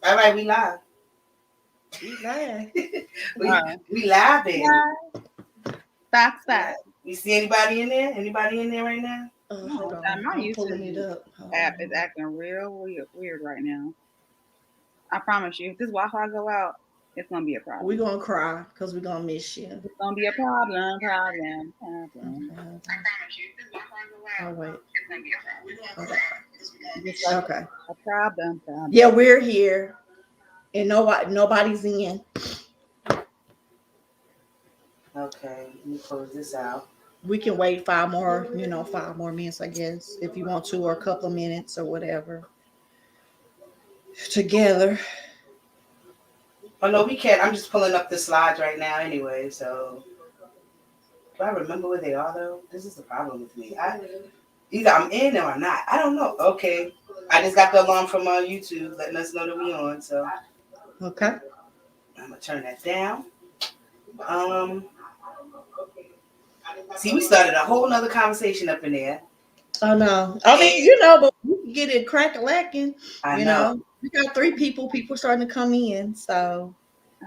All right, we live. We live. We live, baby. Stop. You see anybody in there? Anybody in there right now? Hold on. My I'm pulling it YouTube up. app is acting real weird right now. I promise you, if this Wi-Fi go out, it's gonna be a problem. We're gonna cry because we're gonna miss you. It's gonna be a problem. Okay. I promise you, if this Wi-Fi go out, Oh wait. it's gonna be a problem. Okay. A problem. Yeah, we're here, and nobody's in. Okay, let me close this out. We can wait 5 more minutes, I guess, if you want to, or a couple of minutes or whatever. Together. Oh no, we can't. I'm just pulling up the slides right now anyway, so do I remember where they are though? This is the problem with me. Either I'm in or I'm not. I don't know. Okay. I just got the alarm from YouTube letting us know that we on, so Okay. I'm gonna turn that down. See, we started a whole nother conversation up in there. Oh no. I mean, but we can get it crack-a-lacking. I know. We got 3 people. People starting to come in. So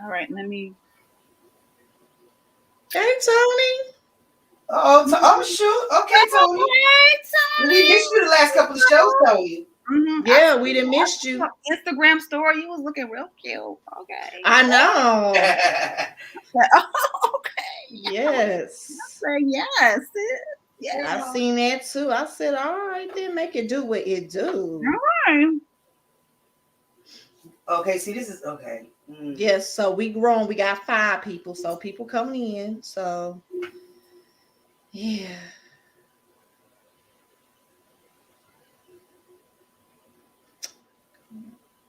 All right, let me. hey, Tony. Oh shoot. Okay, Tony. We missed you the last couple of shows, Tony. Mm-hmm. Yeah, we done missed you. Instagram story, you was looking real cute. Okay. I know. Okay. Yes. Yes. Yes. I seen that too. I said, all right, then make it do what it do. All right. Okay, see, this is okay. Yes, so we grown. We got 5 people, so people coming in. So yeah.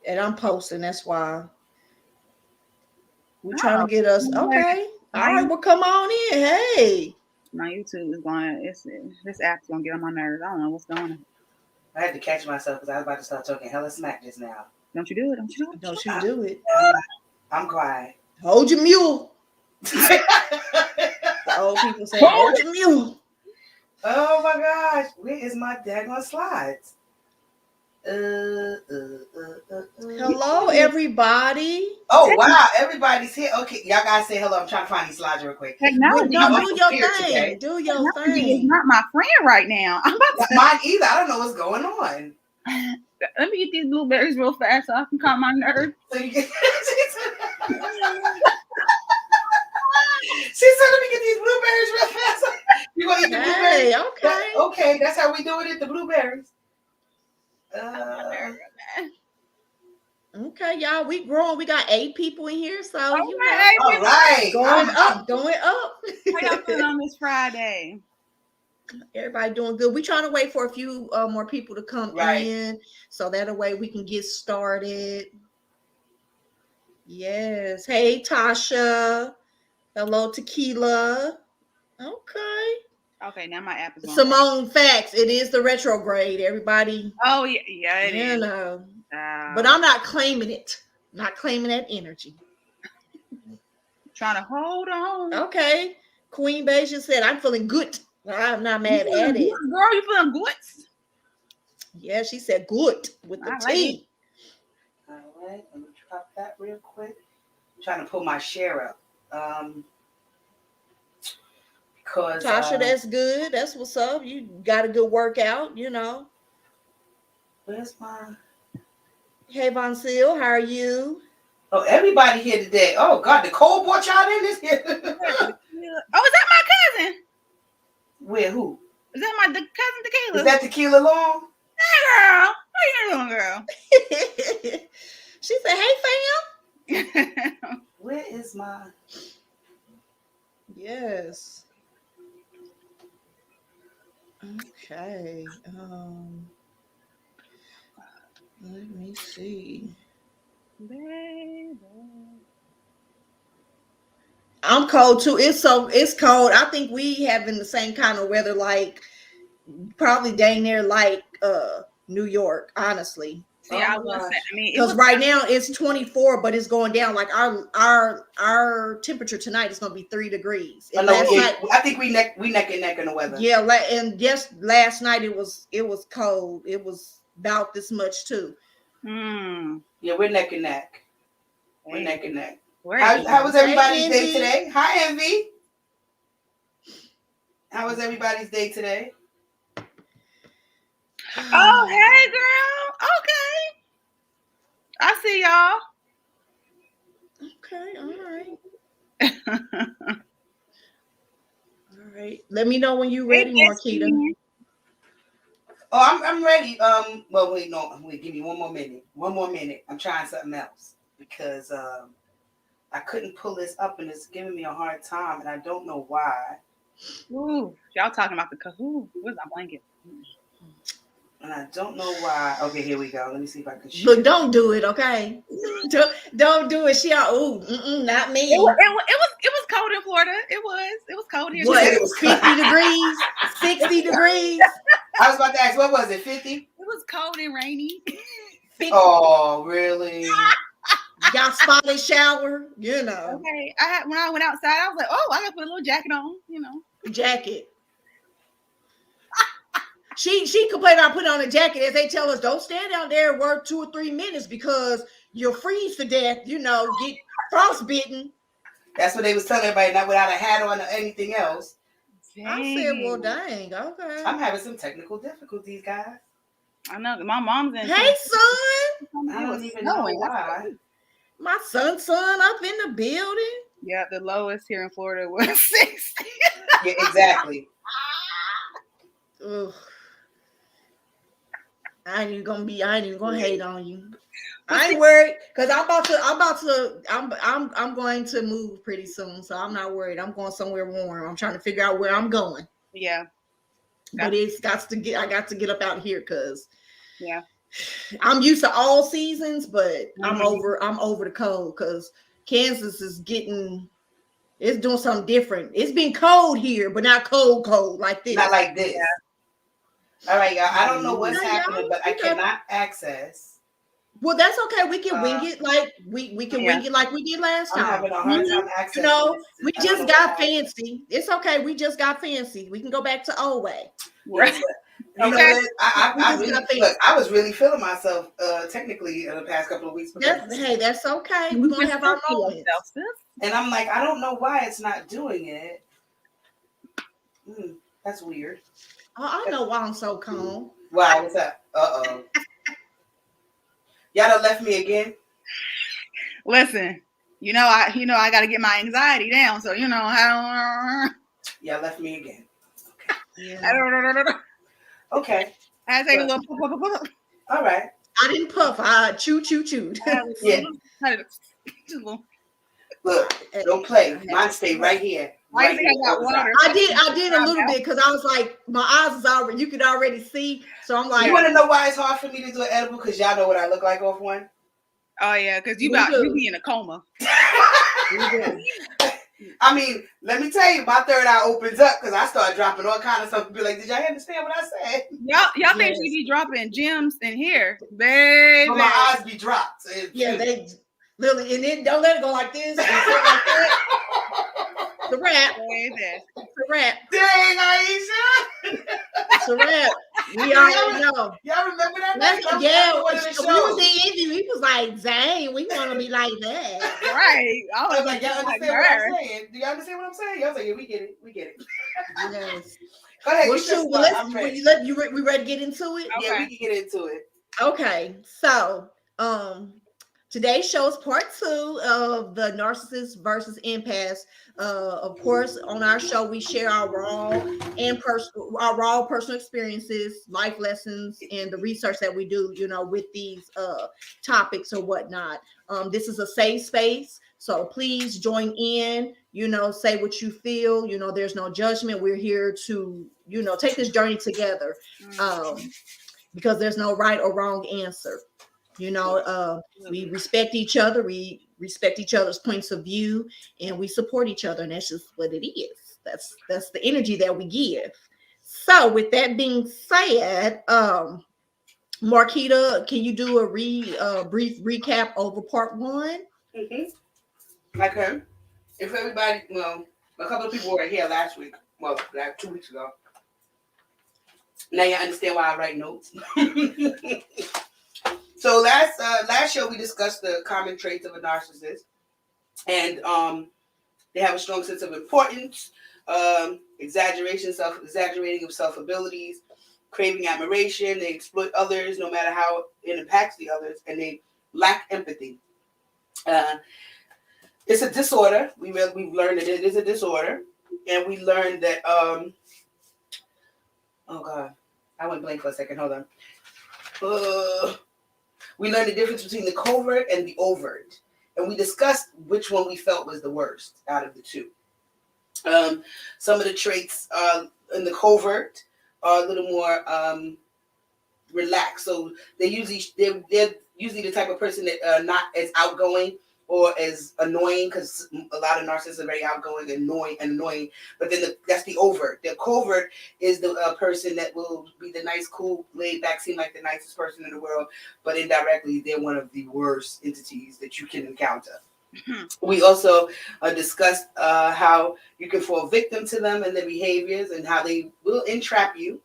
And I'm posting. That's why we're trying to get us. Okay. All right. Well, come on in. Hey. My YouTube is going. This app's gonna get on my nerves. I don't know what's going on. I had to catch myself because I was about to start talking hella smack just now. Don't you do it? Don't you do it. I'm quiet. Hold your mule. The old people say, hold your mule. Oh my gosh. Where is my daggone slides? Hello, everybody. Oh wow, everybody's here. Okay, y'all guys say hello. I'm trying to find these slides real quick. Technology, do your thing. Today. Do your thing. It's not my friend right now. I'm about to mine either. I don't know what's going on. Let me get these blueberries real fast so I can calm my nerves. So you get She said, "Let me get these blueberries real fast." You gonna eat the blueberries? Okay. Okay, that's how we doing it. The blueberries. Okay, y'all, we growing. We got 8 people in here, so all right, going up. How y'all feeling on this Friday? Everybody doing good. We trying to wait for a few more people to come in, so that way we can get started. Yes. Hey, Tasha. Hello, Tequila. Okay, now my app is on. Simone, facts. It is the retrograde. Everybody. Oh yeah, it is. But I'm not claiming it. Not claiming that energy. Trying to hold on. Okay. Queen Beja said, I'm feeling good. I'm not mad at it. Girl, you feeling good? Yeah, she said good with the T. All right, let me drop that real quick. I'm trying to pull my share up. Because Tasha, that's good. That's what's up. You got a good workout, Where's my... Hey, Von Seal, how are you? Oh, everybody here today. Oh, God, Nicole brought y'all in this here. Oh, is that my cousin? Where, who? Is that my cousin Tequila? Is that Tequila Long? Hey, girl. How you doing, girl? She said, hey, fam. Where is my... Yes. Okay. Let me see. Baby. I'm cold too. It's cold. I think we having the same kind of weather, like probably dang near like New York, honestly. See, I was saying, because right now it's 24, but it's going down. Like our temperature tonight is going to be 3 degrees. And I think we neck and neck in the weather. Yeah, and just last night it was cold. It was about this much too. Yeah, we're neck and neck. We're Hey. neck and neck. Where How was everybody's Hey, day Envy. today? Hi, Envy. How was everybody's day today? Oh, hey, girl. Okay. I see y'all. Okay, all right. All right. Let me know when you're ready, Marquita. Oh, I'm ready. Well, wait, no, wait, give me one more minute. One more minute. I'm trying something else because I couldn't pull this up and it's giving me a hard time and I don't know why. Ooh, y'all talking about the Kahoot. Where's my blanket? And I don't know why. Okay, here we go. Let me see if I can share. Look, don't do it, okay? don't do it. Not me. It was cold in Florida. It was cold here. What? It was 50 degrees, 60 degrees. I was about to ask, what was it? 50? It was cold and rainy. 50. Oh, really? Got spotted shower, you know. Okay. When I went outside, I was like, oh, I gotta put a little jacket on, Jacket. She complained about putting on a jacket as they tell us don't stand out there and work 2 or 3 minutes because you'll freeze to death, get frostbitten. That's what they was telling everybody, not without a hat on or anything else. Dang. I said, well, dang, okay. I'm having some technical difficulties, guys. I know. My mom's in. Hey, son. I don't even know why. My son up in the building. Yeah, the lowest here in Florida was 60. Yeah, exactly. Ugh. I ain't even gonna hate on you. I ain't worried because I'm going to move pretty soon, so I'm not worried. I'm going somewhere warm. I'm trying to figure out where I'm going. Yeah. But I got to get up out here because I'm used to all seasons, but I'm over the cold because Kansas is it's doing something different. It's been cold here, but not cold like this. Not like this. Yeah. All right, y'all. I don't know what's happening, but I cannot access. Well, that's okay. We can wing it like we can wing it like we did last time. I'm having a hard time accessing. We just got fancy. It's okay. We just got fancy. We can go back to old way. Right. Okay. I was really feeling myself technically in the past couple of weeks. That's okay. We're gonna have our moments. And I'm like, I don't know why it's not doing it. That's weird. I know why I'm so calm. Wow, what's up? Uh-oh. Y'all done left me again? Listen, I gotta get my anxiety down. So I don't. Y'all left me again. Okay. Yeah. I don't. Okay. I take a little puff. All right. I didn't puff. I chewed. Yeah. Look, don't play. Mine stay right here. Right here. I got water. I did a little bit because I was like, my eyes is already, you could already see. So I'm like, you want to know why it's hard for me to do an edible? Because y'all know what I look like off one. Oh yeah, because you be in a coma. I mean, let me tell you, my third eye opens up because I start dropping all kind of stuff. Be like, did y'all understand what I said? Y'all think she be dropping gems in here, baby? But my eyes be dropped. They literally, and then don't let it go like this. Like that. It's a wrap. It's a wrap. Dang, Aisha. It's a wrap. We already know. Y'all remember that? We was like, dang, we want to be like that. Right. I was like, y'all understand what I'm saying? Do y'all understand what I'm saying? Y'all say, yeah, we get it. Yes. Go ahead. Well, shoot, I'm ready. We ready to get into it? Okay. Yeah, we can get into it. Okay. So, today's show is part 2 of the Narcissist versus Empath. Of course, on our show, we share our raw personal experiences, life lessons, and the research that we do, with these topics or whatnot. This is a safe space, so please join in. Say what you feel. There's no judgment. We're here to, take this journey together, because there's no right or wrong answer. We respect each other. We respect each other's points of view, and we support each other. And that's just what it is. That's the energy that we give. So with that being said, Marquita, can you do a brief recap over part 1? Mm-hmm. Okay. If everybody, a couple of people were here last week. Well, like 2 weeks ago. Now you understand why I write notes. So last show we discussed the common traits of a narcissist, and they have a strong sense of importance, exaggerating of self abilities, craving admiration. They exploit others no matter how it impacts the others, and they lack empathy. It's a disorder. We've learned that it is a disorder, and we learned that oh god, I went blank for a second. Hold on. We learned the difference between the covert and the overt, and we discussed which one we felt was the worst out of the two. Some of the traits in the covert are a little more relaxed, so they're usually the type of person that not as outgoing or as annoying, because a lot of narcissists are very outgoing, annoying. But then that's the overt. The covert is the person that will be the nice, cool, laid back, seem like the nicest person in the world, but indirectly they're one of the worst entities that you can encounter. We also discussed how you can fall victim to them and their behaviors, and how they will entrap you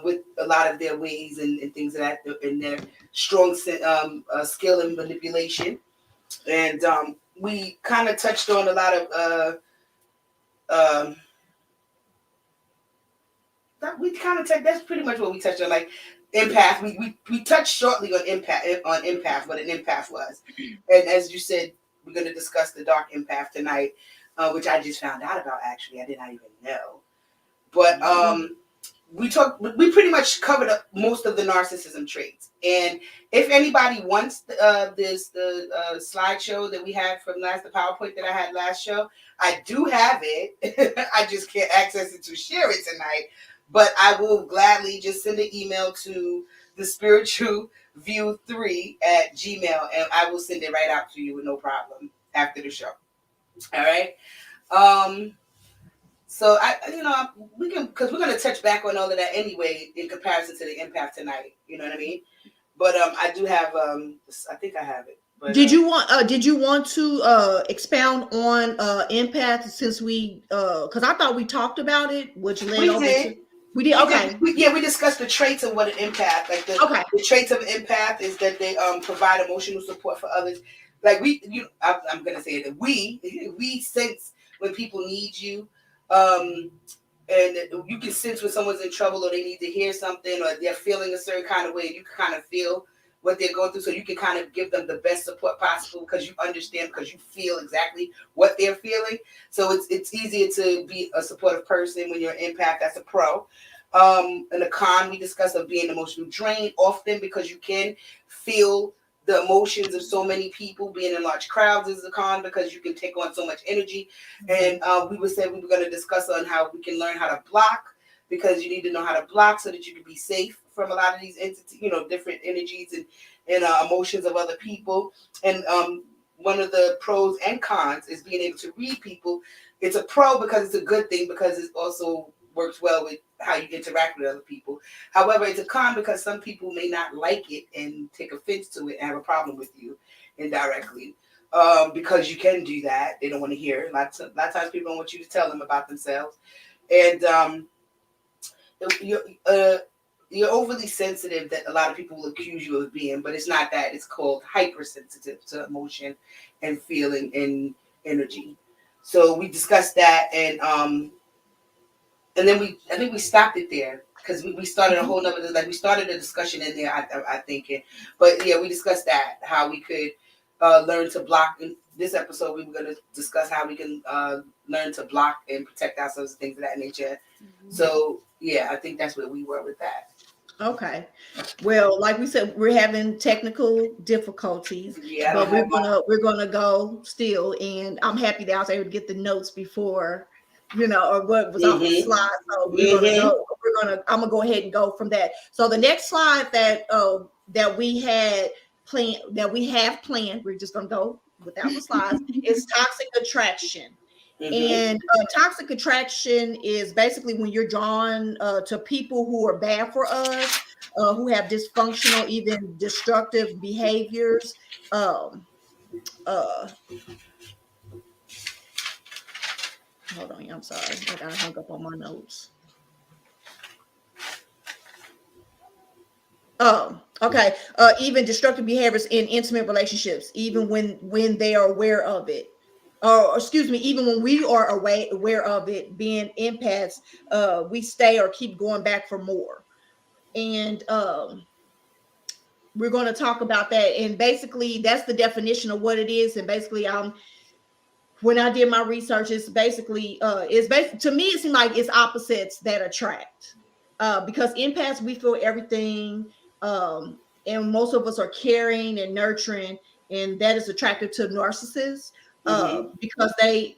with a lot of their ways and things of that, in their strong skill in manipulation. And we kind of touched on a lot of that's pretty much what we touched on, like empath. We touched shortly on empath, what an empath was. And as you said, we're going to discuss the dark empath tonight, which I just found out about. Actually, I did not even know. But we pretty much covered up most of the narcissism traits. And if anybody wants the slideshow that we had from the PowerPoint that I had last show, I do have it. I just can't access it to share it tonight. But I will gladly just send an email to the spiritual view 3 at Gmail, and I will send it right out to you with no problem after the show. All right. So we can, because we're going to touch back on all of that anyway in comparison to the empath tonight. You know what I mean? But I do have I think I have it. But, did you want to expound on empath, since we because I thought we talked about it, which led over to. We did. Okay. We discussed the traits of what an empath, like the traits of an empath is that they provide emotional support for others. Like I'm gonna say that we sense when people need you, and you can sense when someone's in trouble or they need to hear something or they're feeling a certain kind of way. You can kind of feel what they're going through, so you can kind of give them the best support possible because you understand, because you feel exactly what they're feeling. So it's easier to be a supportive person when you're an empath. That's a pro. And a con we discussed of being emotional drained often, because you can feel the emotions of so many people. Being in large crowds is a con because you can take on so much energy. And we were going to discuss on how we can learn how to block, because you need to know how to block so that you can be safe from a lot of these entities, different energies and emotions of other people. And one of the pros and cons is being able to read people. It's a pro because it's a good thing, because it also works well with how you interact with other people. However, it's a con because some people may not like it and take offense to it and have a problem with you indirectly. Because you can do that. They don't want to hear. A lot of times people don't want you to tell them about themselves. And you're overly sensitive, that a lot of people will accuse you of being, but it's not that. It's called hypersensitive to emotion and feeling and energy. So we discussed that, and then I think we stopped it there, because we started a whole nother, like we started a discussion in there, I think. But yeah, we discussed that, how we could learn to block. In this episode, we were going to discuss how we can learn to block and protect ourselves and things of that nature. Mm-hmm. So yeah, I think that's where we were with that. Okay. Well, like we said, we're having technical difficulties, but we're gonna go still, and I'm happy that I was able to get the notes before, or what was on the slide. So we're gonna go. I'm gonna go ahead and go from that. So the next slide that we have planned, we're just gonna go without the slides, is toxic attraction. And toxic attraction is basically when you're drawn to people who are bad for us, who have dysfunctional, even destructive behaviors. Hold on, I'm sorry, I got hung up on my notes. Okay. Even destructive behaviors in intimate relationships, even when they are aware of it. Or excuse me, even when we are aware of it, being empaths, we stay or keep going back for more. And we're going to talk about that. And basically, that's the definition of what it is. And basically, when I did my research, to me, it seemed like it's opposites that attract. Because empaths, we feel everything, and most of us are caring and nurturing, and that is attractive to narcissists, because they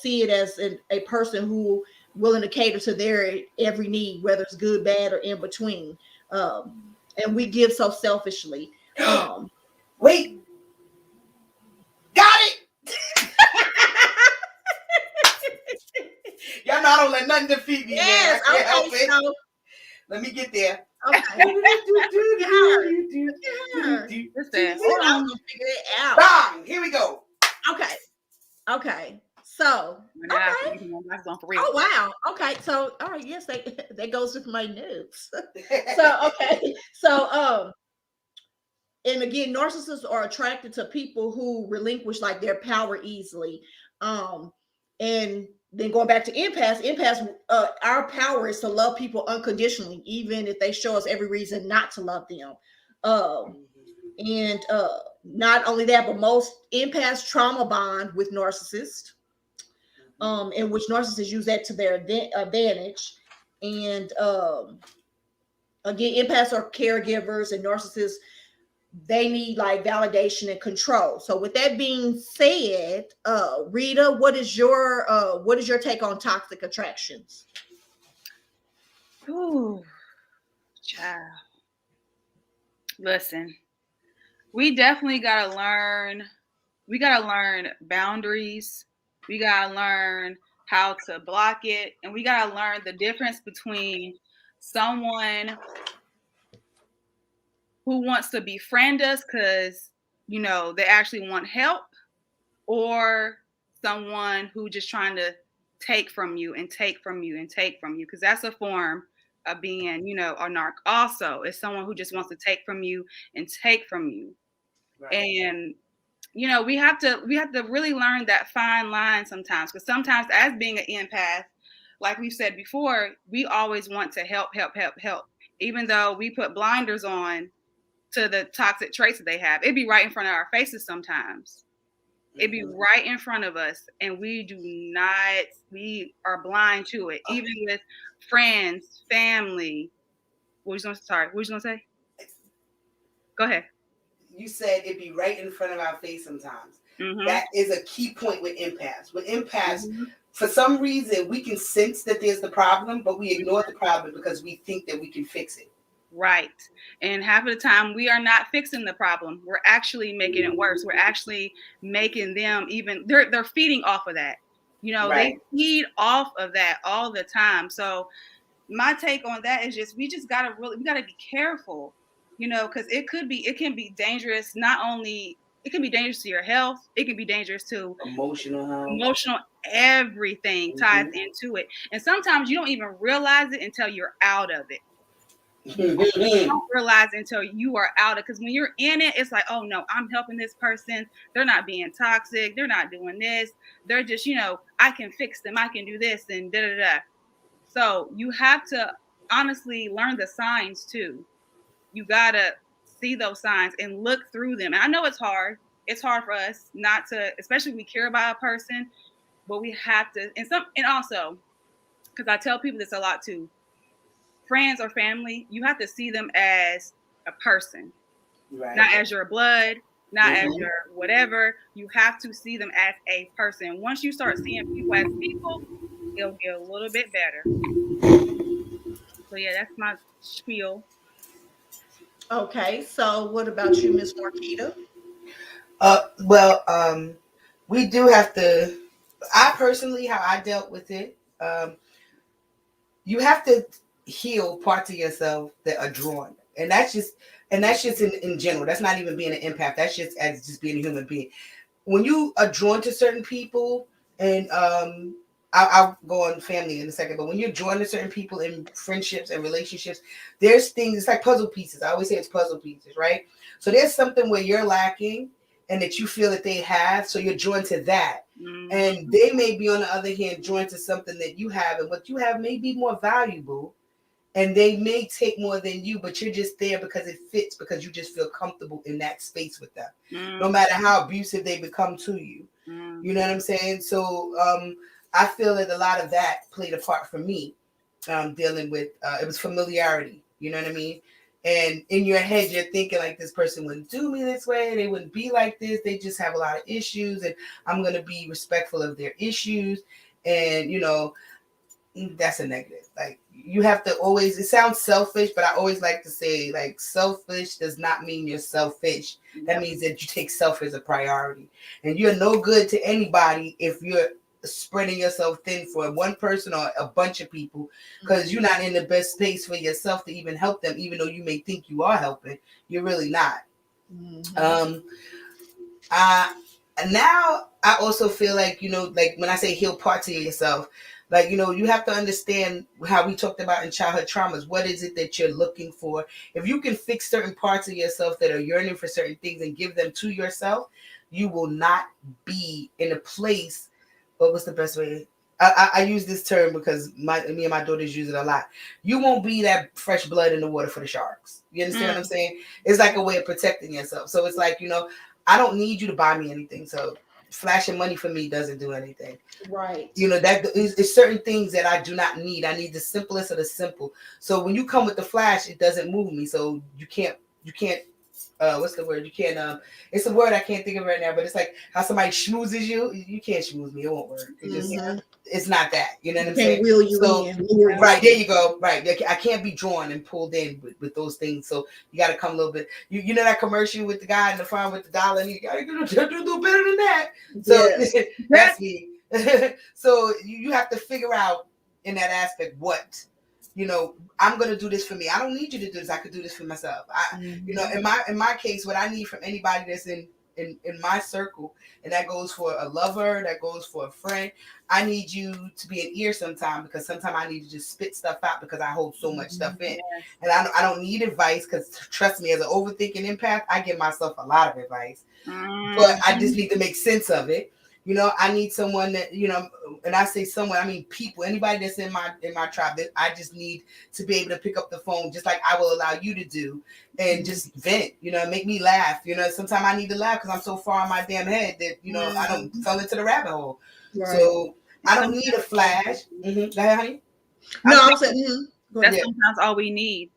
see it as a person who willing to cater to their every need, whether it's good, bad, or in between. And we give so selfishly. Wait, got it. Y'all know I don't let nothing defeat me. Yes, man. I can't help okay, it. so Let me get there. okay. Just that. Hold on, I'm gonna figure it out. Bang! Here we go. Okay. So okay. Oh wow. Okay. So all right. Yes, that goes with my notes. So okay. So and again, narcissists are attracted to people who relinquish like their power easily. And then going back to empaths, our power is to love people unconditionally, even if they show us every reason not to love them. And not only that, but most empaths trauma bond with narcissists, in which narcissists use that to their advantage. And again, empaths are caregivers, and narcissists, they need like validation and control. So with that being said, Rita, what is your take on toxic attractions? Ooh, child. Listen, we definitely gotta learn. We gotta learn boundaries. We gotta learn how to block it, and we gotta learn the difference between someone who wants to befriend us because they actually want help, or someone who just trying to take from you and take from you and take from you, because that's a form of being a narc. Also, is someone who just wants to take from you and take from you. Right. And we have to really learn that fine line sometimes, because sometimes, as being an empath, like we've said before, we always want to help, even though we put blinders on to the toxic traits that they have. It'd be right in front of our faces sometimes. It'd be right in front of us, and we are blind to it. Even with friends, family. What you gonna say? Go ahead. You said it'd be right in front of our face sometimes. That is a key point with empaths. With empaths, for some reason, we can sense that there's the problem, but we ignore the problem because we think that we can fix it. Right. And half of the time, we are not fixing the problem. We're actually making it worse. We're actually making them they're feeding off of that. They feed off of that all the time. So my take on that is we gotta be careful, because it can be dangerous. Not only it can be dangerous to your health, it can be dangerous to emotional everything ties into it. And sometimes you don't even realize it until you're out of it. You don't realize until you are out of it, because when you're in it, it's like, oh no, I'm helping this person. They're not being toxic. They're not doing this. They're just, I can fix them. I can do this and da da da. So you have to honestly learn the signs too. You gotta see those signs and look through them. And I know it's hard. It's hard for us not to, especially if we care about a person, but we have to. And also, because I tell people this a lot too. Friends or family, you have to see them as a person, not as your blood, not as your whatever. You have to see them as a person. Once you start seeing people as people, it'll get a little bit better. So yeah, that's my spiel. Okay, so what about you, Ms. Marquita? We do have to. I personally, how I dealt with it, you have to heal parts of yourself that are drawn, and that's just in general. That's not even being an empath. That's just as just being a human being. When you are drawn to certain people, and I'll go on family in a second, but when you're joining certain people in friendships and relationships, there's things, it's like puzzle pieces. I always say it's puzzle pieces, right? So there's something where you're lacking and that you feel that they have, so you're joined to that. Mm-hmm. And they may be, on the other hand, joined to something that you have, and what you have may be more valuable, and they may take more than you, but you're just there because it fits, because you just feel comfortable in that space with them, no matter how abusive they become to you. You know what I'm saying? So I feel that a lot of that played a part for me, dealing with it was familiarity. You know what I mean? And in your head, you're thinking like, this person wouldn't do me this way. They wouldn't be like this. They just have a lot of issues, and I'm going to be respectful of their issues. And, you know, that's a negative. Like, you have to always, it sounds selfish, but I always like to say, like, selfish does not mean you're selfish. That means that you take self as a priority. And you're no good to anybody if you're spreading yourself thin for one person or a bunch of people, because you're not in the best space for yourself to even help them, even though you may think you are helping. You're really not. Now I also feel like, you know, like when I say heal parts of yourself, like, you know, you have to understand how we talked about in childhood traumas. What is it that you're looking for? If you can fix certain parts of yourself that are yearning for certain things and give them to yourself, you will not be in a place. What was the best way? I use this term because me and my daughters use it a lot. You won't be that fresh blood in the water for the sharks. You understand what I'm saying? It's like a way of protecting yourself. So it's like, you know, I don't need you to buy me anything. So flashing money for me doesn't do anything. Right. You know, that is certain things that I do not need. I need the simplest of the simple. So when you come with the flash, it doesn't move me. So you can't what's the word? You can't it's a word I can't think of right now, but it's like how somebody schmoozes you. You can't schmooze me. It won't work. It just it's not that. You know what I'm saying? Wheel you in. Right, there you go. Right. I can't be drawn and pulled in with those things. So you got to come a little bit. You know that commercial with the guy in the farm with the dollar, and you got to do better than that. So that's me. So you have to figure out in that aspect what, you know, I'm going to do this for me. I don't need you to do this. I could do this for myself. You know, in my case, what I need from anybody that's in my circle, and that goes for a lover, that goes for a friend, I need you to be an ear sometime, because sometimes I need to just spit stuff out because I hold so much stuff in. And I don't need advice, because trust me, as an overthinking empath, I give myself a lot of advice. But I just need to make sense of it. You know, I need someone that, you know, and I say someone, I mean people, anybody that's in my tribe, that I just need to be able to pick up the phone, just like I will allow you to do, and just vent, you know, make me laugh. You know, sometimes I need to laugh because I'm so far in my damn head that, you know, I don't fell into the rabbit hole. Right. So I don't need a flash. Go ahead, honey. No, I'm saying that's sometimes all we need.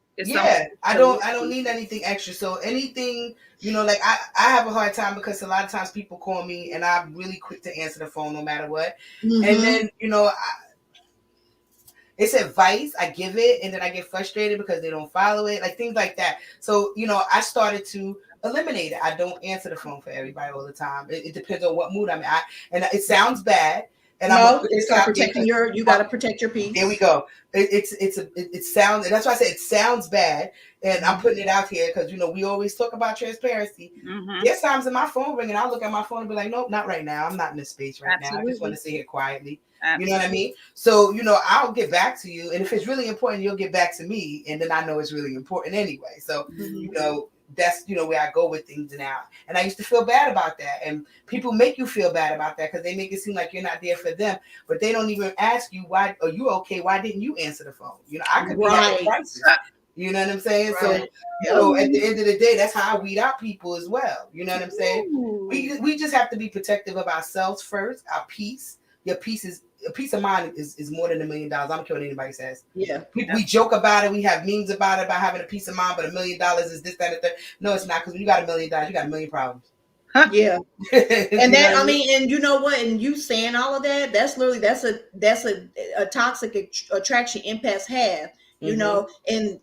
I don't need anything extra. So anything, you know, like I have a hard time because a lot of times people call me and I'm really quick to answer the phone no matter what. And then, you know, it's advice, I give it, and then I get frustrated because they don't follow it, like things like that. So, you know, I started to eliminate it. I don't answer the phone for everybody all the time. It depends on what mood I'm in. And it sounds bad. And it's protecting you got to protect your peace. There we go. It sounds, and that's why I say it sounds bad, and I'm putting it out here because, you know, we always talk about transparency. There's times in my phone ringing, I'll look at my phone and be like, nope, not right now. I'm not in this space right now. I just want to sit here quietly. You know what I mean? So, you know, I'll get back to you, and if it's really important, you'll get back to me, and then I know it's really important anyway. So, you know, that's, you know, where I go with things now. And I used to feel bad about that. And people make you feel bad about that because they make it seem like you're not there for them. But they don't even ask you, why are you okay? Why didn't you answer the phone? You know, I could be at a crisis. You know what I'm saying? Right. So, you know, at the end of the day, that's how I weed out people as well. You know what I'm saying? We just have to be protective of ourselves first, our peace. Your peace is, a peace of mind is more than $1 million. I don't care what anybody says. Yeah. We joke about it. We have memes about it, about having a peace of mind, but $1 million is this, that, and the third. No, it's not, because when you got $1 million, you got a million problems. Yeah. And that, I mean, and you know what? And you saying all of that, that's literally, that's a toxic attraction empaths have, you know, and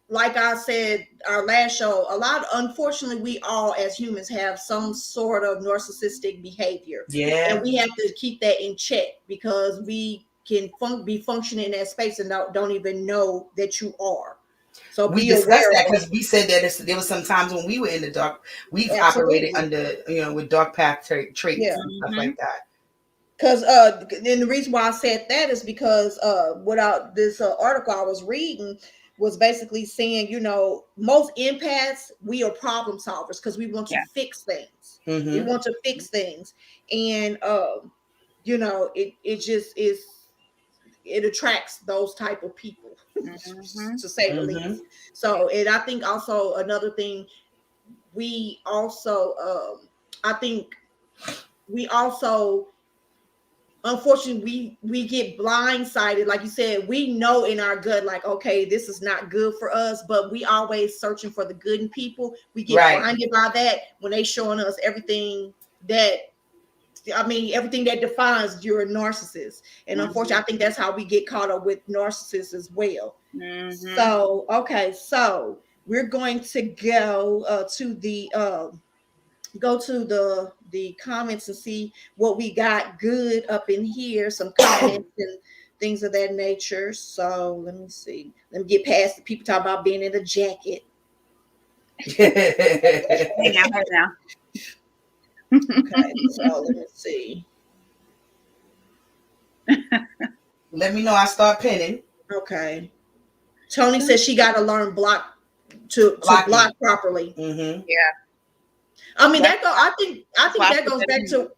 like I said, our last show, unfortunately, we all as humans have some sort of narcissistic behavior. Yeah. And we have to keep that in check because we can be functioning in that space and don't even know that you are. So we discussed that because we said that there was some times when we were in the dark, we've operated under, you know, with dark path traits and stuff like that. Because and the reason why I said that is because without this article I was reading was basically saying, you know, most empaths, we are problem solvers because we want to fix things. Mm-hmm. We want to fix things. And you know, it just is, it attracts those type of people, to say the least. So, and I think also another thing, we also I think we also, unfortunately, we get blindsided. Like you said, we know in our gut, like, okay, this is not good for us, but we always searching for the good in people. We get blinded by that when they showing us everything that, I mean, everything that defines you're a narcissist. And unfortunately, I think that's how we get caught up with narcissists as well. So, okay, so we're going to go to the comments and see what we got good up in here, some comments and things of that nature. So let me see. Let me get past the people talking about being in a jacket. Hey now. Okay, so let me see. Let me know. I start pinning. Okay. Tony says she got to learn block to block properly. Mm-hmm. Yeah. I mean, I think that goes back to,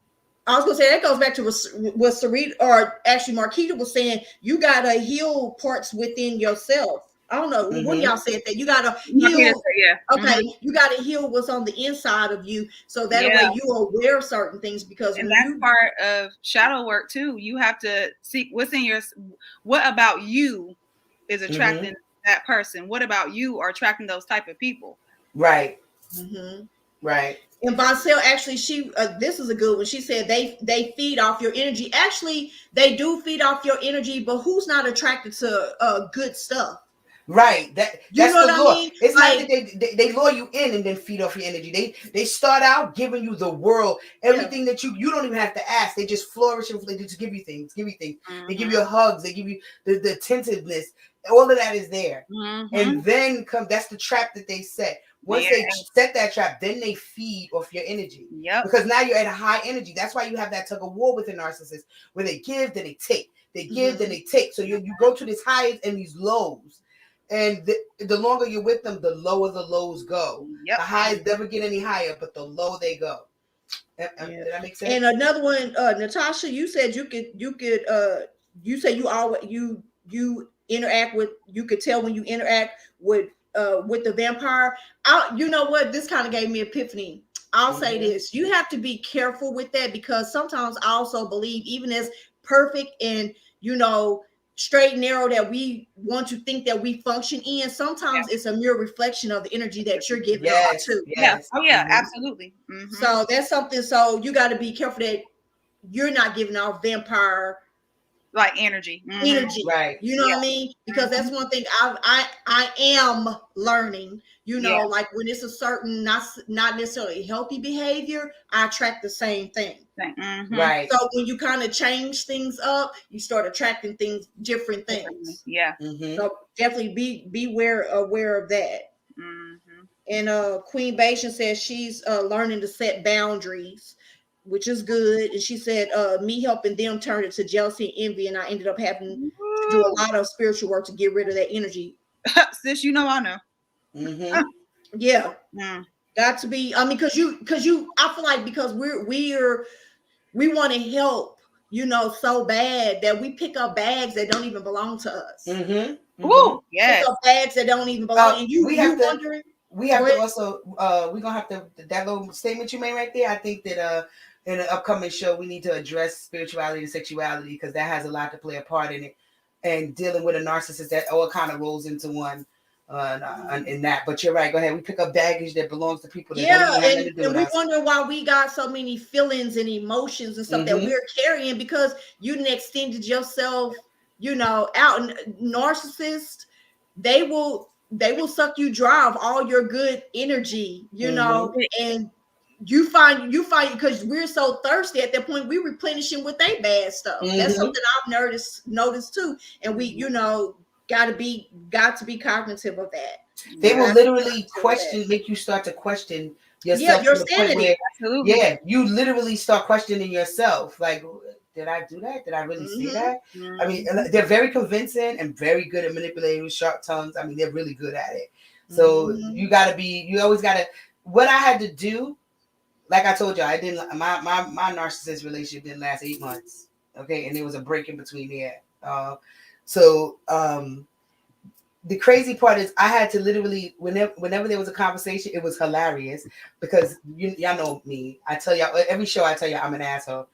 I was gonna say, that goes back to what Sarita, or actually Marquita, was saying. You gotta heal parts within yourself. I don't know when y'all said that. You gotta heal. Okay, you gotta heal what's on the inside of you, so that way you're aware of certain things. Because and that's part of shadow work too. You have to seek what's in your. What about you is attracting that person? What about you are attracting those type of people? Right. Right. And Voncel, actually, she this is a good one. She said they feed off your energy. Actually, they do feed off your energy, but who's not attracted to good stuff? Right. That's you know the what lure. I mean? It's like, not that they lure you in and then feed off your energy. They start out giving you the world, everything that you don't even have to ask. They just flourish and they just give you things. They give you hugs. They give you the attentiveness. All of that is there. And then that's the trap that they set. Once they set that trap, then they feed off your energy. Because now you're at a high energy. That's why you have that tug of war with a narcissist, where they give, then they take. They give, then they take. So you go to these highs and these lows. And the longer you're with them, the lower the lows go. The highs never get any higher, but the lower they go. Did that make sense? And another one, Natasha, you said you could you say you interact with, you could tell when you interact with the vampire. You know what? This kind of gave me epiphany. I'll say this: you have to be careful with that, because sometimes I also believe, even as perfect and straight and narrow that we want to think that we function in, sometimes it's a mere reflection of the energy that you're giving off too. Absolutely. So that's something. So you got to be careful that you're not giving off vampire like energy, right? You know what I mean? Because that's one thing I am learning. Like when it's a certain not necessarily healthy behavior, I attract the same thing. Right. So when you kind of change things up, you start attracting different things. So definitely be aware of that. And Queen Bashan says she's learning to set boundaries, which is good. And she said, me helping them turned it to jealousy and envy, and I ended up having to do a lot of spiritual work to get rid of that energy. Sis, I know. Got to be. I mean, because I feel like because we want to help, so bad that we pick up bags that don't even belong to us. Ooh, yes. Pick up bags that don't even belong. And we have to also we're gonna have to, that little statement you made right there. I think that in an upcoming show we need to address spirituality and sexuality, because that has a lot to play a part in it, and dealing with a narcissist, that all kind of rolls into one in that. But you're right, go ahead. We pick up baggage that belongs to people that don't even have nothing to do with us. We wonder why we got so many feelings and emotions and stuff that we're carrying, because you didn't extended yourself out. And narcissists, they will suck you dry of all your good energy, and you find because we're so thirsty at that point, we replenishing with their bad stuff. That's something I've noticed too. And we, got to be cognitive of that. They will literally make you start to question yourself. Your sanity. You literally start questioning yourself. Like, did I do that? Did I really say Mhm. that? I mean, they're very convincing and very good at manipulating with sharp tongues. I mean, they're really good at it. So Mhm. you always gotta, what I had to do, like I told you, I didn't, my narcissist relationship didn't last 8 months. Okay. And there was a break in between there. The crazy part is I had to literally, whenever there was a conversation, it was hilarious because y'all know me. I tell y'all, every show I tell you I'm an asshole.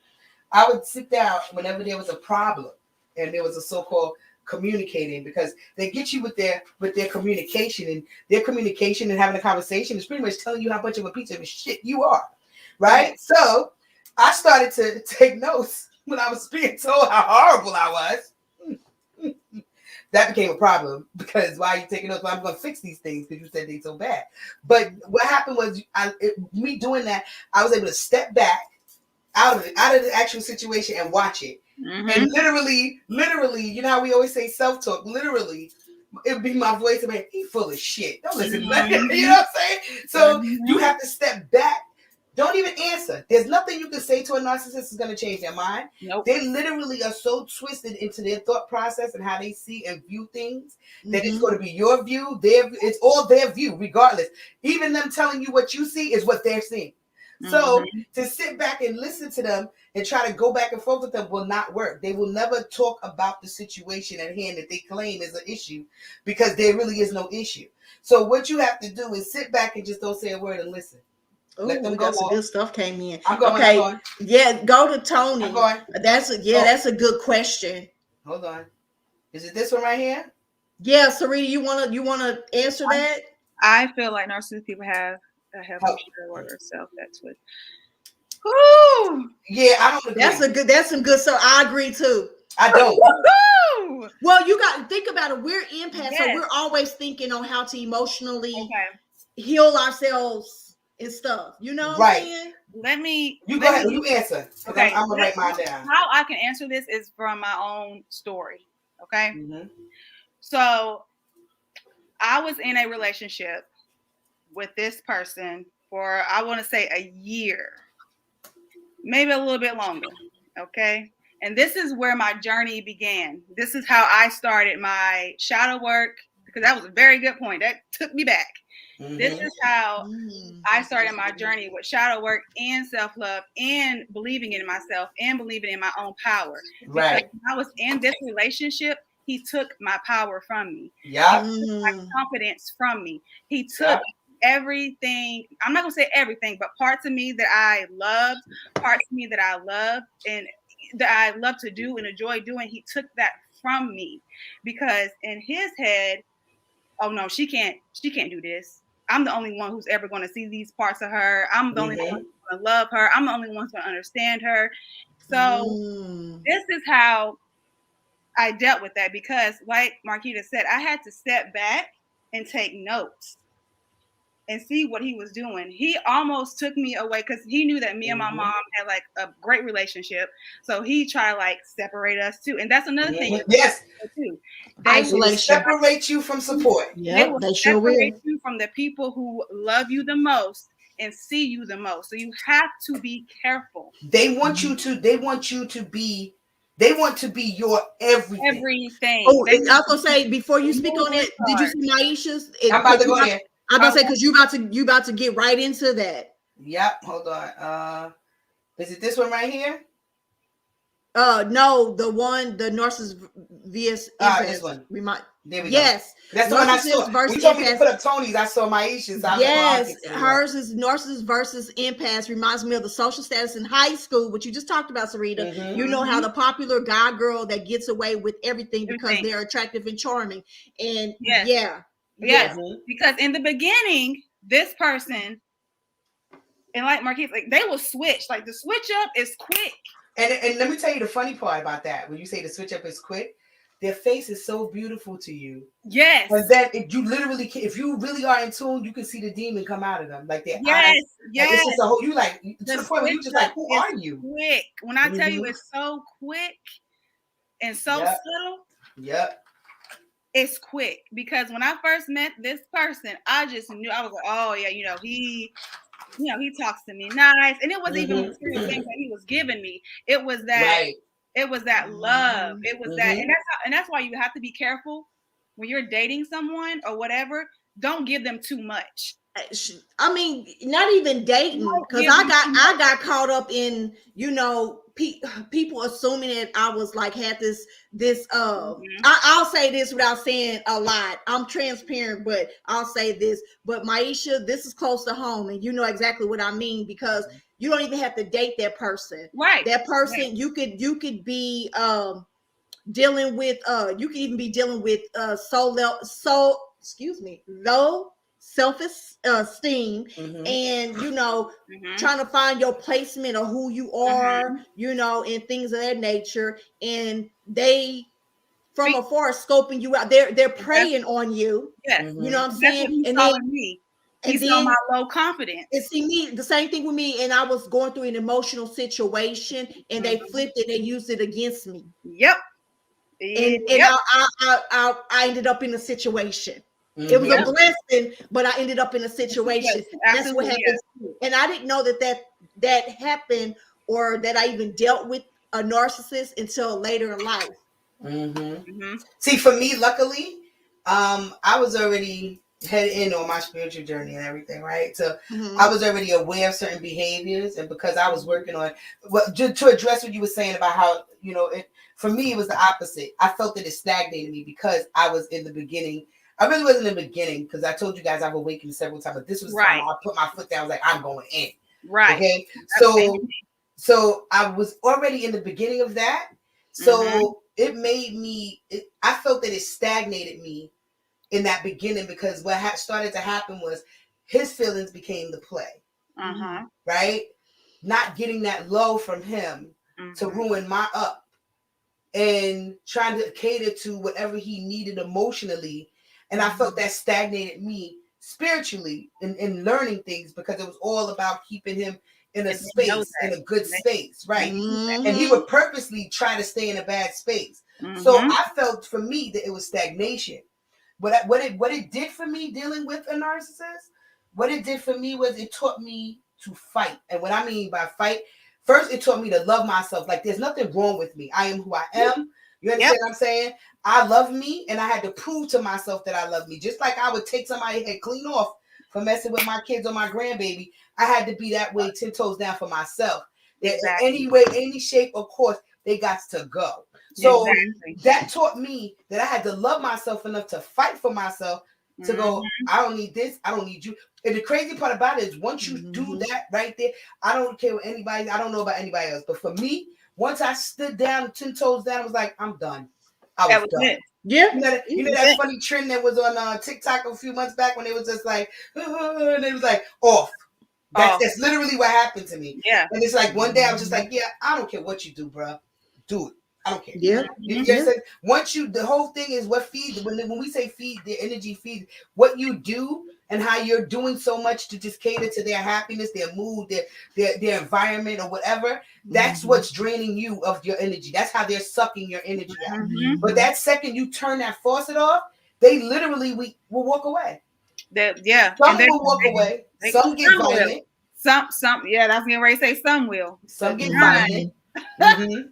I would sit down whenever there was a problem and there was a so-called communicating, because they get you with their communication, and their communication and having a conversation is pretty much telling you how much of a piece of shit you are. Right? So I started to take notes when I was being told how horrible I was. That became a problem because why are you taking notes? Well, I'm going to fix these things because you said they're so bad. But what happened was me doing that, I was able to step back out of the actual situation and watch it. Mm-hmm. And literally, you know how we always say self-talk, literally, it would be my voice and be, he full of shit. Don't listen to that. You know what I'm saying? So you have to step back. Don't even answer. There's nothing you can say to a narcissist is going to change their mind. Nope. They literally are so twisted into their thought process and how they see and view things that it's going to be your view. It's all their view, regardless. Even them telling you what you see is what they're seeing. So to sit back and listen to them and try to go back and forth with them will not work. They will never talk about the situation at hand that they claim is an issue, because there really is no issue. So what you have to do is sit back and just don't say a word and listen. Let them go. Some good stuff came in. I'm going. Okay. I'm going. Yeah, go to Tony. I'm going. That's a good question. Hold on. Is it this one right here? Yeah, Sarita, you wanna answer that? I feel like narcissistic people have a healthy shadow work or self. That's what. Woo! Yeah, I don't agree. That's some good stuff. I agree too. I don't. Woo! Well, you got to think about it. We're empaths, so Yes. we're always thinking on how to emotionally heal ourselves and stuff. You know what I'm saying? You go ahead. You answer. Okay. I'm gonna write mine down. How I can answer this is from my own story. Okay. Mm-hmm. So I was in a relationship with this person for, I want to say, a year, maybe a little bit longer. Okay. And this is where my journey began. This is how I started my shadow work, because that was a very good point. That took me back. Mm-hmm. This is how I started my journey with shadow work and self-love and believing in myself and believing in my own power. Right. Because when I was in this relationship, he took my power from me. Yeah. He took my confidence from me. He took everything. I'm not going to say everything, but parts of me that I loved, parts of me that I love and that I love to do and enjoy doing. He took that from me, because in his head, oh no, she can't do this. I'm the only one who's ever going to see these parts of her. I'm the only one who's going to love her. I'm the only one who's going to understand her. So this is how I dealt with that, because like Marquita said, I had to step back and take notes and see what he was doing. He almost took me away because he knew that me and my mom had like a great relationship. So he tried to like separate us too. And that's another thing. Yes. Too. Isolation. Separate you from support. Yeah, they sure will. Separate you from the people who love you the most and see you the most. So you have to be careful. They want you to be your everything. Everything. Oh, I was gonna say, before you speak on it, did you see Maisha's? I'm about to go there. I'm gonna say, because you about to get right into that. Yep. Hold on. Is it this one right here? No, the Narcissist vs. This one. There we go. Yes. That's the one I saw. You told me to put up Tony's. I saw Maisha's. Yes, hers is Narcissist versus Empath. Reminds me of the social status in high school, which you just talked about, Sarita. Mm-hmm. You know how the popular guy girl that gets away with everything because they're attractive and charming. And Yes, because in the beginning, this person, and like Marquise, like they will switch. Like the switch up is quick. And let me tell you the funny part about that. When you say the switch up is quick, their face is so beautiful to you. Yes. And that if you really are in tune, you can see the demon come out of them. Like their eyes. Yes. Like it's just a whole, you like to the point where you just like, who are you? Quick. When I tell you it's so quick and so subtle. Yep. It's quick, because when I first met this person, I just knew. I was like, oh yeah, he talks to me nice, and it wasn't even a material thing that he was giving me. It was that It was that love. It was that, Mhm. and that's why you have to be careful when you're dating someone or whatever. Don't give them too much. I mean, not even dating, Don't because give them too I much. got caught up in, you know, people assuming that I was like had this Mhm. I'll say this without saying a lot. I'm transparent, but I'll say this. But Maisha, this is close to home, and you know exactly what I mean, because you don't even have to date that person. Right. That person, Right. you could be dealing with you can even be dealing with low self-esteem, Mhm. and you know, Mhm. trying to find your placement of who you are, you know, and things of that nature, and they from See, afar scoping you out. They're preying on you, yes. you know what I'm Mhm. That's what saying? he saw in me. He And saw then my low confidence. and see me, the same thing with me, and I was going through an emotional situation, and they Mhm. flipped it, they used it against me, Yep. and Yep. I ended up in a situation. It was a Yep. Mhm. blessing, but I ended up in a situation. Situation. That's what Absolutely. happened Yes. to me. And I didn't know that happened, or that I even dealt with a narcissist until later in life. Mhm. Mm-hmm. See, for me, luckily, I was already head in on my spiritual journey and everything, right? So Mm-hmm. I was already aware of certain behaviors, and because I was working on, well, to address what you were saying about how, you know, for me it was the opposite. I felt that it stagnated me because I was in the beginning. I really wasn't in the beginning, because I told you guys I've awakened several times, but this was the time Right. I put my foot down. I was like, I'm going in. Right. Okay, That was same. so I was already in the beginning of that. Mm-hmm. So it made me. I felt that it stagnated me in that beginning, because what started to happen was his feelings became the play, Uh-huh. right? Not getting that low from him to Mm-hmm. ruin my up, and trying to cater to whatever he needed emotionally. And I felt that stagnated me spiritually in learning things, because it was all about keeping him in a And they know space, in that. a good space, right? And he Mm-hmm. would purposely try to stay in a bad space. So Mm-hmm. I felt, for me, that it was stagnation. What it did for me dealing with a narcissist, what it did for me was it taught me to fight. And what I mean by fight, first it taught me to love myself. Like, there's nothing wrong with me. I am who I am. You Yep. understand what I'm saying? I love me, and I had to prove to myself that I love me. Just like I would take somebody's head clean off for messing with my kids or my grandbaby, I had to be that way, 10 toes down for myself. That Exactly. any way, any shape or course, they got to go. So Exactly. that taught me that I had to love myself enough to fight for myself, to go, Mm-hmm. I don't need this, I don't need you. And the crazy part about it is, once you do that right there, I don't care what anybody, I don't know about anybody else, but for me, once I stood down, 10 toes down, I was like, I'm done. I That was was done. it. Yeah. You know that funny trend that was on TikTok a few months back, when it was just like, and it was like off. That's literally what happened to me. Yeah. And it's like, one day I was just like, yeah, I don't care what you do, bro. Do it. I don't care. Yeah. You Yeah. understand? Once the whole thing is what feeds, when we say feed, the energy feeds, what you do and how you're doing so much to just cater to their happiness, their mood, their environment, or whatever. That's what's draining you of your energy. That's how they're sucking your energy out. Mm-hmm. But that second you turn that faucet off, they literally will walk away. Yeah. Some And then will walk away. Some get some will. violent. Some yeah, that's getting ready to say some will. Some But get mine, violent. Mm-hmm.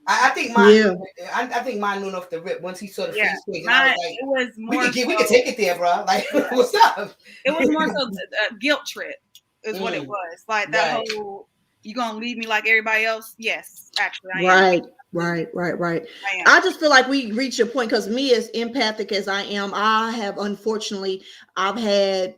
I think mine. Yeah. I think mine knew off the rip once he saw the yeah, face page, and I mine was like, it was more we could take it there, bro. Like, what's up? it was more so a guilt trip is what it Mm. was. Like that Right. whole, you gonna leave me like everybody else? Yes, actually I am. Right. I am. I just feel like we reached a point, because me, as empathic as I am, I have, unfortunately, I've had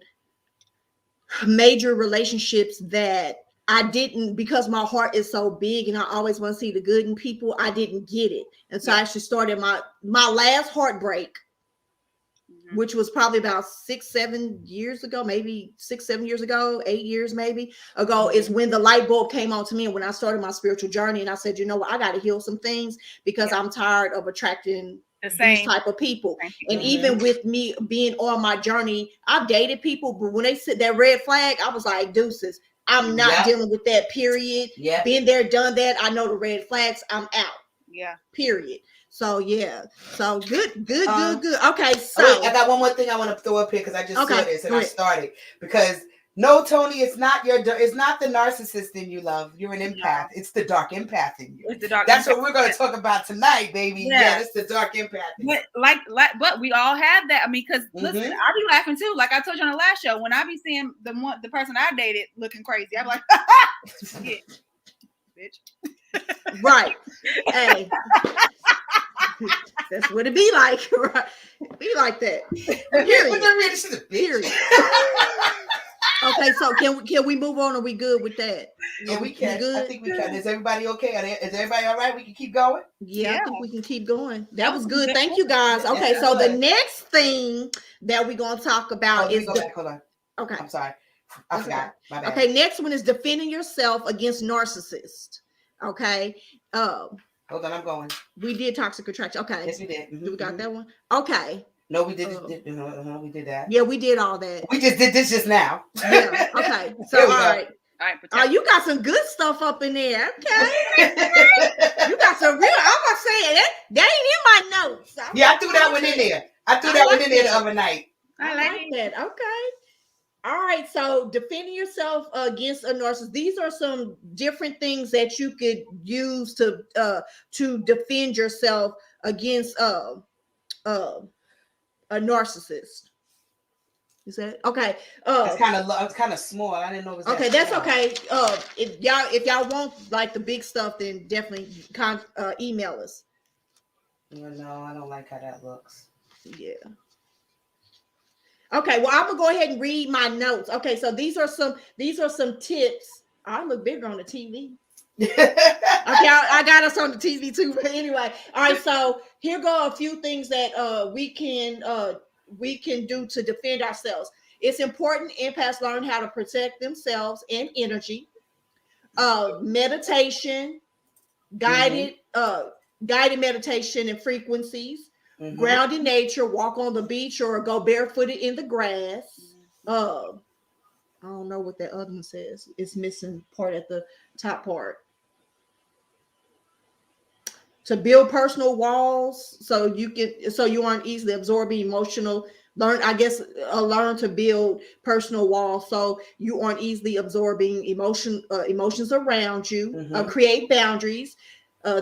major relationships that I didn't, because my heart is so big and I always want to see the good in people, I didn't get it. And so I actually started my last heartbreak, which was probably about 6-7 years ago, maybe 6-7 years ago, 8 years maybe ago, is when the light bulb came on to me, and when I started my spiritual journey, and I said, you know what, I got to heal some things, because I'm tired of attracting these type of people. And even with me being on my journey, I've dated people, but when they said that red flag, I was like, deuces, I'm not dealing with that, period. Been there, done that. I know the red flags, I'm out. Period. So yeah. So good. Okay. So wait, I got one more thing I want to throw up here, because I just saw this and I started, because No, Tony, it's not the narcissist in you, love. You're an empath. It's the dark empath in you. It's the dark. That's empath. what we're going to talk about tonight, baby. Yeah, it's the dark empath. But we all have that. I mean, because listen, I be laughing too. Like I told you on the last show, when I be seeing the person I dated looking crazy, I'm like, yeah, bitch. Right. Hey. That's what it be like. Right? Be like that. Period. Okay, so can we move on? Are we good with that? Yeah, we can. I think we can. Is everybody okay? Is everybody all right? We can keep going? Yeah, I think we can keep going. That was good. Thank you, guys. Okay, so the next thing that we're going to talk about is... Hold on. Okay. I'm sorry. I forgot. My bad. Okay, next one is defending yourself against narcissists. Okay. Hold on, I'm going. We did toxic attraction. Okay. Yes, we did. We got that one? Okay. No, we did. We did that. Yeah, we did all that. We just did this just now. Yeah. Okay. So all right. All right. You got some good stuff up in there. Okay. You got some real. I'm gonna say it. That ain't in my notes. I threw that one in there. I threw that one in there the other night. I like that. Okay. All right. So defending yourself against a narcissist. These are some different things that you could use to defend yourself against a narcissist. Is that okay? It's kind of small. I didn't know it was okay. That's okay. If y'all want like the big stuff, then definitely email us. No, I don't like how that looks. Yeah. Okay. Well, I'm gonna go ahead and read my notes. Okay. So these are some tips. I look bigger on the TV. Okay, I got us on the TV too. But anyway, all right. So here go a few things that we can do to defend ourselves. It's important empaths learn how to protect themselves and energy. Meditation, guided meditation and frequencies. Ground in nature, walk on the beach or go barefooted in the grass. I don't know what that other one says. It's missing part at the top part. To build personal walls so you aren't easily absorbing emotional. Learn to build personal walls so you aren't easily absorbing emotions around you. Create boundaries.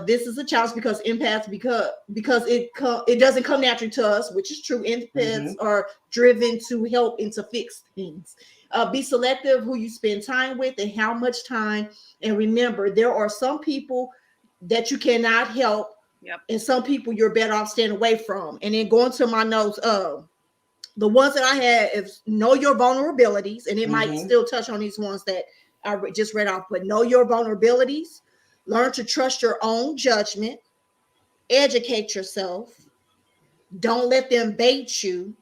This is a challenge because empaths, because it doesn't come naturally to us, which is true. Empaths are driven to help and to fix things. Be selective who you spend time with and how much time. And remember, there are some people that you cannot help, and some people you're better off staying away from. And then going to my notes, the ones that I had is know your vulnerabilities, and it might still touch on these ones that I just read off, but know your vulnerabilities. Learn to trust your own judgment. Educate yourself. Don't let them bait you.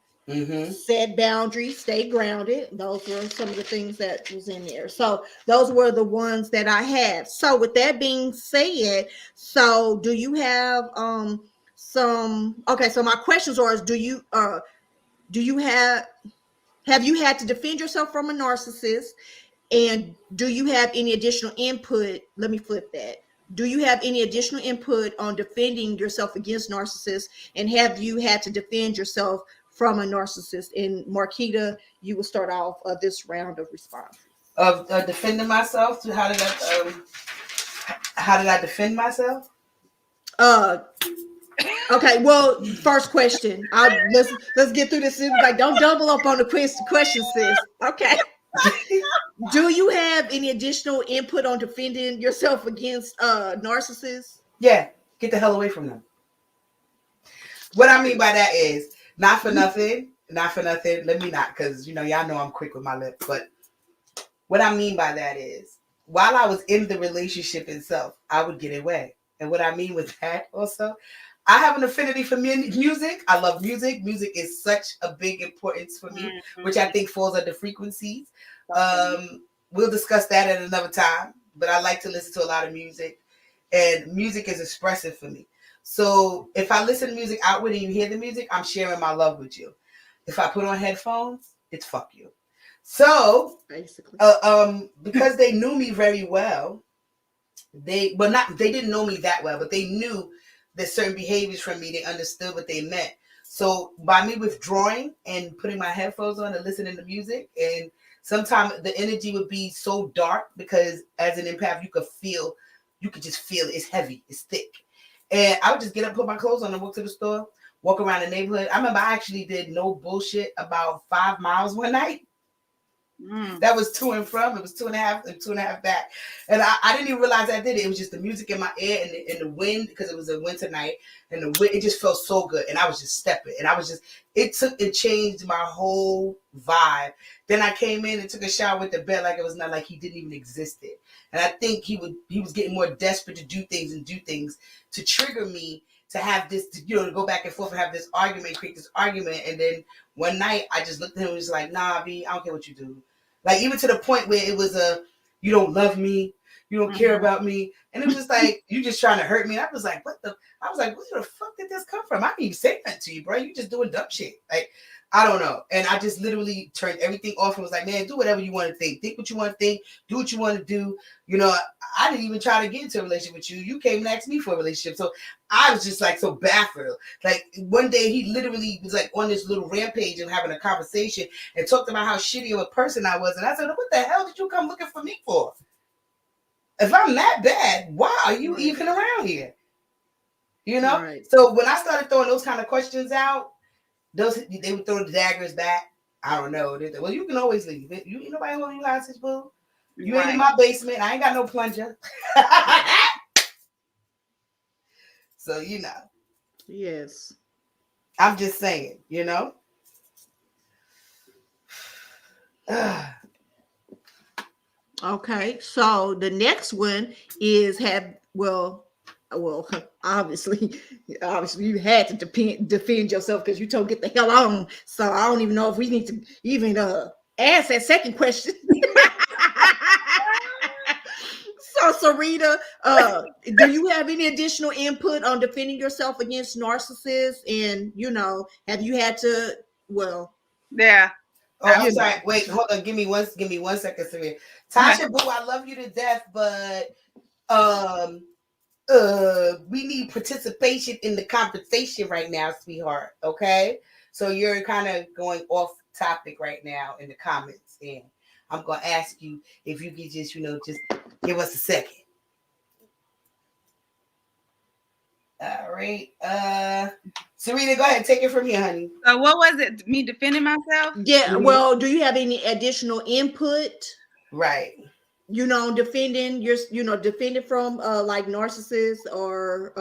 Set boundaries. Stay grounded. Those were some of the things that was in there. So those were the ones that I had. So with that being said, so do you have some? Okay, so my questions are: have you had to defend yourself from a narcissist? And do you have any additional input? Let me flip that. Do you have any additional input on defending yourself against narcissists? And have you had to defend yourself from a narcissist? And Marquita, you will start off this round of response. Of defending myself. So how did I defend myself? Okay. Well, first question. Let's get through this. Like, don't double up on the question, sis. Okay. Do you have any additional input on defending yourself against narcissists? Yeah, get the hell away from them. What I mean by that is not for nothing. Let me not, because y'all know I'm quick with my lips. But what I mean by that is, while I was in the relationship itself, I would get away. And what I mean with that also, I have an affinity for music. I love music. Music is such a big importance for me, which I think falls under frequencies. We'll discuss that at another time, but I like to listen to a lot of music, and music is expressive for me. So if I listen to music outward and you hear the music, I'm sharing my love with you. If I put on headphones, it's fuck you. So basically, because they knew me very well, they didn't know me that well, but they knew that certain behaviors from me, they understood what they meant. So by me withdrawing and putting my headphones on and listening to music and sometimes the energy would be so dark because as an empath, you could just feel it. It's heavy, it's thick. And I would just get up, put my clothes on, and walk to the store, walk around the neighborhood. I remember I actually did no bullshit about 5 miles one night. That was to and from. It was 2.5 and 2.5 back. And I didn't even realize I did it. It was just the music in my ear and the wind, because it was a winter night, and the wind, it just felt so good. And I was just stepping. And it changed my whole vibe. Then I came in and took a shower with the bed like it was not like he didn't even exist. And I think he was getting more desperate to do things to trigger me to have this, to go back and forth and have this argument, create this argument. And then one night I just looked at him and was like, nah, B, I don't care what you do. Like, even to the point where it was you don't love me, you don't care about me. And it was just like, you just trying to hurt me. And I was like, where the fuck did this come from? I didn't even say that to you, bro. You just doing dumb shit. Like, I don't know. And I just literally turned everything off and was like, man, do whatever you want to think. Think what you want to think. Do what you want to do. I didn't even try to get into a relationship with you. You came and asked me for a relationship. So I was just like so baffled. Like, one day he literally was like on this little rampage and having a conversation and talked about how shitty of a person I was. And I said, what the hell did you come looking for me for? If I'm that bad, why are you even around here? Right. So when I started throwing those kind of questions out, they would throw the daggers back. I don't know. Well, you can always leave. You nobody holding you hostage, boo. You ain't in my basement. I ain't got no plunger. So Yes. I'm just saying. Okay. So the next one is obviously you had to defend yourself because you told get the hell on. So I don't even know if we need to even ask that second question. So Sarita, do you have any additional input on defending yourself against narcissists? And have you had to? Well, yeah. Oh, I'm sorry. Wait, hold on. Give me 1 second, Sarita. Tasha, boo, I love you to death, but we need participation in the conversation right now, sweetheart. Okay, so you're kind of going off topic right now in the comments, and I'm gonna ask you if you could just just give us a second. All right, Sarita, go ahead, take it from here, honey. So what was it? Me defending myself? Yeah. Well, do you have any additional input? Right. Defending defending from like narcissists or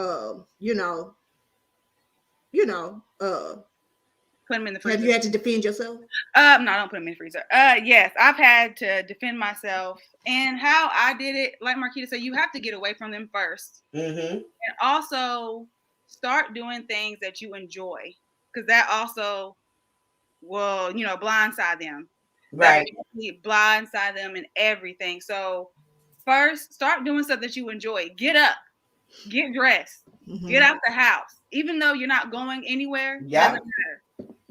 Put them in the freezer. have you had to defend yourself? No, I don't put them in the freezer. Yes, I've had to defend myself, and how I did it, like Marquita said, you have to get away from them first, and also start doing things that you enjoy, because that also will, blindside them. Right. Blindside them and everything. So first, start doing stuff that you enjoy. Get up, get dressed, get out the house, even though you're not going anywhere. Yeah. Doesn't matter.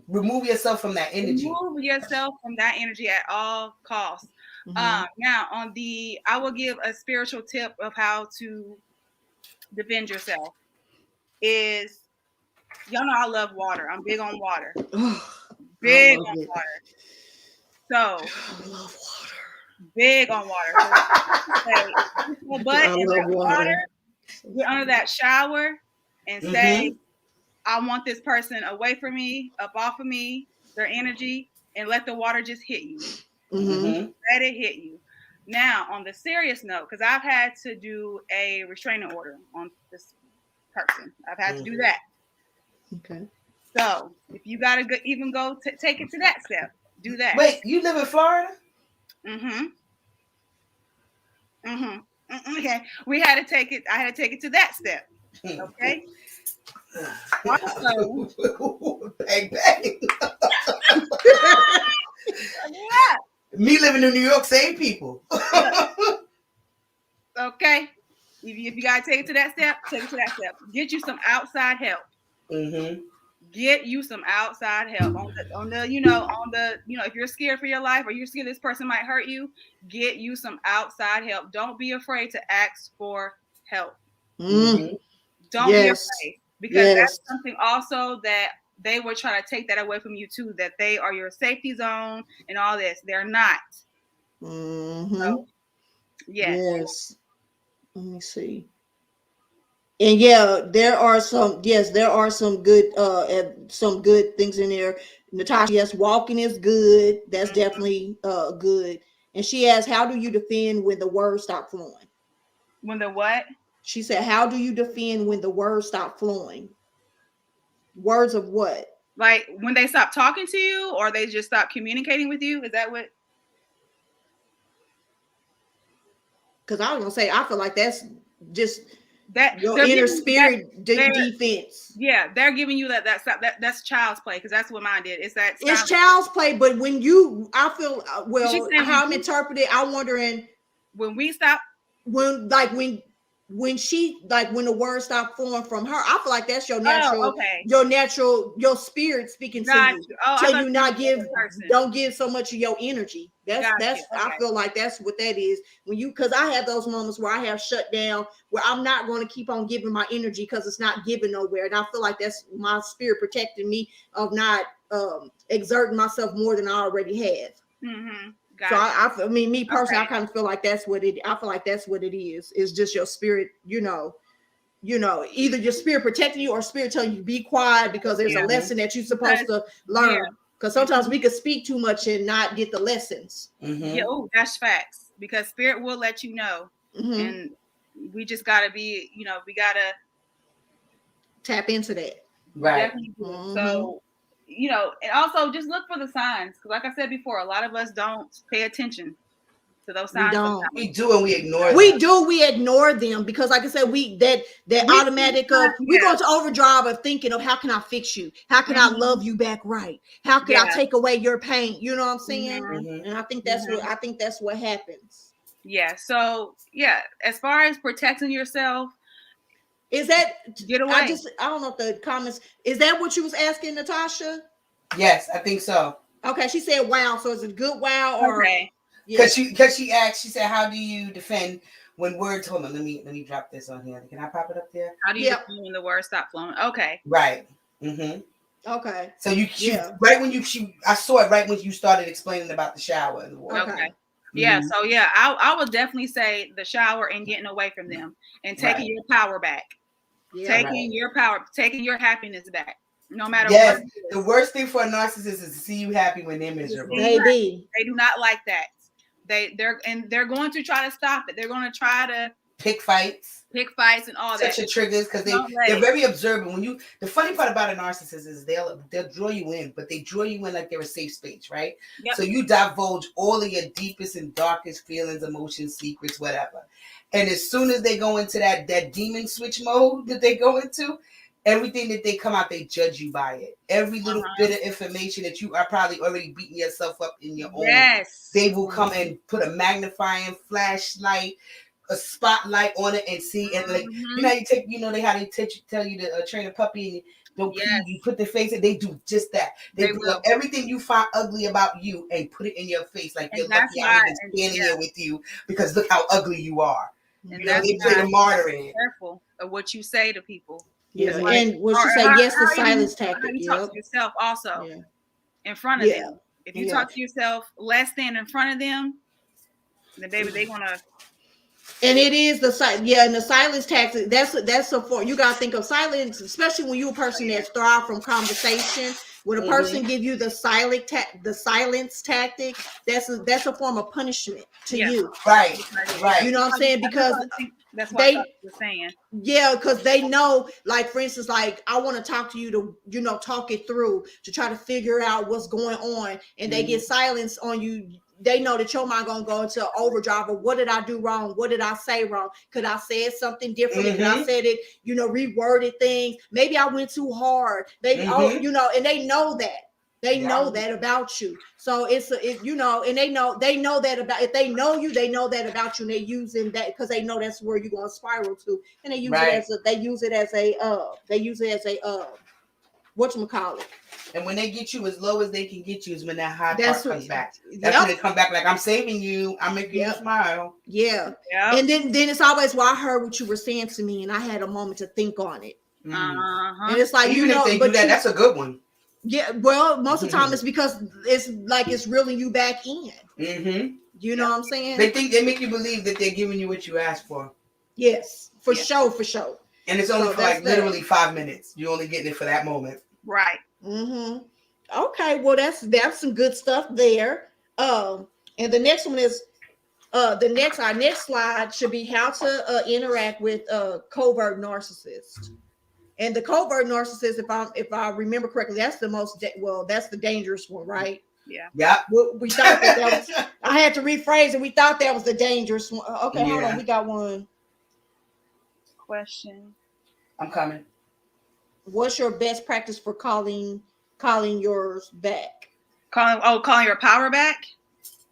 Remove yourself from that energy. Remove yourself from that energy at all costs. Now, I will give a spiritual tip of how to defend yourself. Is, y'all know I love water. I'm big on water. Big on water. So I love water. Big on water. So, but I love water. Get under that shower and say, I want this person away from me, up off of me, their energy, and let the water just hit you. Let it hit you. Now, on the serious note, because I've had to do a restraining order on this person. I've had to do that. Okay. So, if you got to take it to that step, do that. Wait, you live in Florida? Okay. I had to take it to that step. Okay. Also, bang bang. Yeah. Me living in New York, same people. Okay. If you gotta take it to that step, take it to that step. Get you some outside help. Get you some outside help on the if you're scared for your life or you're scared this person might hurt you, get you some outside help. Don't be afraid to ask for help. Don't be afraid, because that's something also that they will try to take that away from you too, that they are your safety zone and all this. They're not. Mm-hmm. Yes. Yes. Let me see. And yeah, there are some some good things in there. Natasha, yes, walking is good. That's definitely good. And she asked, how do you defend when the words stop flowing? When the what? She said, how do you defend when the words stop flowing? Words of what? Like when they stop talking to you or they just stop communicating with you? Is that what? Because I was gonna say, I feel like that's just That your they're inner giving spirit they're- defense. Yeah, they're giving you that's child's play, because that's what mine did. It's that It's child's play, but when you, I feel She's saying how I'm interpreting, I'm wondering when we stop. when she, like, when the words stop flowing from her, I feel like that's your Oh, natural, okay. your spirit speaking to Got you. you. Oh, So I thought you you not were the person. don't give so much of your energy. That's Got you. I Okay. feel like that's what that is. When you, because I have those moments where I have shut down, where I'm not going to keep on giving my energy because it's not giving nowhere, and I feel like that's my spirit protecting me of not exerting myself more than I already have. Mm-hmm. So I mean, me personally, Okay. I kind of feel like that's what it. I feel like that's what it is. It's just your spirit, either your spirit protecting you or spirit telling you be quiet because there's a lesson that you're supposed to learn. Because sometimes we could speak too much and not get the lessons. Yeah, oh, that's facts. Because spirit will let you know, and we just gotta be, we gotta tap into that. Right. So, and also just look for the signs. Because like I said before, a lot of us don't pay attention to those signs. We do, and we ignore them. We ignore them because, like I said, automatic we go into overdrive of thinking of how can I fix you? How can I love you back right? How can I take away your pain? You know what I'm saying? And I think that's what happens. Yeah. So yeah, as far as protecting yourself, is that get away? I don't know if the comments, is that what you was asking, Natasha? Yes, I think so. Okay, she said wow. So is it good wow or okay? Because she asked, she said, how do you defend when words, hold on, let me drop this on here. Can I pop it up there? How do you defend when the words stop flowing? Okay. Right. Okay. So right when I saw it right when you started explaining about the shower and the water. Okay. Yeah. So yeah, I would definitely say the shower and getting away from them and taking your power back. Taking your power, taking your happiness back. No matter what. The worst thing for a narcissist is to see you happy when they're miserable. They do not like that. They're going to try to stop it. They're going to try to pick fights and all that. Such a triggers because they're very observant. The funny part about a narcissist is they'll draw you in, but they draw you in like they're a safe space, right? Yep. So you divulge all of your deepest and darkest feelings, emotions, secrets, whatever. And as soon as they go into that demon switch mode that they go into, everything that they come out, they judge you by it. Every little bit of information that you are probably already beating yourself up in your own, they will come and put a magnifying flashlight, a spotlight on it and see. And like, how they tell you to train a puppy and don't pee, you put their face in. They do just that. They bring up everything you find ugly about you and put it in your face. Like, you're lucky I'm even standing here with you because look how ugly you are. And they play the martyr in it. Careful of what you say to people. Yeah, and what you say, the silence tactic. How you talk to yourself also in front of them. If you talk to yourself less than in front of them, then baby, they're gonna. And it is the silence tactic. That's a form. You gotta think of silence, especially when you're a person that's thrive from conversation. When a person give you the silence tactic, that's a form of punishment to you. Right. You know what I'm saying? Because that's what I was saying. Yeah, because they know, like, for instance, like, I want to talk to you to, talk it through, to try to figure out what's going on, and they get silence on you. They know that your mind gonna go into overdrive of what did I do wrong? What did I say wrong? Could I say something differently? Could I said it, reworded things? Maybe I went too hard. Maybe and they know that. They know that about you. So and they know that about, if they know you, they know that about you, and they're using that because they know that's where you're gonna spiral to. And they use it as a whatchamacallit. And when they get you as low as they can get you is when that high part comes back. That's when they come back like, I'm saving you. I'm making you smile. Yeah. And then it's always, well, I heard what you were saying to me and I had a moment to think on it. And it's like, even if they do that, that's a good one. Yeah, well, most of the time it's because it's like it's reeling you back in. Mm-hmm. You know what I'm saying? They make you believe that they're giving you what you asked for. Yes, for sure, for sure. And it's only for like literally 5 minutes. You're only getting it for that moment. Right. Mm-hmm. Okay, well that's some good stuff there. And the next one is our next slide should be how to interact with covert narcissist. And the covert narcissist, if I remember correctly, that's the that's the dangerous one, right? Yeah. Yeah. We thought that was. I had to rephrase it. We thought that was the dangerous one. Okay, hold on. We got one. Question. I'm coming. What's your best practice for calling yours back? Calling your power back?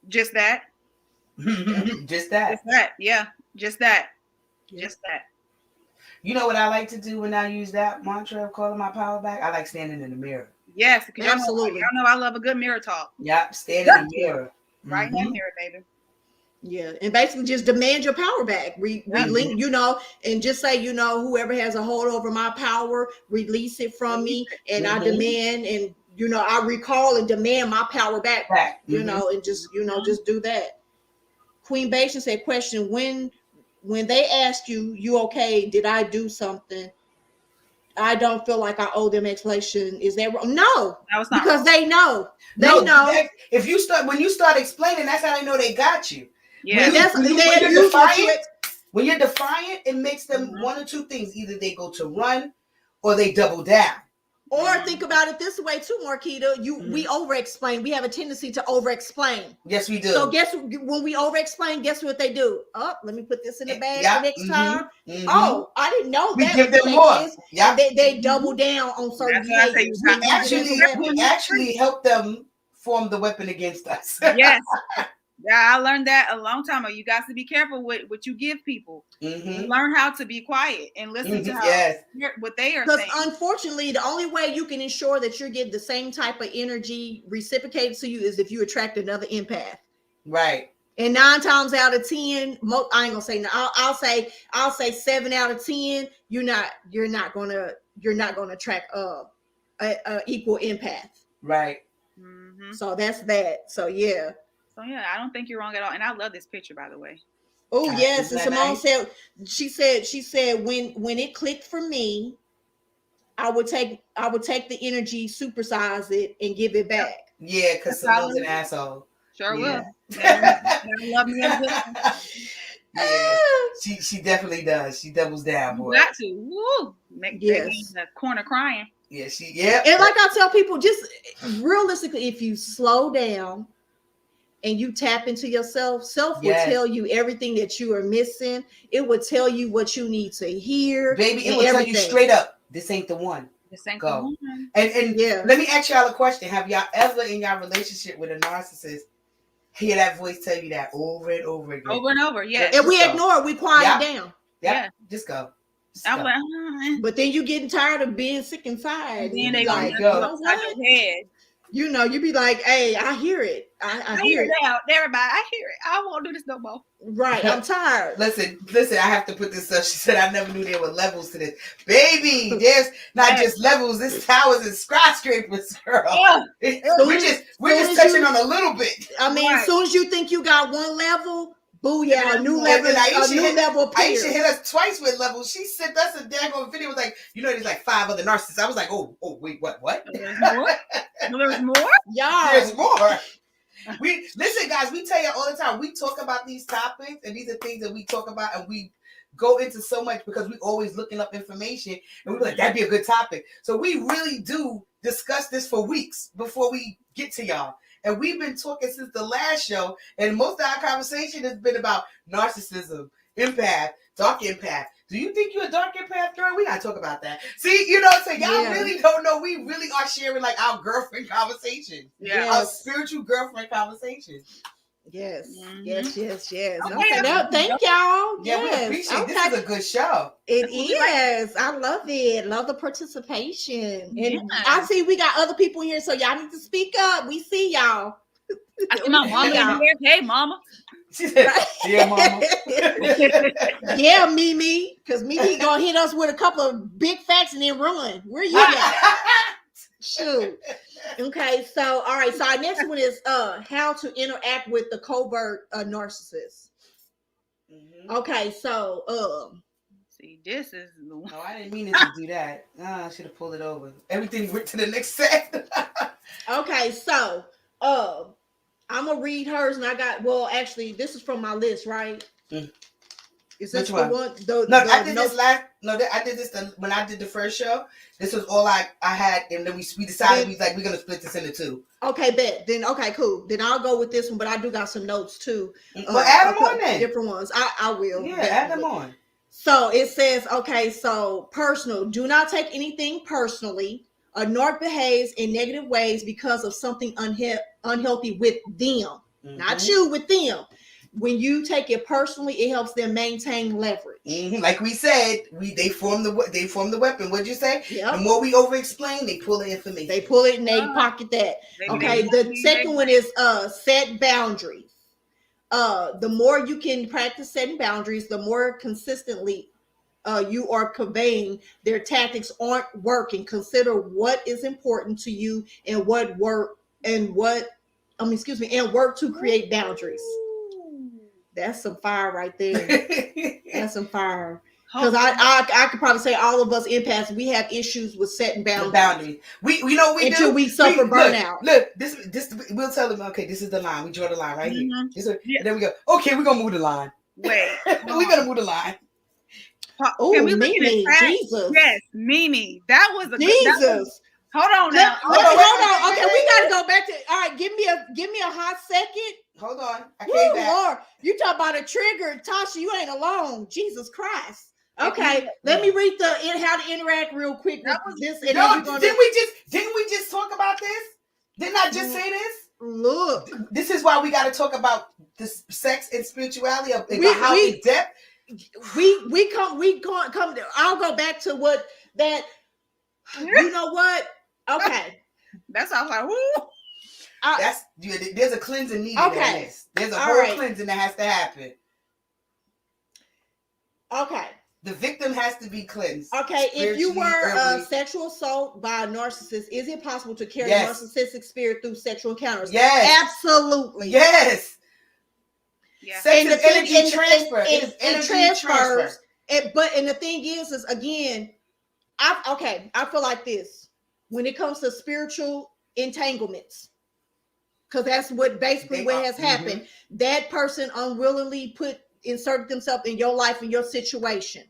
Just that. Just that. Just that. Yeah. Just that. Just that. You know what I like to do when I use that mantra of calling my power back? I like standing in the mirror. Yes, absolutely. I know I love a good mirror talk. Yep, stand in the mirror. Right in that mirror, baby. Yeah, and basically just demand your power back. Link, and just say, whoever has a hold over my power, release it from me, and I demand, and I recall and demand my power back. And just just do that. Queen Bashan said, question, when they ask you okay, did I do something? I don't feel like I owe them explanation. Is that wrong? No, because they know. They know. When you start explaining, that's how they know they got you. Yeah, when you're defiant, it makes them one or two things. Either they go to run or they double down. Or think about it this way too, Marquita. We over-explain. We have a tendency to over-explain. Yes, we do. So when we over-explain, guess what they do? Oh, let me put this in the bag for next time. Oh, I didn't know that. We give them more. Yeah, they double down on certain behaviors. We actually help them form the weapon against us. Yes. Yeah, I learned that a long time ago. You got to be careful with what you give people. Learn how to be quiet and listen to what they are saying. Because unfortunately, the only way you can ensure that you're getting the same type of energy reciprocated to you is if you attract another empath. Right. And 9 times out of 10, I ain't gonna say no. I'll say 7 out of 10. You're not gonna attract a equal empath. Right. So that's that. So yeah. So yeah, I don't think you're wrong at all. And I love this picture, by the way. Oh yes, and Simone said she said when it clicked for me, I would take the energy, supersize it, and give it back. Yeah, because Simone's an asshole. Sure will. Love me yeah, she definitely does. She doubles down, boy. You got to. Woo. Make in the corner crying. Yeah, And like I tell people, just realistically, if you slow down and you tap into yourself, self will tell you everything that you are missing. It will tell you what you need to hear. Baby, it will tell you straight up, this ain't the one. This ain't the one. And let me ask y'all a question. Have y'all ever in your relationship with a narcissist hear that voice tell you that over and over again? Over and over, yeah. And we ignore it, we quiet down. Yeah. Just go. I'm like, but then you getting tired of being sick inside. And then they like, go inside your head. You be like, hey, I hear it. I hear it. Out. Everybody, I hear it. I won't do this no more. Right. I'm tired. Listen, I have to put this up. She said, I never knew there were levels to this. Baby, there's not just levels. There's towers and skyscrapers, girl. Yeah. We're just touching on a little bit. I mean, as soon as you think you got one level, booyah, a new level, Aisha hit us twice with levels. She sent us a daggone video. Was like, there's like 5 other narcissists. I was like, oh, wait, what? There's more? There's more? Yeah. There's more. Listen, guys, we tell you all the time, we talk about these topics, and these are things that we talk about, and we go into so much because we always looking up information, and we're like, that'd be a good topic. So we really do discuss this for weeks before we get to y'all. And we've been talking since the last show, and most of our conversation has been about narcissism, empath, dark empath. Do you think you're a dark empath, girl? We gotta talk about that. See, so y'all really don't know. We really are sharing like our girlfriend conversations. Yeah. Our spiritual girlfriend conversations. Yes. Yes. Okay, thank y'all. Yeah, we appreciate this is a good show. It is. I love it. Love the participation. And I see we got other people here, so y'all need to speak up. We see y'all. I see my mama. Hey, mama. She said, yeah, mama. Yeah, Mimi. Because Mimi gonna hit us with a couple of big facts and then run. Where you at? Shoot. Okay, so all right. So our next one is how to interact with the covert narcissist. Okay, so see, this is the one. Oh, I didn't mean it to do that. I should have pulled it over. Everything went to the next set. okay, so I'm gonna read hers, and I got actually this is from my list, right? Is this Which the one? I did this last. No, I did this when I did the first show. This was all I had, and then we decided we're gonna split this into two. Okay, bet. Then okay, cool. Then I'll go with this one, but I do got some notes too. Well, add them on then. Different ones. I will. Yeah, definitely. add them on. So it says, okay, so personal. Do not take anything personally. A narc behaves in negative ways because of something unhealthy with them, not you, with them. When you take it personally, it helps them maintain leverage. Like we said, they form the weapon. What'd you say? Yep. The more we over-explain, they pull the information. They pull it and they pocket that. Okay. The second one is set boundaries. The more you can practice setting boundaries, the more consistently you are conveying their tactics aren't working. Consider what is important to you and work to create boundaries. That's some fire right there. That's some fire. Because I could probably say all of us empaths, we have issues with setting boundaries. We until we suffer burnout. Look, this we'll tell them. Okay, this is the line. We draw the line right here. And then we go. Okay, we're gonna move the line. Wait, we're gonna move the line. Oh, Mimi, Jesus. Yes, Mimi. That was a Jesus. Hold on now. Hold on. Okay, we gotta go back to. All right, give me a hot second. Hold on. I came back. Lord, you talk about a trigger, Tasha. You ain't alone. Jesus Christ. Okay, let me read how to interact real quick with this. And didn't we just talk about this? Didn't I just say this? Look, this is why we got to talk about this sex and spirituality how in depth. We come. I'll go back to what that. You know what? Okay, that's all I was like. There's a cleansing needed. Okay, there's a whole cleansing that has to happen. Okay. The victim has to be cleansed. Okay, if you were sexual assault by a narcissist, is it possible to carry narcissistic spirit through sexual encounters? Yes. Absolutely. Yes. Yeah. Sex is energy transfer. It is energy transfer. And the thing is again, I feel like this. When it comes to spiritual entanglements, because that's what has happened. That person unwillingly inserted themselves in your life and your situation.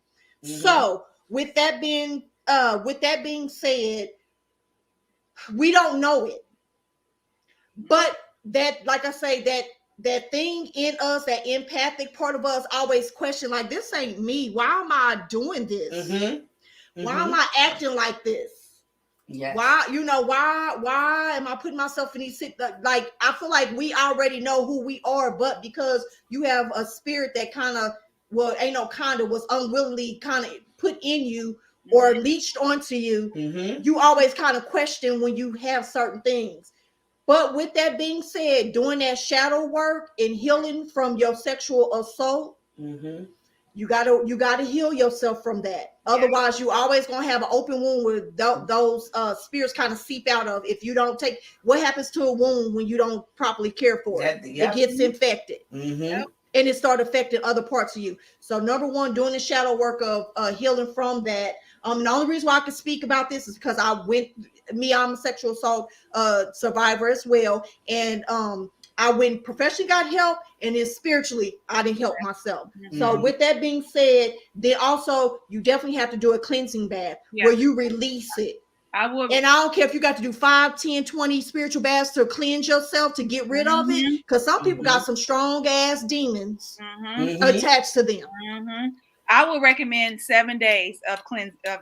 So with that being said, we don't know it, but that, like I say, that thing in us, that empathic part of us, always question, like, this ain't me. Why am I doing this? Why am I acting like this? Yes. Why am I putting myself in these like, I feel like we already know who we are, but because you have a spirit that was unwillingly kind of put in you or leached onto you, you always kind of question when you have certain things. But with that being said, doing that shadow work and healing from your sexual assault, you gotta heal yourself from that. Otherwise, you always gonna have an open wound where those spirits kind of seep out of. If you don't take, what happens to a wound when you don't properly care for it? It gets infected, and it starts affecting other parts of you. So, number one, doing the shadow work of healing from that. The only reason why I can speak about this is because I'm a sexual assault survivor as well, and I went professionally, got help, and then spiritually, I didn't help myself. So with that being said, then also you definitely have to do a cleansing bath where you release it. I would, and I don't care if you got to do 5, 10, 20 spiritual baths to cleanse yourself to get rid of it, because some people got some strong ass demons attached to them. I would recommend 7 days of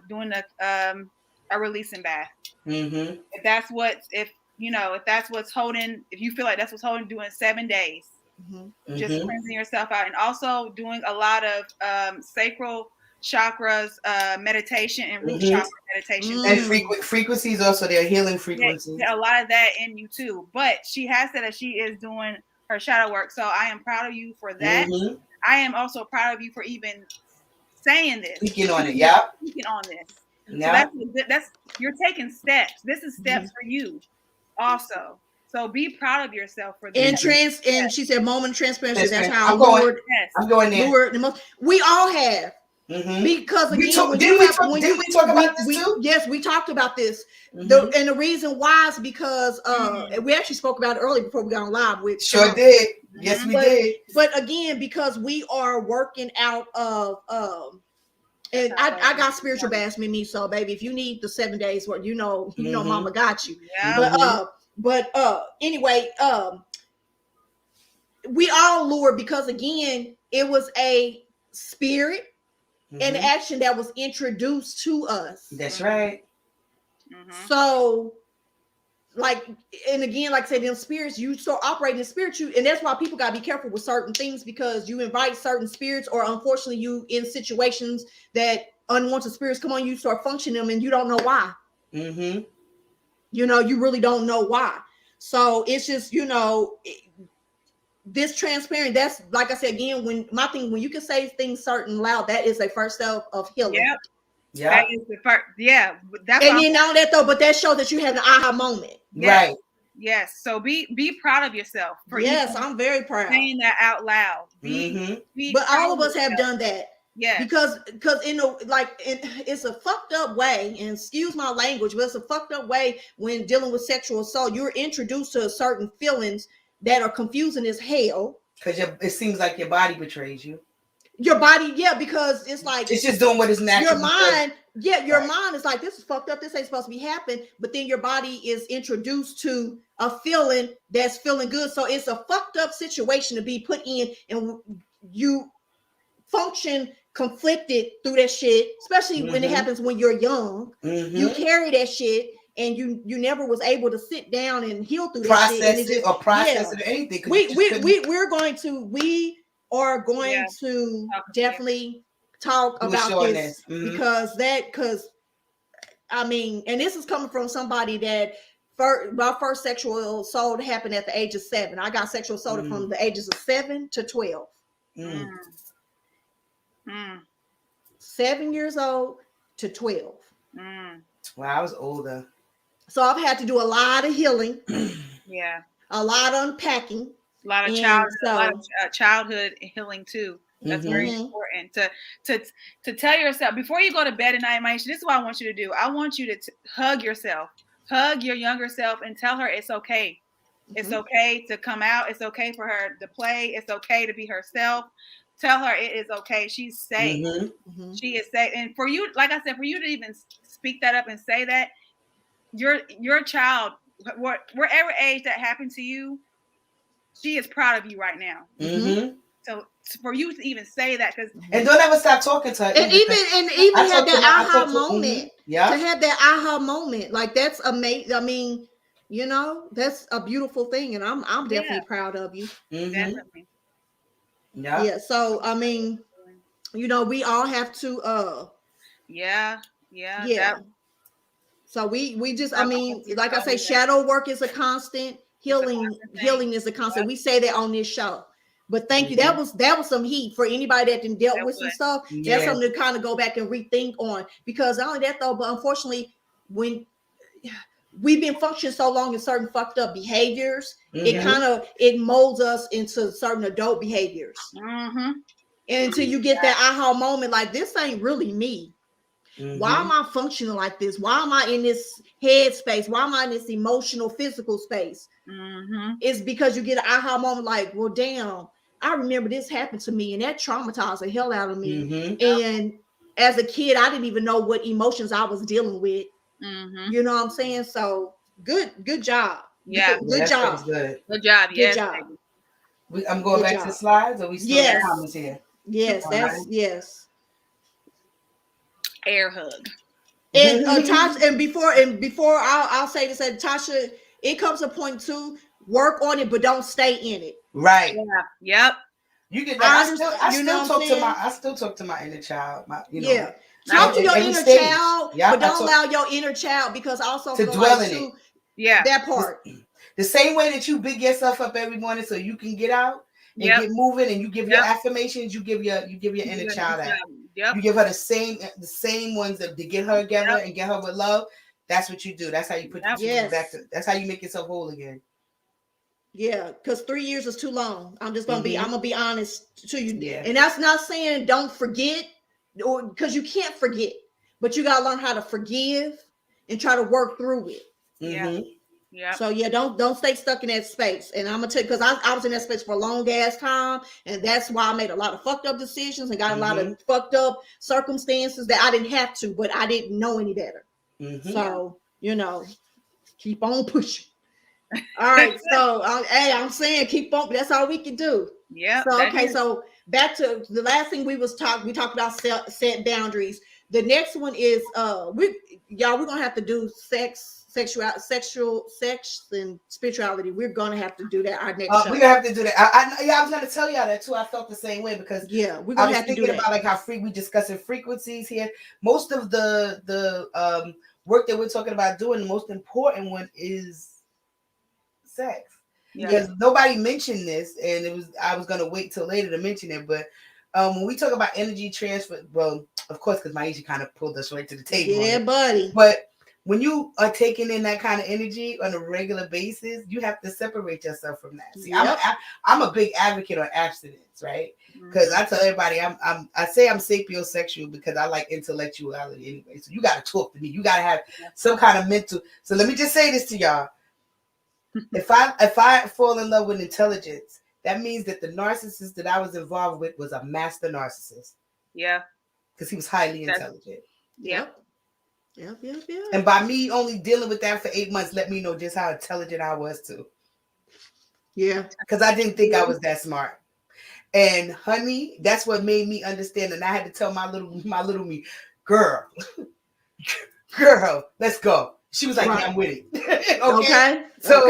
doing a releasing bath. If that's what's holding, if you feel like that's what's holding, doing 7 days, just cleansing yourself out, and also doing a lot of sacral chakras meditation and root chakra meditation, and frequencies. Also, they're healing frequencies. A lot of that in you too. But she has said that she is doing her shadow work, so I am proud of you for that. I am also proud of you for even saying this. Speaking on it, yeah. Speaking on this. Yeah. So that's you're taking steps. This is steps for you also. So be proud of yourself for this. And she said moment of transparency. That's Transparent. how I'm going. lured, I'm going there. lured the most. We all have. Mm-hmm. Because again, Didn't we talk about this too? Yes, we talked about this. Mm-hmm. And the reason why is because we actually spoke about it earlier before we got on live with. Sure did. Yes, we did. But again, because we are working out of and I got spiritual basement in me, so baby, if you need the 7 days work, you know, mama got you. Yeah. But anyway, we all lured because again, it was a spirit and action that was introduced to us. That's right. So, like, and again, like I said, in spirits, you start operating in spirit, and that's why people gotta be careful with certain things because you invite certain spirits, or unfortunately, you in situations that unwanted spirits come on, you start functioning them, and you don't know why. You know, you really don't know why. So it's just, this transparent. That's like I said again. When you can say things certain loud, that is a first step of healing. Yep. Yeah. That is the first. Yeah. That's and then all that though, but that shows that you have an aha moment. Yes. Right. Yes. So be proud of yourself for I'm very proud saying that out loud. But all of us have done that. Yeah. Because it's a fucked up way, and excuse my language, but it's a fucked up way when dealing with sexual assault. You're introduced to certain feelings that are confusing as hell. Because it seems like your body betrays you. Your body, because it's like it's just doing what is natural. Your mind, your mind is like, this is fucked up. This ain't supposed to be happening. But then your body is introduced to a feeling that's feeling good. So it's a fucked up situation to be put in, and you function conflicted through that shit, especially when it happens when you're young. You carry that shit. And you never was able to sit down and heal through that shit. Process it or anything. We are going to definitely talk about this because I mean, and this is coming from somebody that my first sexual assault happened at the age of 7. I got sexual assaulted from the ages of 7 to 12. 7 years old to 12. Wow, I was older. So I've had to do a lot of healing. A lot of unpacking. A lot of childhood healing too. That's very important to tell yourself before you go to bed at night. This is what I want you to do. I want you to hug yourself, hug your younger self, and tell her it's okay. It's okay to come out. It's okay for her to play. It's okay to be herself. Tell her it is okay. She's safe. She is safe. And for you, like I said, for you to even speak that up and say that, your child, whatever age that happened to you, she is proud of you right now. So for you to even say that, and don't ever stop talking to her. And even have that aha moment. To have that aha moment, like that's amazing. I mean, that's a beautiful thing, and I'm definitely proud of you. Definitely. Yeah. So I mean, we all have to. So we just, I mean, like I say, shadow work is a constant. Healing is a constant. We say that on this show. But thank you. That was some heat for anybody that didn't dealt with some stuff. That's something to kind of go back and rethink on. Because not only that though, but unfortunately, when we've been functioning so long in certain fucked up behaviors, it molds us into certain adult behaviors. And until you get that aha moment, like this ain't really me. Why am I functioning like this? Why am I in this head space? Why am I in this emotional, physical space? It's because you get an aha moment like, well, damn, I remember this happened to me and that traumatized the hell out of me. And as a kid, I didn't even know what emotions I was dealing with. You know what I'm saying? So good job. Good job. Good job. Good job. I'm going back to the slides, or we still have comments here? Yes, yes. Air hug. And Tasha, and before I'll say this, Tasha, it comes to point 2, work on it, but don't stay in it. Right. Yeah. Yep. You get that. I still talk to my inner child. Talk to your inner child, but don't allow your inner child, because also to dwell in it. That part. The same way that you big yourself up every morning so you can get out, and get moving, and you give your affirmations, you give your inner child that. You give her the same ones that to get her together and get her with love. That's what you do. That's how you put your children back to. That's how you make yourself whole again. Yeah, because 3 years is too long. I'm just gonna I'm gonna be honest to you. Yeah. And that's not saying don't forget, or because you can't forget, but you gotta learn how to forgive and try to work through it. Yeah. So yeah, don't stay stuck in that space. And I'm gonna tell you, because I was in that space for a long ass time, and that's why I made a lot of fucked up decisions and got a lot of fucked up circumstances that I didn't have to, but I didn't know any better. So keep on pushing. All right, so I'm saying keep on. That's all we can do. Yeah. So okay, so back to the last thing we talked about set boundaries. The next one is we're gonna have to do sex and spirituality. We're gonna have to do that our next show. We're gonna have to do that. I was gonna tell y'all that too. I felt the same way because we're gonna have to do that. About like how we discussing frequencies here. Most of the work that we're talking about doing, the most important one is sex. Because nobody mentioned this, and I was gonna wait till later to mention it, but when we talk about energy transfer, well, of course, because Maisha kind of pulled us right to the table. Yeah, buddy. But when you are taking in that kind of energy on a regular basis, you have to separate yourself from that. See, I'm a big advocate on abstinence, right? Because I tell everybody I say I'm sapiosexual because I like intellectuality anyway. So you got to talk to me. You got to have some kind of mental. So let me just say this to y'all. If I fall in love with intelligence, that means that the narcissist that I was involved with was a master narcissist. Yeah. Because he was highly intelligent. Yep. And by me only dealing with that for 8 months, let me know just how intelligent I was too. Yeah. Because I didn't think I was that smart. And honey, that's what made me understand. And I had to tell my little me, girl, let's go. She was like, yeah, I'm with it. Okay. So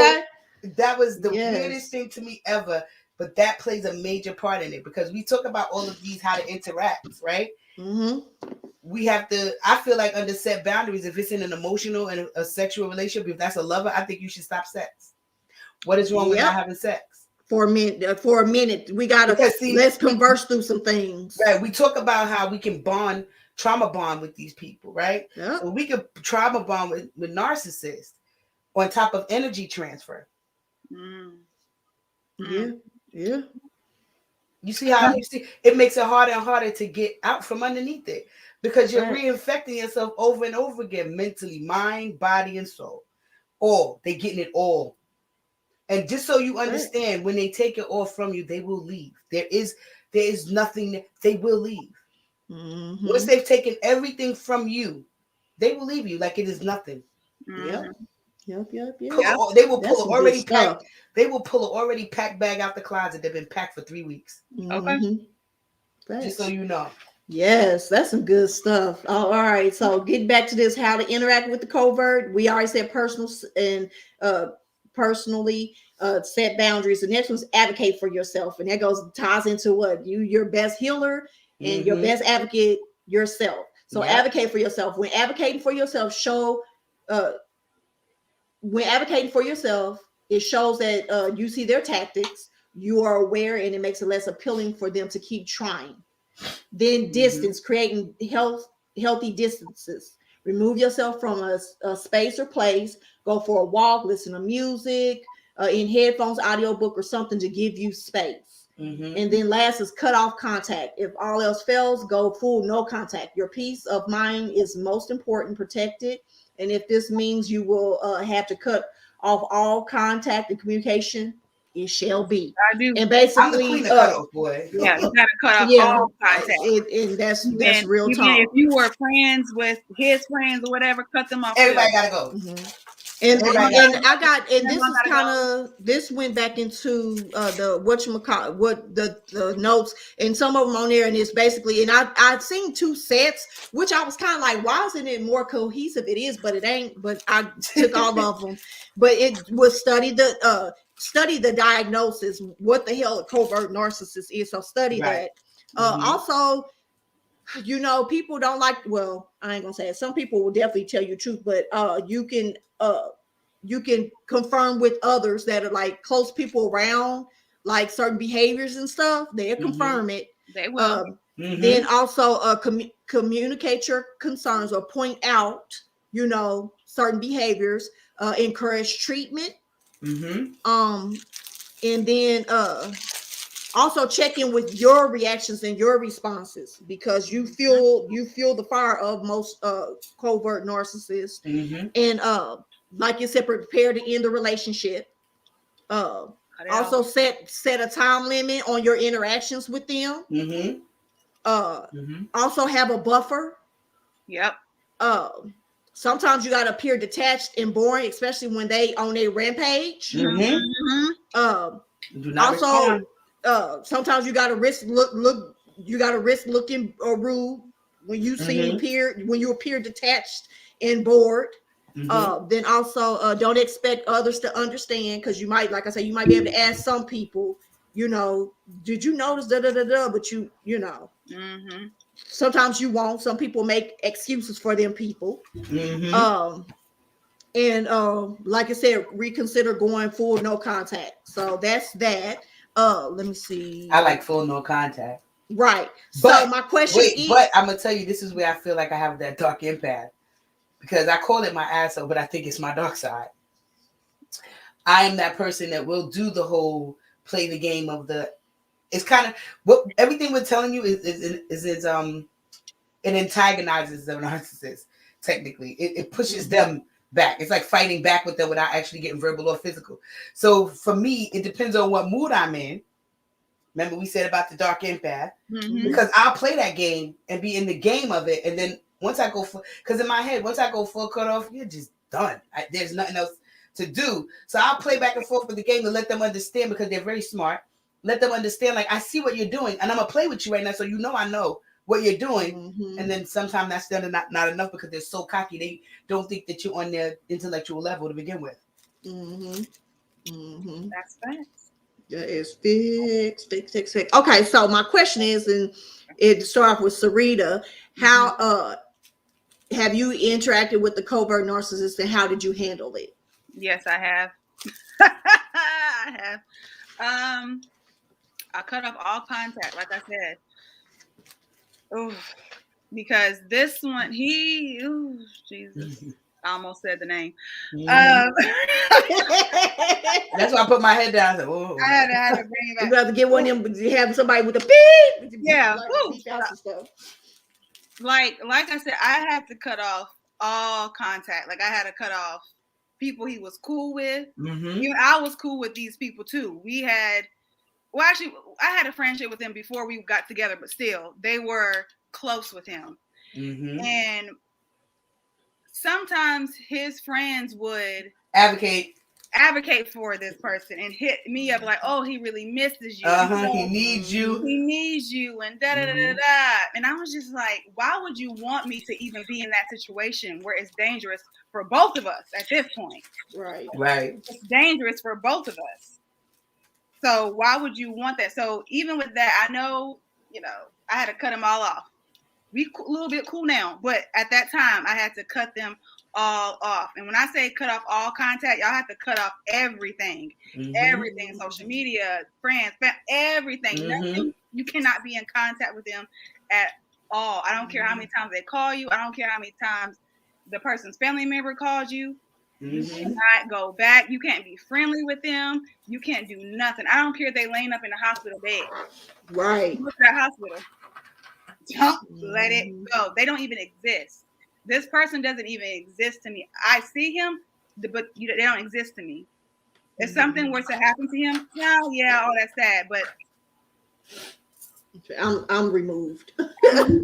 that was the weirdest thing to me ever. But that plays a major part in it because we talk about all of these, how to interact, right? We have to, I feel like under set boundaries, if it's in an emotional and a sexual relationship, if that's a lover, I think you should stop sex. What is wrong with not having sex? For a minute. We gotta let's converse through some things. Right. We talk about how we can trauma bond with these people, right? Yep. So we could trauma bond with narcissists on top of energy transfer. Yeah. You see how it makes it harder and harder to get out from underneath it because you're reinfecting yourself over and over again, mentally, mind, body, and soul. They're getting it all. And just so you understand, when they take it all from you, they will leave. There is nothing, they will leave. Once they've taken everything from you, they will leave you like it is nothing. Yep. They will pull already packed. They will pull an already packed bag out the closet. They've been packed for 3 weeks. Okay. Just so you know. Yes, that's some good stuff. All right. So getting back to this, how to interact with the covert. We already said personal and personally set boundaries. The next one's advocate for yourself. And that ties into what? Your best healer and your best advocate yourself. So advocate for yourself. When advocating for yourself, it shows that you see their tactics, you are aware, and it makes it less appealing for them to keep trying. Then distance, creating healthy distances. Remove yourself from a space or place. Go for a walk, listen to music, in headphones, audiobook, or something to give you space. And then last is cut off contact. If all else fails, go full no contact. Your peace of mind is most important, protected. And if this means you will have to cut off all contact and communication, it shall be. I do. And basically, I'm the queen of cutoff, boy. Yeah, you gotta cut off all contact. And that's real talk. If you were friends with his friends or whatever, cut them off. Everybody gotta go. And this went back into the notes, and some of them on there, and it's basically, and I've seen 2 sets, which I was kind of like, why isn't it more cohesive? It is, but it ain't. But I took all of them. But it was study the diagnosis, what the hell a covert narcissist is. So study that. Also, people don't like, well, I ain't gonna say it. Some people will definitely tell you the truth, but you can confirm with others that are like close people around like certain behaviors and stuff, they'll confirm it. They will. Then also communicate your concerns or point out, you know, certain behaviors, encourage treatment. And then also check in with your reactions and your responses, because you feel the fire of most covert narcissists. And like you said, prepare to end the relationship. Also set a time limit on your interactions with them. Also have a buffer. Yep. Sometimes you gotta appear detached and boring, especially when they on a rampage. Also, sometimes you gotta risk looking rude when you appear detached and bored. Then also don't expect others to understand, because you might, like I said, you might be able to ask some people, you know, did you notice but you know, sometimes you won't. Some people make excuses for them people. And like I said, reconsider going full no contact. So that's that. Let me see. I like full no contact. Right. But, so my question is, but I'm gonna tell you, this is where I feel like I have that dark empath, because I call it my asshole, but I think it's my dark side. I am that person that will do the whole play the game of the. It's kind of what everything we're telling you is it antagonizes the narcissist. Technically, it pushes them back. It's like fighting back with them without actually getting verbal or physical. So for me, it depends on what mood I'm in. Remember we said about the dark empath, because I'll play that game and be in the game of it, and then once I go because in my head, once I go full cut off, you're just done. There's nothing else to do. So I'll play back and forth with the game to let them understand, because they're very smart. Let them understand, like, I see what you're doing, and I'm gonna play with you right now, so you know I know what you're doing. And then sometimes that's still not enough, because they're so cocky they don't think that you're on their intellectual level to begin with. That's facts. That is fixed. Okay, so my question is, and it start off with Sarita, how have you interacted with the covert narcissist, and how did you handle it? Yes, I have. I have. I cut off all contact, like I said. Because this one, Jesus. I almost said the name. That's why I put my head down. I had to bring it back. You have to get one of them. You have somebody with a beep. Yeah. Like I said, I had to cut off all contact. Like I had to cut off people he was cool with. I was cool with these people too. Actually, I had a friendship with them before we got together, but still, they were close with him. And sometimes his friends would advocate for this person and hit me up like, oh, he really misses you. He needs you. He needs you, and da-da-da-da-da. And I was just like, why would you want me to even be in that situation where it's dangerous for both of us at this point? Right. It's dangerous for both of us. So why would you want that? So even with that, I know, I had to cut them all off. We a little bit cool now, but at that time, I had to cut them all off. And when I say cut off all contact, y'all have to cut off everything. Everything, social media, friends, everything. Nothing. You cannot be in contact with them at all. I don't care how many times they call you. I don't care how many times the person's family member calls you. You cannot go back. You can't be friendly with them. You can't do nothing. I don't care if they laying up in the hospital bed. Right. Look at that hospital. Don't let it go. They don't even exist. This person doesn't even exist to me. I see him, but they don't exist to me. If something were to happen to him, yeah, that's sad. But I'm removed. I'm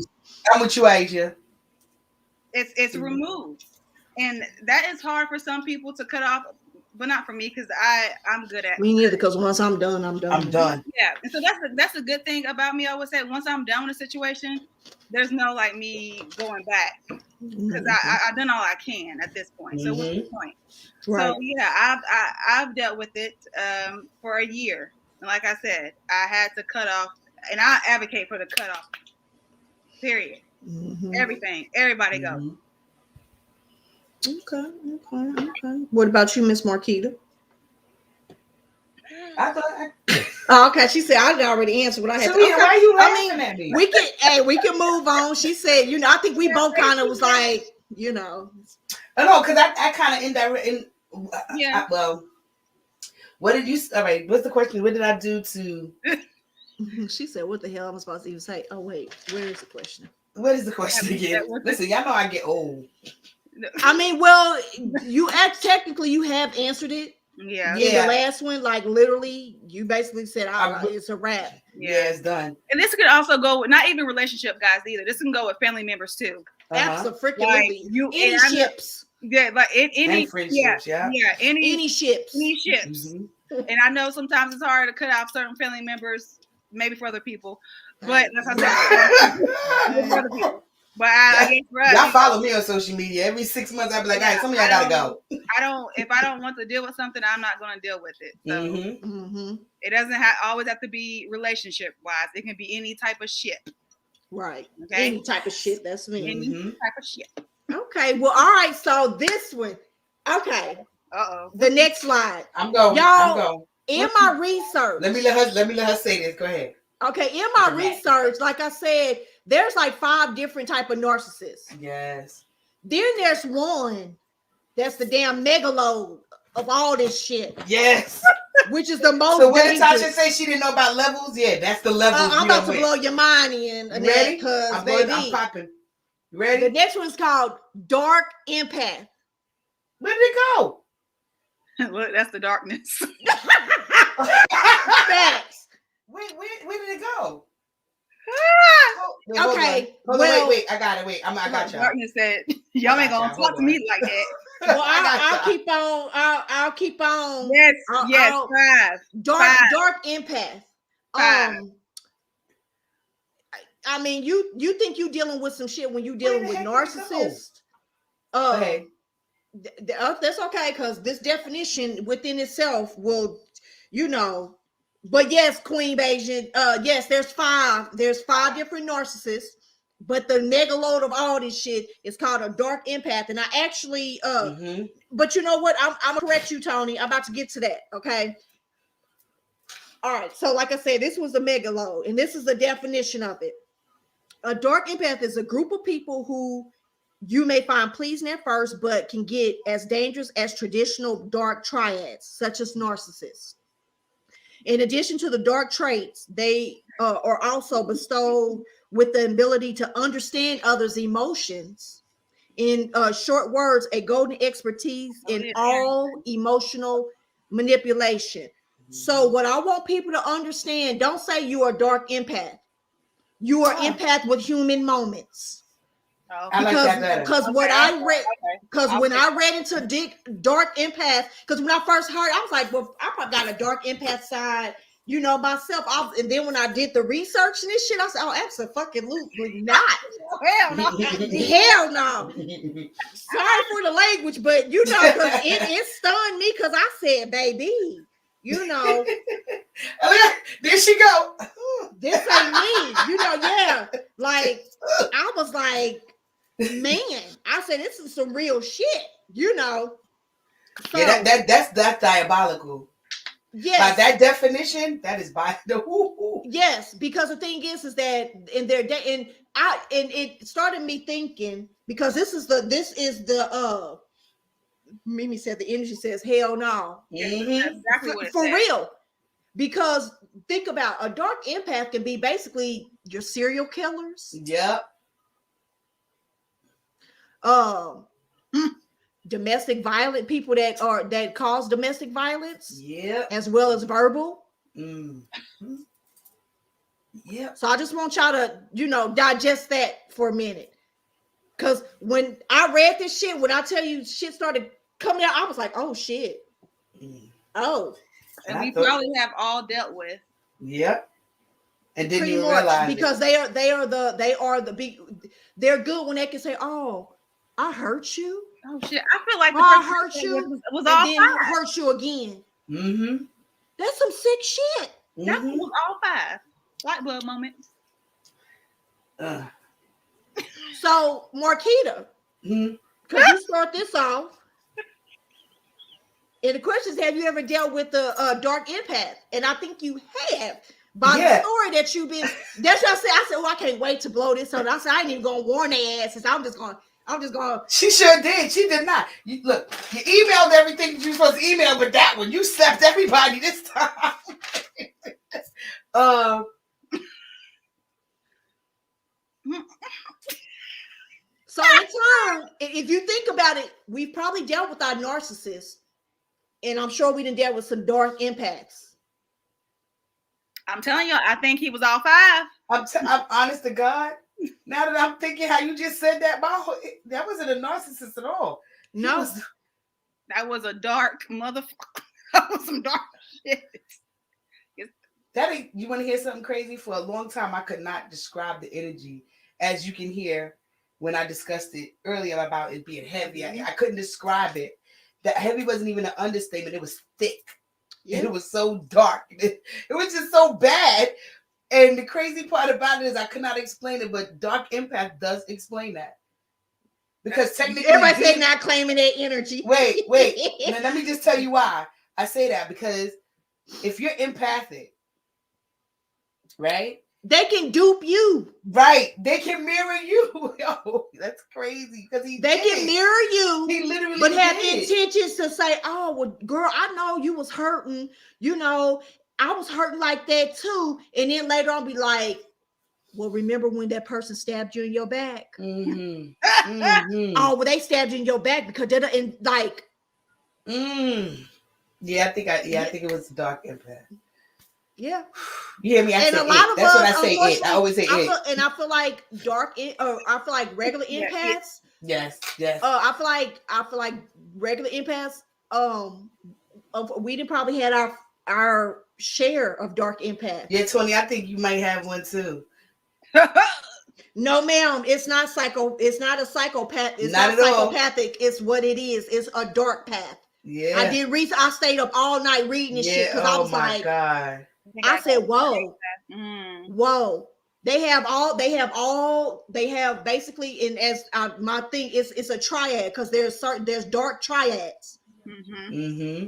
with you, Asia. It's removed, and that is hard for some people to cut off. But not for me, because I'm good at it. Me neither, because once I'm done, I'm done. I'm done. Yeah. And so that's a good thing about me. I would say once I'm done with a situation, there's no like me going back. Because I've done all I can at this point. So what's the point? Right. So yeah, I've dealt with it for a year. And like I said, I had to cut off, and I advocate for the cutoff. Period. Everything. Everybody go. Okay. What about you, Miss Marquita? I thought Oh, okay, she said I already answered what I had. Serena, Okay. why you I laughing mean, at me? we can move on. She said, I think we both kind of was like, I know, because I kind of indirect. Yeah. Well, what did you? All right, what's the question? What did I do to? She said, "What the hell am I supposed to even say?" Oh wait, where is the question? What is the question again? Listen, y'all know I get old. I mean, well, technically you have answered it. Yeah. The last one, like literally, you basically said, "It's a wrap." Yeah, it's done. And this could also go with not even relationship guys either. This can go with family members too. Absolutely. Like any ships. Yeah, like any friendships. Yeah. Any ships. Any ships. Mm-hmm. And I know sometimes it's hard to cut off certain family members, maybe for other people, but like I said, for other people. But I guess for us, y'all follow me on social media. Every 6 months, I'll be like, all right, some of y'all gotta go. If I don't want to deal with something, I'm not going to deal with it. So it doesn't always have to be relationship wise. It can be any type of shit. Right. Okay. Any type of shit. That's me. Any type of shit. Okay. Well, all right. So this one. Okay. The next slide. I'm going. Y'all, in my research. Let me let her say this. Go ahead. Okay. In my research, like I said, there's like 5 different type of narcissists. Yes. Then there's one that's the damn megaload of all this shit. Yes. Which is the most. So when Natasha say she didn't know about levels, yeah, that's the level. I'm about to blow your mind in. Ready? Because I'm popping. You ready? The next one's called Dark Empath. Where did it go? Look, that's the darkness. Facts. Where did it go? Okay. Hold on, wait. I got it. Wait, I got y'all. Darkness said, y'all ain't gonna talk to me like that. Well, I'll keep on. I'll keep on. Yes. Five. Dark Empath. I mean, you think you dealing with some shit when you dealing with narcissists? Okay. That's okay, because this definition within itself will, But yes, Queen Beijing. Yes, there's 5. There's 5 different narcissists, but the mega load of all this shit is called a dark empath. And I actually, but you know what? I'm gonna correct you, Tony. I'm about to get to that. Okay. All right. So, like I said, this was a mega load, and this is the definition of it. A dark empath is a group of people who you may find pleasing at first, but can get as dangerous as traditional dark triads, such as narcissists. In addition to the dark traits, they are also bestowed with the ability to understand others' emotions. In short words, a golden expertise in all emotional manipulation. So what I want people to understand, don't say you are a dark empath. You are empath with human moments. I like that better. Because when I read into dark empath, because when I first heard, I was like, well, I probably got a dark empath side, myself. And then when I did the research and this shit, I said, oh, absolutely not. Hell no. Hell no. Sorry for the language, but because it stunned me, because I said, baby, there she go. This ain't me. Yeah. Like, I was like, man, I said, this is some real shit, So, yeah, that's diabolical. Yes. By that definition, that is by the Yes, because the thing is that in their day, and it started me thinking, because this is the Mimi said the energy says hell no. That's exactly what it for said. real. Because think about a dark empath can be basically your serial killers. Yep. Domestic violent people that cause domestic violence. Yeah. As well as verbal. Yeah. So I just want y'all to, digest that for a minute. Because when I read this shit, when I tell you shit started coming out, I was like, oh shit. Oh. And we probably have all dealt with. Yep. And didn't even realize because it. They're good when they can say, oh, I hurt you. Oh shit. I feel like I hurt you was all then 5. Hurt you again. That's some sick shit. That was all 5. White blood moments. So Marquita, because you start this off. And the question is, have you ever dealt with the dark empath? And I think you have. By the Yeah. story that you've been, that's what I said. I said, well, I can't wait to blow this on. I said, I ain't even gonna warn their asses. I'm just gonna. She sure did. She did not. You look, you emailed everything that you were supposed to email, but that one, you slapped everybody this time. So in turn, if you think about it, we've probably dealt with our narcissists, and I'm sure we didn't deal with some dark empaths. I'm telling you, I think he was all five. I'm honest to God. Now that I'm thinking how you just said that, that wasn't a narcissist at all. No, that was a dark motherfucker. That was some dark shit. You want to hear something crazy? For a long time, I could not describe the energy, as you can hear when I discussed it earlier about it being heavy. I couldn't describe it. That heavy wasn't even an understatement. It was thick. Yeah. And it was so dark. It was just so bad. And the crazy part about it is I could not explain it, but Dark Empath does explain that. Because technically... Everybody say not claiming that energy. Wait. Now, let me just tell you why I say that. Because if you're empathic, right? They can dupe you. Right. They can mirror you. Yo, that's crazy. Because they can mirror you. He literally but have intentions to say, oh, well, girl, I know you was hurting. You know, I was hurting like that too. And then later on be like, well, remember when that person stabbed you in your back? Mm-hmm. Oh, well, they stabbed you in your back because they're in like. Yeah, I think it was Dark Empath. Yeah, you hear me? I say a lot of that's what I say. It. I always say it. I feel like I feel like regular empaths. Yes. I feel like regular empaths. We did probably had our share of dark empath. Yeah, Tony, I think you might have one too. No, ma'am, it's not psycho. It's not a psychopath. It's not psychopathic. It's what it is. It's a dark path. Yeah, I did read. I stayed up all night reading this shit because I was like, God. I said, whoa. They have basically, and as my thing is, it's a triad because there's dark triads. Mm-hmm.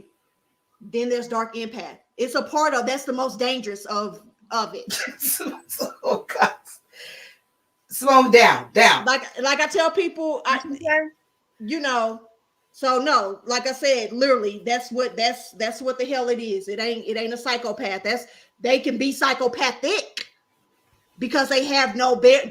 Then there's dark empath. It's a part of, that's the most dangerous of it. Oh God. Slow down. Like I tell people, so no, like I said, literally, that's what the hell it is. It ain't a psychopath. They can be psychopathic because they have no boundaries.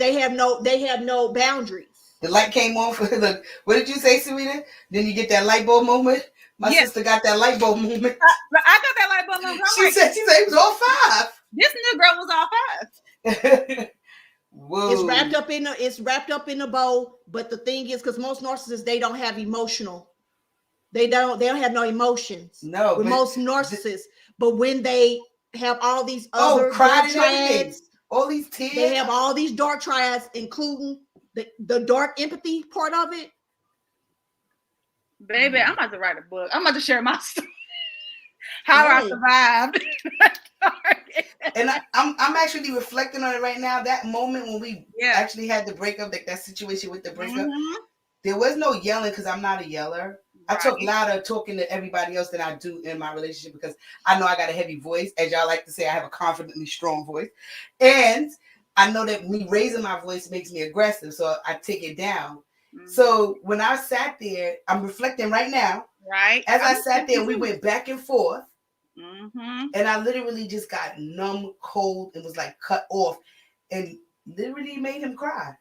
The light came on for the. What did you say, Serena? Then you get that light bulb moment. My sister got that light bulb moment. I got that light bulb moment. She said it was all five. This new girl was all five. Whoa. It's wrapped up in a bow. But the thing is, because most narcissists, they don't have emotional. They don't have no emotions. No. With most narcissists, but when they have all these other dark triads, all these tears, they have all these dark triads, including the dark empathy part of it. Baby, I'm about to write a book. I'm about to share my story. How I survived. And I'm actually reflecting on it right now. That moment when we actually had the breakup, like that situation with the breakup, there was no yelling because I'm not a yeller. Right. I talk louder talking to everybody else than I do in my relationship because I know I got a heavy voice. As y'all like to say, I have a confidently strong voice. And I know that me raising my voice makes me aggressive, so I take it down. So when I sat there, I'm reflecting right now. Right. As I sat there, we went back and forth. And I literally just got numb, cold, and was like cut off, and literally made him cry.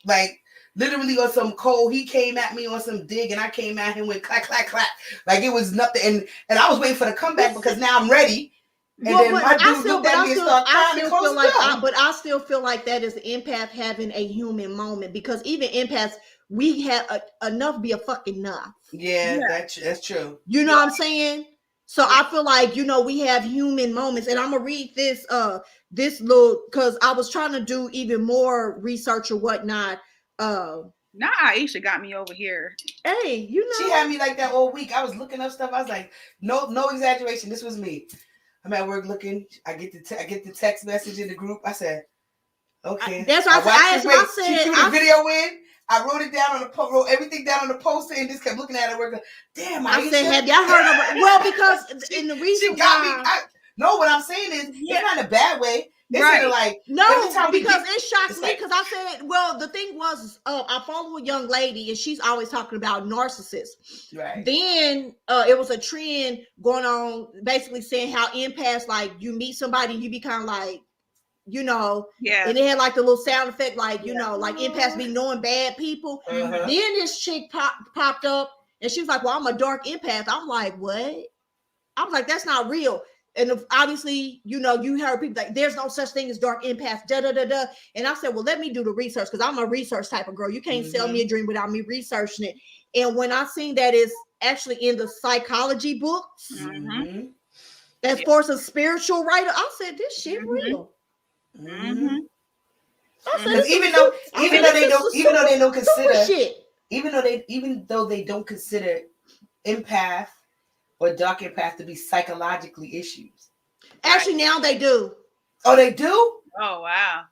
Like literally on some cold, he came at me on some dig, and I came at him with clack, clack, clack. Like it was nothing, and I was waiting for the comeback because now I'm ready. And then my dude looked at me and started crying and closed the door. But I still feel like that is the empath having a human moment, because even empaths, we have enough be a fucking enough. Yeah. That's true. You know what I'm saying? So I feel like, we have human moments, and I'm gonna read this little, because I was trying to do even more research or whatnot. Now Aisha got me over here. Hey, she had me like that all week. I was looking up stuff. I was like, no exaggeration. This was me. I'm at work looking. I get the text message in the group. I said, okay. That's what I said. She threw the video in. I wrote it down on the wrote everything down on the poster and just kept looking at it. We're going, damn, I said, have y'all heard of it? Well, because in the reason she got why, me. No, what I'm saying is, it's not in a bad way. It's Right. in a, like, no, every time because it shocked me like, because I said, well, the thing was, I follow a young lady and she's always talking about narcissists. right. Then it was a trend going on, basically saying how empaths, like you meet somebody and you be kind of like, you know, Yeah. and it had like the little sound effect, like, you know, like empaths be knowing bad people. Then this chick popped up and she was like, well, I'm a dark empath. I'm like, what? I was like, that's not real. And obviously, you know, you heard people like, there's no such thing as dark empath, da da da da. And I said, well, let me do the research because I'm a research type of girl. You can't sell me a dream without me researching it. And when I seen that it's actually in the psychology books, as far as a spiritual writer, I said, this shit real. I said, even though they don't consider empath or dark empath to be psychologically issues. Actually, now they do. Oh, they do? Oh, wow.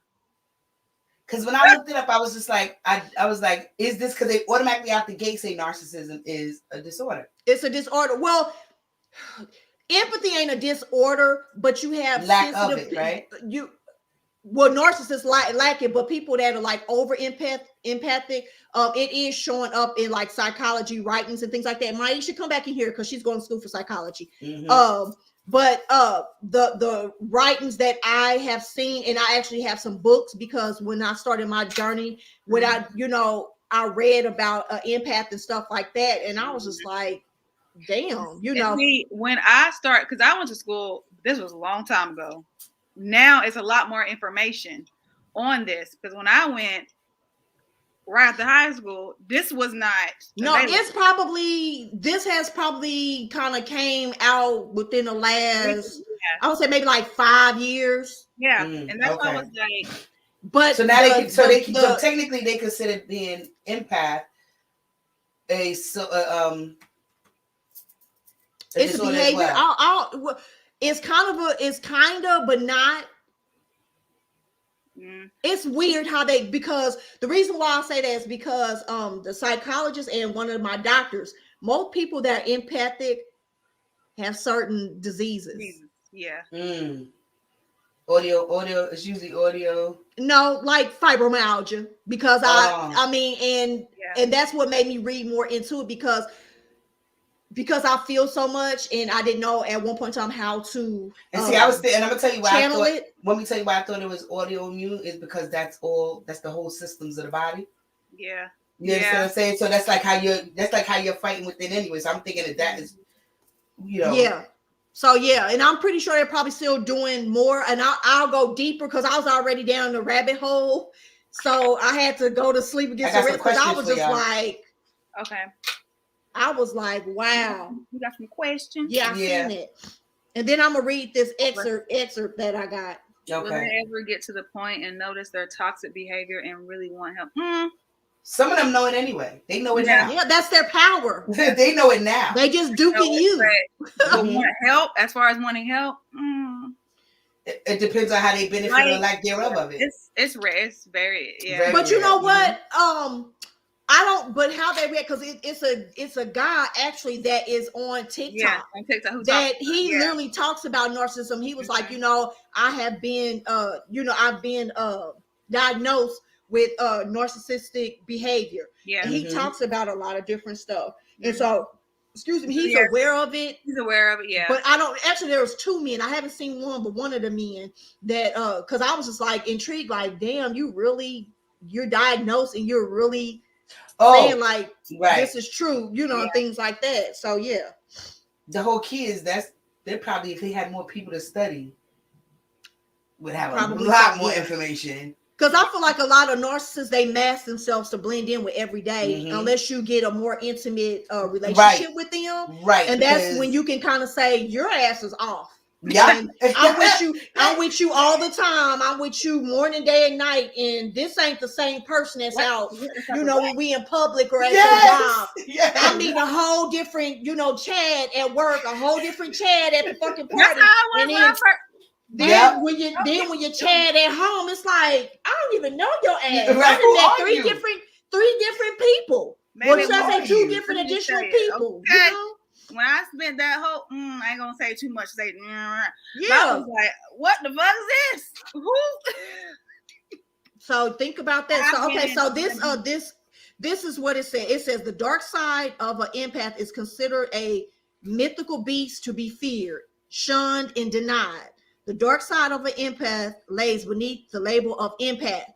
Because when I looked it up, I was just like, I was like, is this because they automatically out the gate say narcissism is a disorder? It's a disorder. Well, empathy ain't a disorder, but you have lack of it, right? Narcissists lack it, but people that are like over empathic, it is showing up in like psychology writings and things like that. Maya, you should come back in here because she's going to school for psychology. But the writings that I have seen, and I actually have some books because when I started my journey, I read about empath and stuff like that, and I was just like, damn, See, when I start, because I went to school, this was a long time ago. Now it's a lot more information on this because when I went right after high school, this was not. No, available. This has probably kind of came out within the last, I would say maybe like 5 years. Yeah, and that's why I was like. But so now so technically they consider being empath it's a behavior. Well. It's kind of, but not. It's weird how because the reason why I say that is because the psychologist and one of my doctors, most people that are empathic have certain diseases. Yeah. Audio, it's usually audio. No, like fibromyalgia, because and that's what made me read more into it because I feel so much, and I didn't know at one point in time how to. And see, and I'm gonna tell you why channel it. Let me tell you why I thought it was autoimmune is because that's the whole systems of the body. Yeah. You understand what I'm saying? So that's like how you're fighting within anyway. So I'm thinking that is, Yeah. So yeah, and I'm pretty sure they're probably still doing more, and I'll go deeper because I was already down the rabbit hole. So I had to go to sleep and get some rest because I was just like, okay. I was like, wow. You got some questions? Yeah, I seen it. And then I'm gonna read this excerpt that I got. Okay. Will they ever get to the point and notice their toxic behavior and really want help? Some of them know it anyway. They know it now. Yeah, that's their power. They know it now. They just duking you. But want help as far as wanting help? It depends on how they benefit or lack thereof of it. It's very Very but rare. You know what? I don't, but how they react, because it's a guy actually that is on TikTok. Yeah, on TikTok he literally talks about narcissism. He was like, I have been I've been diagnosed with narcissistic behavior. Yeah. And he talks about a lot of different stuff. And so he's aware of it. He's aware of it, yeah. But there was 2 men. I haven't seen one, but one of the men that because I was just like intrigued, like, damn, you're diagnosed and you're really saying like this is true, and things like that. So yeah, the whole key is they're probably, if they had more people to study, would have a lot more information. Because I feel like a lot of narcissists, they mask themselves to blend in with every day, unless you get a more intimate relationship with them. Right, and that's when you can kind of say your ass is off. Yeah, I'm with you all the time. I'm with you morning, day, and night. And this ain't the same person that's out, when we in public or at your job. Yes. I mean, a whole different, Chad at work, a whole different Chad at the fucking party. When you Chad at home, it's like, I don't even know your ass. Right. I done met three different two you. different Let me just additional say it, people. okay? You know? When I spent that whole, I ain't gonna say too much. Say, but I Yeah. was like, what the fuck is this? Who? So think about that. I've So been okay, in so some this is what it says. It says the dark side of an empath is considered a mythical beast to be feared, shunned, and denied. The dark side of an empath lays beneath the label of empath.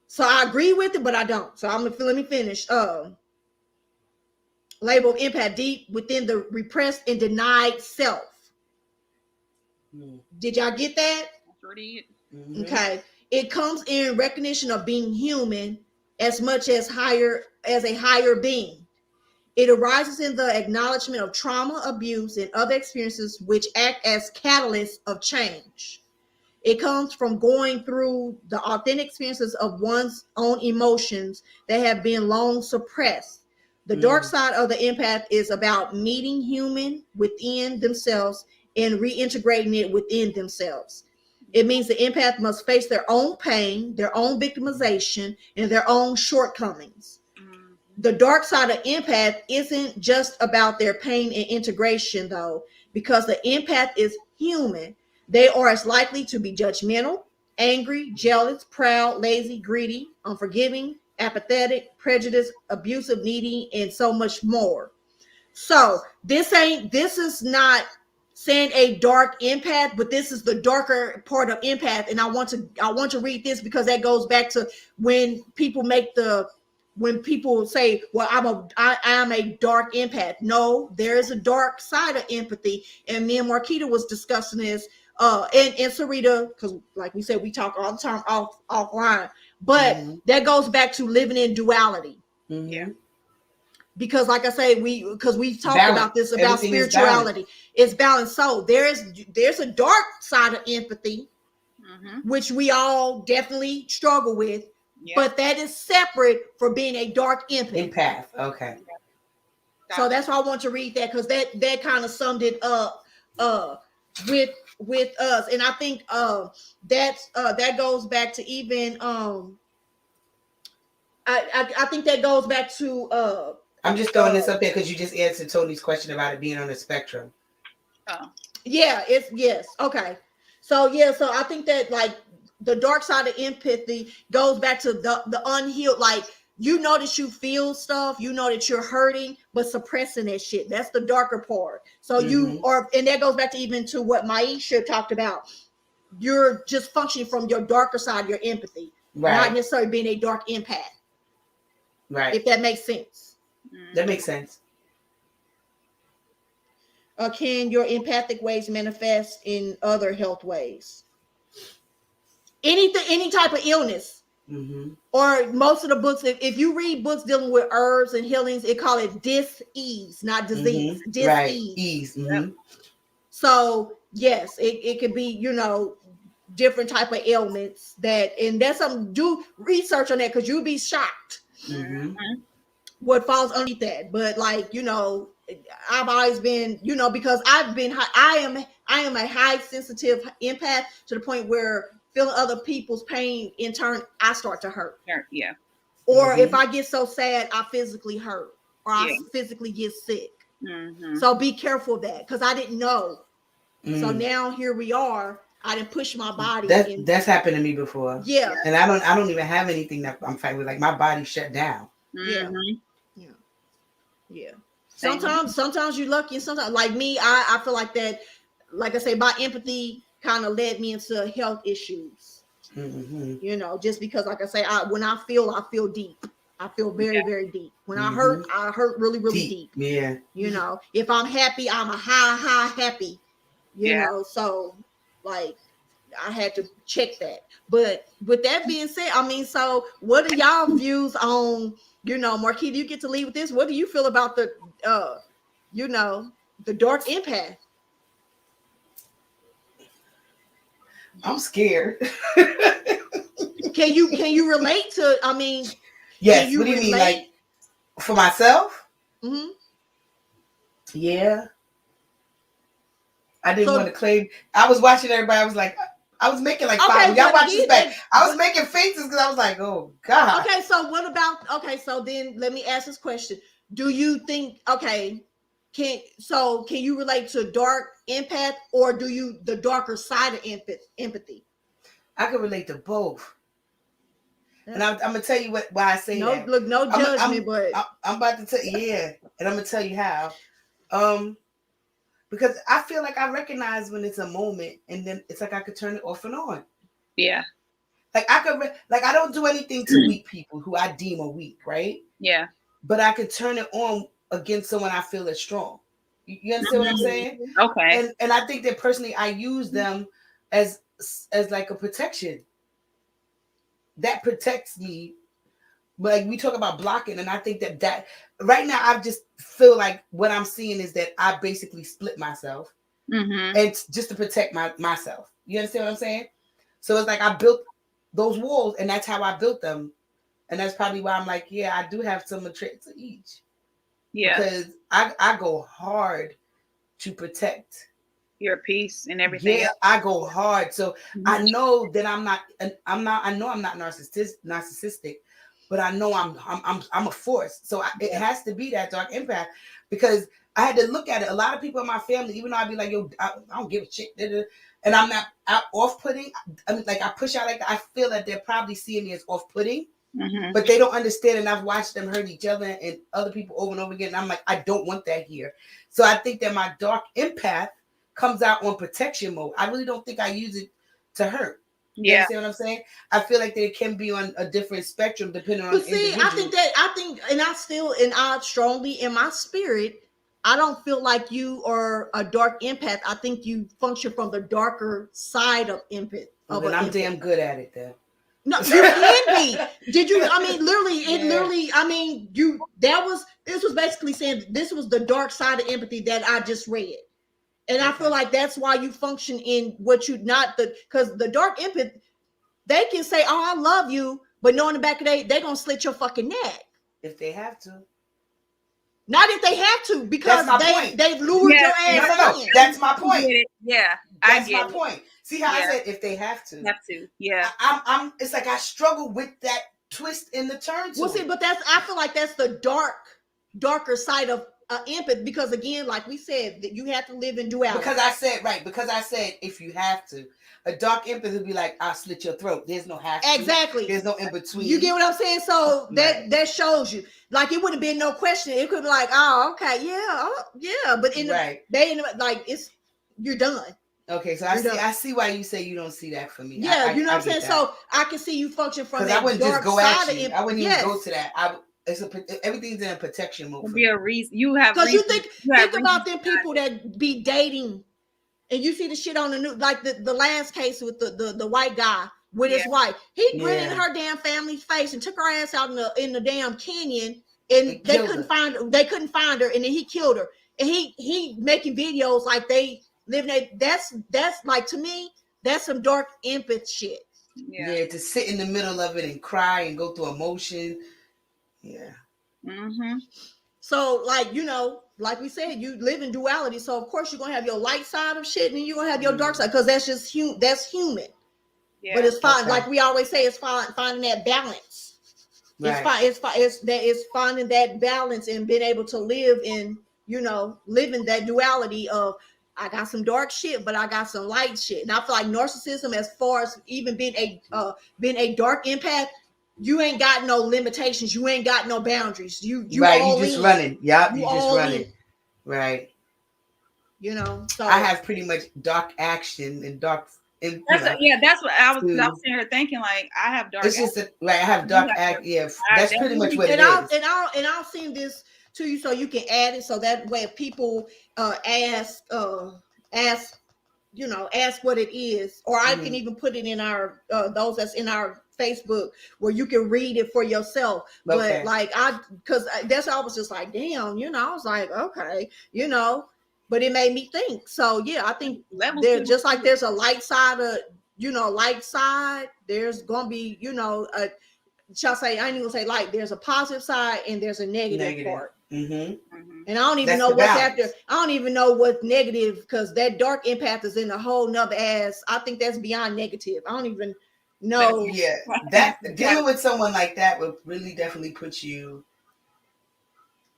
So I agree with it, but I don't. So let me finish. Label of empath deep within the repressed and denied self. Did y'all get that? Mm-hmm. Okay. It comes in recognition of being human as much as a higher being. It arises in the acknowledgement of trauma, abuse, and other experiences which act as catalysts of change. It comes from going through the authentic experiences of one's own emotions that have been long suppressed. The dark side of the empath is about meeting human within themselves and reintegrating it within themselves. It means the empath must face their own pain, their own victimization, and their own shortcomings. The dark side of empath isn't just about their pain and integration, though, because the empath is human. They are as likely to be judgmental, angry, jealous, proud, lazy, greedy, unforgiving, apathetic, prejudiced, abusive, needy, and so much more. So this is not saying a dark empath, but this is the darker part of empath. And I want to read this because that goes back to when people say, well, I am a dark empath. No, there is a dark side of empathy. And me and Marquita was discussing this and Sarita, because like we said, we talk all the time offline. But that goes back to living in duality. Yeah. Because like I say, we've talked balance. about this, about Everything spirituality. It's balanced. So there's a dark side of empathy, which we all definitely struggle with. Yeah. But that is separate for being a dark empath. Okay. So that's why I want to read that, because that kind of summed it up with us. And I think that goes back to even I think that goes back to I'm just throwing this up there because you just answered Tony's question about it being on the spectrum. Oh. Yeah, yes. Okay. So I think that like the dark side of empathy goes back to the unhealed, like you know that you feel stuff, you know that you're hurting, but suppressing that shit. That's the darker part. So you are, and that goes back to even to what Maisha talked about. You're just functioning from your darker side, your empathy, not necessarily being a dark empath. Right. If that makes sense. That makes sense. Can your empathic ways manifest in other health ways? Any type of illness. Or most of the books, if you read books dealing with herbs and healings, it call it dis-ease, not disease. Dis-ease. Right. Ease. So yes, it could be, different type of ailments and that's something, do research on that, because you'll be shocked what falls underneath that. But like, I've always been, because I am a high sensitive empath to the point where feeling other people's pain, in turn, I start to hurt. Yeah. Or if I get so sad, I physically hurt, or I physically get sick. So be careful of that, because I didn't know. So now here we are. I didn't push my body. That's happened to me before. Yeah. And I don't even have anything that I'm fighting with. Like my body shut down. Yeah. Sometimes you're lucky, and sometimes, like me, I feel like that. Like I say, my empathy kind of led me into health issues. Just because, like I say, when I feel deep. I feel very, very deep. When I hurt really, really deep. Yeah. If I'm happy, I'm a high happy. So like I had to check that. But with that being said, so what are y'all views on, Marquita, you get to lead with this. What do you feel about the dark empath? I'm scared. Can you relate to, yes, what do you mean, like for myself? Yeah. I didn't want to claim. I was watching everybody. I was like, I was making like Okay, 5. Y'all but watch this again, back. I was making faces because I was like, oh God. Okay, so what about so then let me ask this question. Do you think can you relate to dark empath, or do you the darker side of empathy? I can relate to both. And I'm gonna tell you why I say that. No judgment, but I'm about to tell you, yeah, and I'm gonna tell you how. Because I feel like I recognize when it's a moment, and then it's like I could turn it off and on. Yeah. Like I could, like I don't do anything to weak people who I deem are weak, right? Yeah. But I could turn it on against someone I feel is strong. You understand what I'm saying? Okay. And I think that personally, I use them as like a protection. That protects me. But like we talk about blocking, and I think that right now I just feel like what I'm seeing is that I basically split myself, and just to protect myself. You understand what I'm saying? So it's like I built those walls, and that's how I built them, and that's probably why I'm like, yeah, I do have some traits of each. Yeah, because I go hard to protect your peace and everything. Yeah, else. I go hard, so I know that I'm not. I know I'm not narcissistic. But I know I'm a force. So it has to be that dark empath, because I had to look at it. A lot of people in my family, even though I'd be like, yo, I don't give a shit. And I'm not off-putting. I mean, like I push out like that. I feel that they're probably seeing me as off-putting, but they don't understand. And I've watched them hurt each other and other people over and over again. And I'm like, I don't want that here. So I think that my dark empath comes out on protection mode. I really don't think I use it to hurt. You understand what I'm saying? I feel like they can be on a different spectrum depending on. But see, and I strongly in my spirit, I don't feel like you are a dark empath. I think you function from the darker side of empath. Then I'm damn good at it then. No, you can be. Did you? I mean, literally. I mean, this was basically saying this was the dark side of empathy that I just read. And I feel like that's why you function in what you because the dark empath, they can say, "Oh, I love you," but knowing the back of they're gonna slit your fucking neck if they have to. Not if they have to, because they lured your ass. No. That's my point. Yeah, that's my point. See how I said if they have to. Have to. Yeah. I'm. It's like I struggle with that twist in the turn. Well, see, but I feel like that's the darker side of empath, because again, like we said, that you have to live in duality. Because I said if you have to. A dark empath would be like, I'll slit your throat. There's no have to. Exactly. There's no in between. You get what I'm saying? So that shows you. Like it wouldn't have been no question. It could be like, oh, okay, yeah. But you're done. Okay, so I see why you say you don't see that for me. Yeah, you know what I'm saying? That. So I can see you function from that. I wouldn't dark just go side at you. I wouldn't even go to that. Everything's in a protection mode. It'll be a reason. You have because you think about them people that be dating, and you see the shit on the news, like the last case with the white guy with his wife. He went in her damn family's face and took her ass out in the damn canyon, and they couldn't find her. They couldn't find her, and then he killed her. And he making videos like they live in that's like, to me, that's some dark empath shit. Yeah, to sit in the middle of it and cry and go through emotion. Yeah. So, like, like we said, you live in duality. So, of course, you're going to have your light side of shit, and then you're going to have your dark side, because that's just that's human. Yeah. But it's fine. Okay. Like we always say, it's finding that balance. Right. It's finding that balance and being able to live in that duality of, I got some dark shit, but I got some light shit. And I feel like narcissism, as far as even being a dark empath, you ain't got no limitations. You ain't got no boundaries. You right. You just running. Yep. You just running. Right. So I have pretty much dark action and dark. That's what I was sitting here thinking. Like, I have dark. It's just I have dark act. Yeah, that's pretty much what it is. And I'll send this to you so you can add it, so that way if people ask what it is, or I can even put it in our those that's in our Facebook, where you can read it for yourself. Okay. But because that's I was just like, damn, I was like, okay, but it made me think. So yeah, I think there's just like there's a light side of light side. There's gonna be shall I say, I ain't even gonna say light. There's a positive side and there's a negative part. And I don't even know what's after. I don't even know what's negative, because that dark empath is in a whole nother ass. I think that's beyond negative. I don't even know. Yeah, that dealing with someone like that would really definitely put you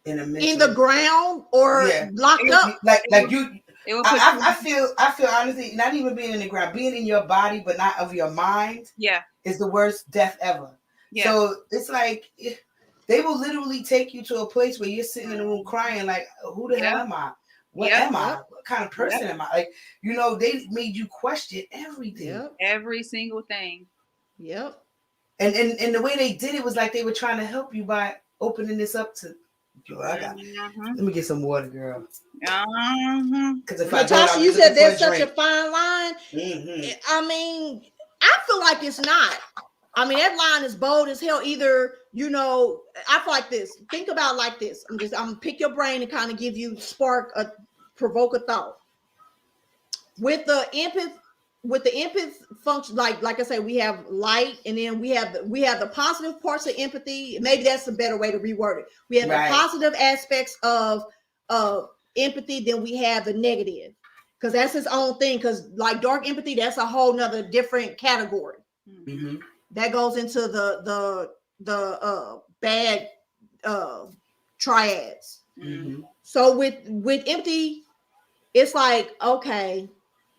in a mental, in the ground or locked up. Like you. I feel honestly, not even being in the ground, being in your body but not of your mind. Yeah, is the worst death ever. Yeah. So it's like they will literally take you to a place where you're sitting in the room crying, like, who the hell am I? What am I? What kind of person am I? Like, you know, they made you question everything. Every single thing. Yep. And the way they did it was like they were trying to help you by opening this up to. Let me get some water, girl. Because if Natasha, you said there's such a fine line. I mean, I feel like it's not. I mean, that line is bold as hell. Either, you know, I feel like this. Think about like this. I'm gonna pick your brain and kind of give you provoke a thought. With the empath function, like I say, we have light, and then we have the positive parts of empathy. Maybe that's a better way to reword it. We have the positive aspects of empathy, then we have the negative, because that's its own thing. Because like dark empathy, that's a whole nother different category. That goes into the bad triads. So with empathy, it's like, okay,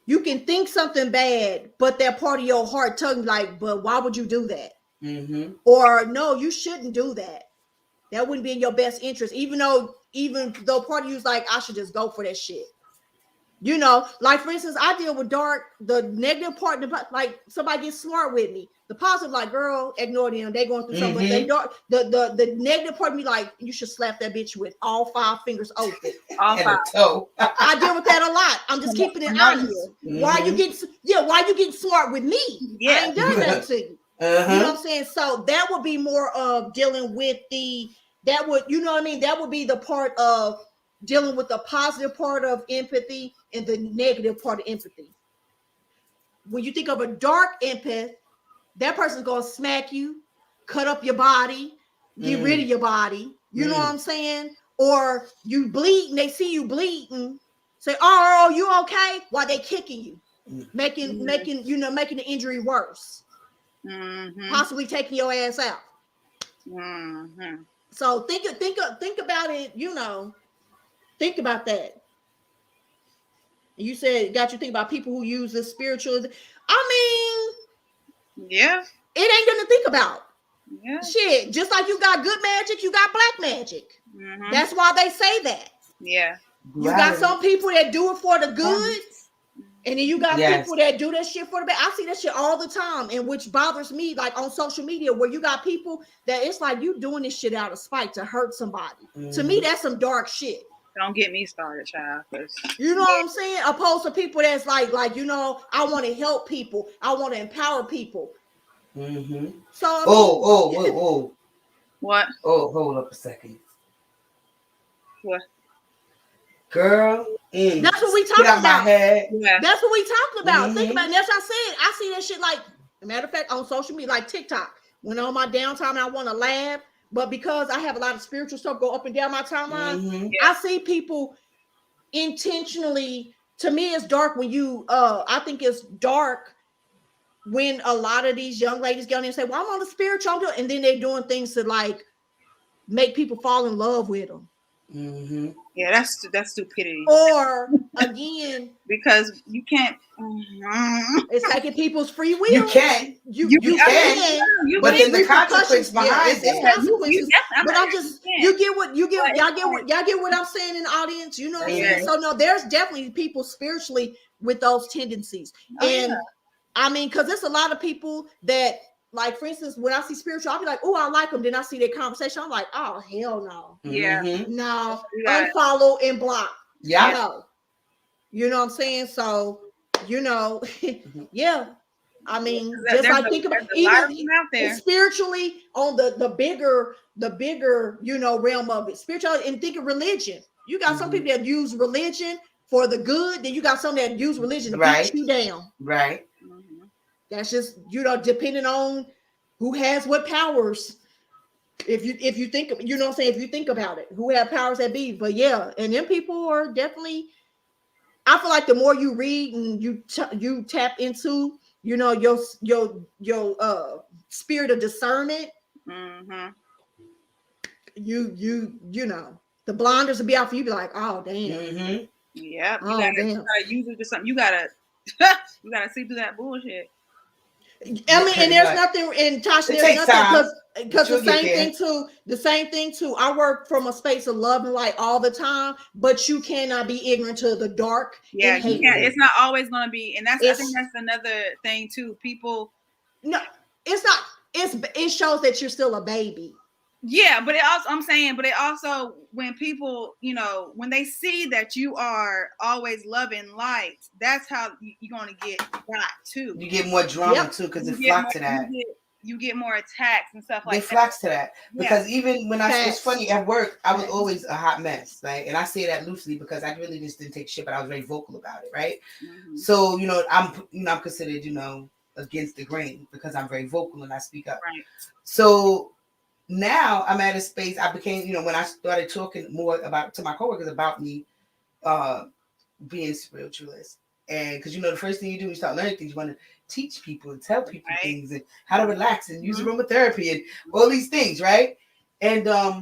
you can think something bad, but that part of your heart telling you like, but why would you do that? Or no, you shouldn't do that. That wouldn't be in your best interest. Even though part of you is like, I should just go for that shit. You know, like for instance, I deal with the negative part, like somebody gets smart with me. The positive, like, girl, ignore them. They going through something. They dark. The negative part of me, like, you should slap that bitch with all 5 fingers open. All 5. I deal with that a lot. I'm just keeping it honest. Why you getting smart with me? I ain't done that to you. You know what I'm saying? So that would be more of dealing with you know what I mean? That would be the part of dealing with the positive part of empathy and the negative part of empathy. When you think of a dark empath, that person's gonna smack you, cut up your body, get rid of your body. You know what I'm saying? Or you bleed and they see you bleeding, say, "Oh, you okay?" While they kicking you, making the injury worse, possibly taking your ass out. So think about it. You know, think about that. You said got you think about people who use this spiritual. I mean, it ain't nothing to think about. Shit, just like you got good magic, you got black magic. That's why they say that. You got some people that do it for the good, and then you got people that do that shit for the bad. I see that shit all the time, and which bothers me, like on social media, where you got people that it's like you doing this shit out of spite to hurt somebody. To me, that's some dark shit. Don't get me started, child. You know what I'm saying? Opposed to people that's like, you know, I want to help people. I want to empower people. So what? Oh, hold up a second. What? Girl, that's what we talking about. My head. That's what we talking about. Think about it. That's what I said. I see that shit like, as a matter of fact, on social media, like TikTok. When on my downtime and I want to laugh, but because I have a lot of spiritual stuff go up and down my timeline, I see people intentionally. To me, it's dark when you. I think it's dark when a lot of these young ladies get on there and say, "Well, I'm on the spiritual," and then they're doing things to like make people fall in love with them. Yeah, that's stupidity. Or again, because you can't. It's taking people's free will. You can. You can. But then the consequence behind it. But I'm just you get what y'all get what I'm saying in the audience. You know what I'm saying? So no, there's definitely people spiritually with those tendencies, and I mean, because there's a lot of people that. Like, for instance, when I see spiritual, I'll be like, oh, I like them. Then I see their conversation. I'm like, oh, hell no. No. Unfollow and block. No. You know what I'm saying? So, you know, I mean, just like think about even out there. Spiritually on the bigger, you know, realm of it. Spiritual, and think of religion. You got some people that use religion for the good. Then you got some that use religion to beat you down. Right. That's just, you know, depending on who has what powers. If you think, you know what I'm saying, if you think about it, who have powers that be. But yeah, and then people are definitely, I feel like the more you read and you tap into, you know, your spirit of discernment, Mm-hmm. you know, the blinders will be out for you. Be like, oh damn, Mm-hmm. Yep. oh damn. You gotta use it to something. You gotta see through that bullshit. I mean, and there's nothing, and Tasha, It there's takes nothing, time, because but the you'll same get there. thing too. I work from a space of love and light all the time, but you cannot be ignorant to the dark Yeah, and you hate. can't. It's not always gonna be, and I think It's that's another thing too. People, no, it's not. It shows that you're still a baby. yeah, but it also, I'm saying, but it also, when people, you know, when they see that you are always loving light, that's how you're gonna get got too. You get more drama Yep. too, because You it get flock more- to that. You get more attacks and stuff They like that. flocks to that. Because even when it's Facts. funny, at work, I was Facts. always a hot mess. Like, and I say that loosely because I really just didn't take shit, but I was very vocal about it, right? Mhm. So, you know, I'm considered, you know, against the grain because I'm very vocal and I speak up. Right. So now I'm at a space, I became, you know, when I started talking more about to my coworkers about me being spiritualist. And because, you know, the first thing you do when you start learning things, you want to teach people and tell people Right. things and how to relax and use Mhm. aromatherapy and all these things, right? And a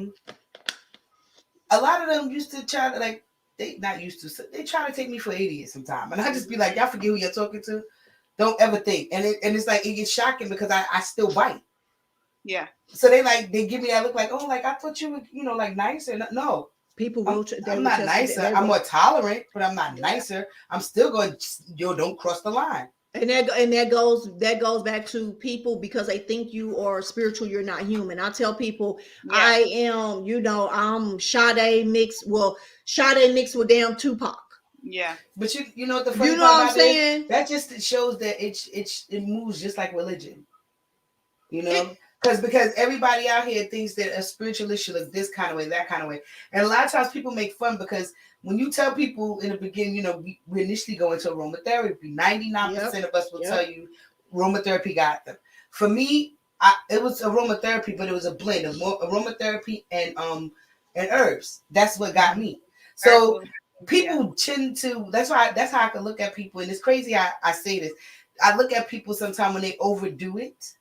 lot of them used to try to, like, they not used to, so they try to take me for an idiot sometimes. And I just be like, y'all forget who you're talking to. Don't ever think. And it's like, it gets shocking because I still bite. Yeah. So they give me that look like, oh, like I thought you were, you know, like nicer. No, People will. I'm not nicer. I'm more tolerant, but I'm not nicer. I'm still going, don't cross the line. And that goes back to people, because they think you are spiritual, you're not human. I tell people, Yeah. I am, you know, I'm Sade mixed with damn Tupac. Yeah. But you know what the funny You know part what I'm about saying? it? That just shows that it moves just like religion. You know? Because everybody out here thinks that a spiritualist should look this kind of way, that kind of way. And a lot of times people make fun because when you tell people in the beginning, you know, we initially go into aromatherapy. 99% of us will tell you aromatherapy got them. For me, it was aromatherapy, but it was a blend of more aromatherapy and herbs. That's what got me. So people tend to, that's how I can look at people. And it's crazy I say this. I look at people sometimes when they overdo it.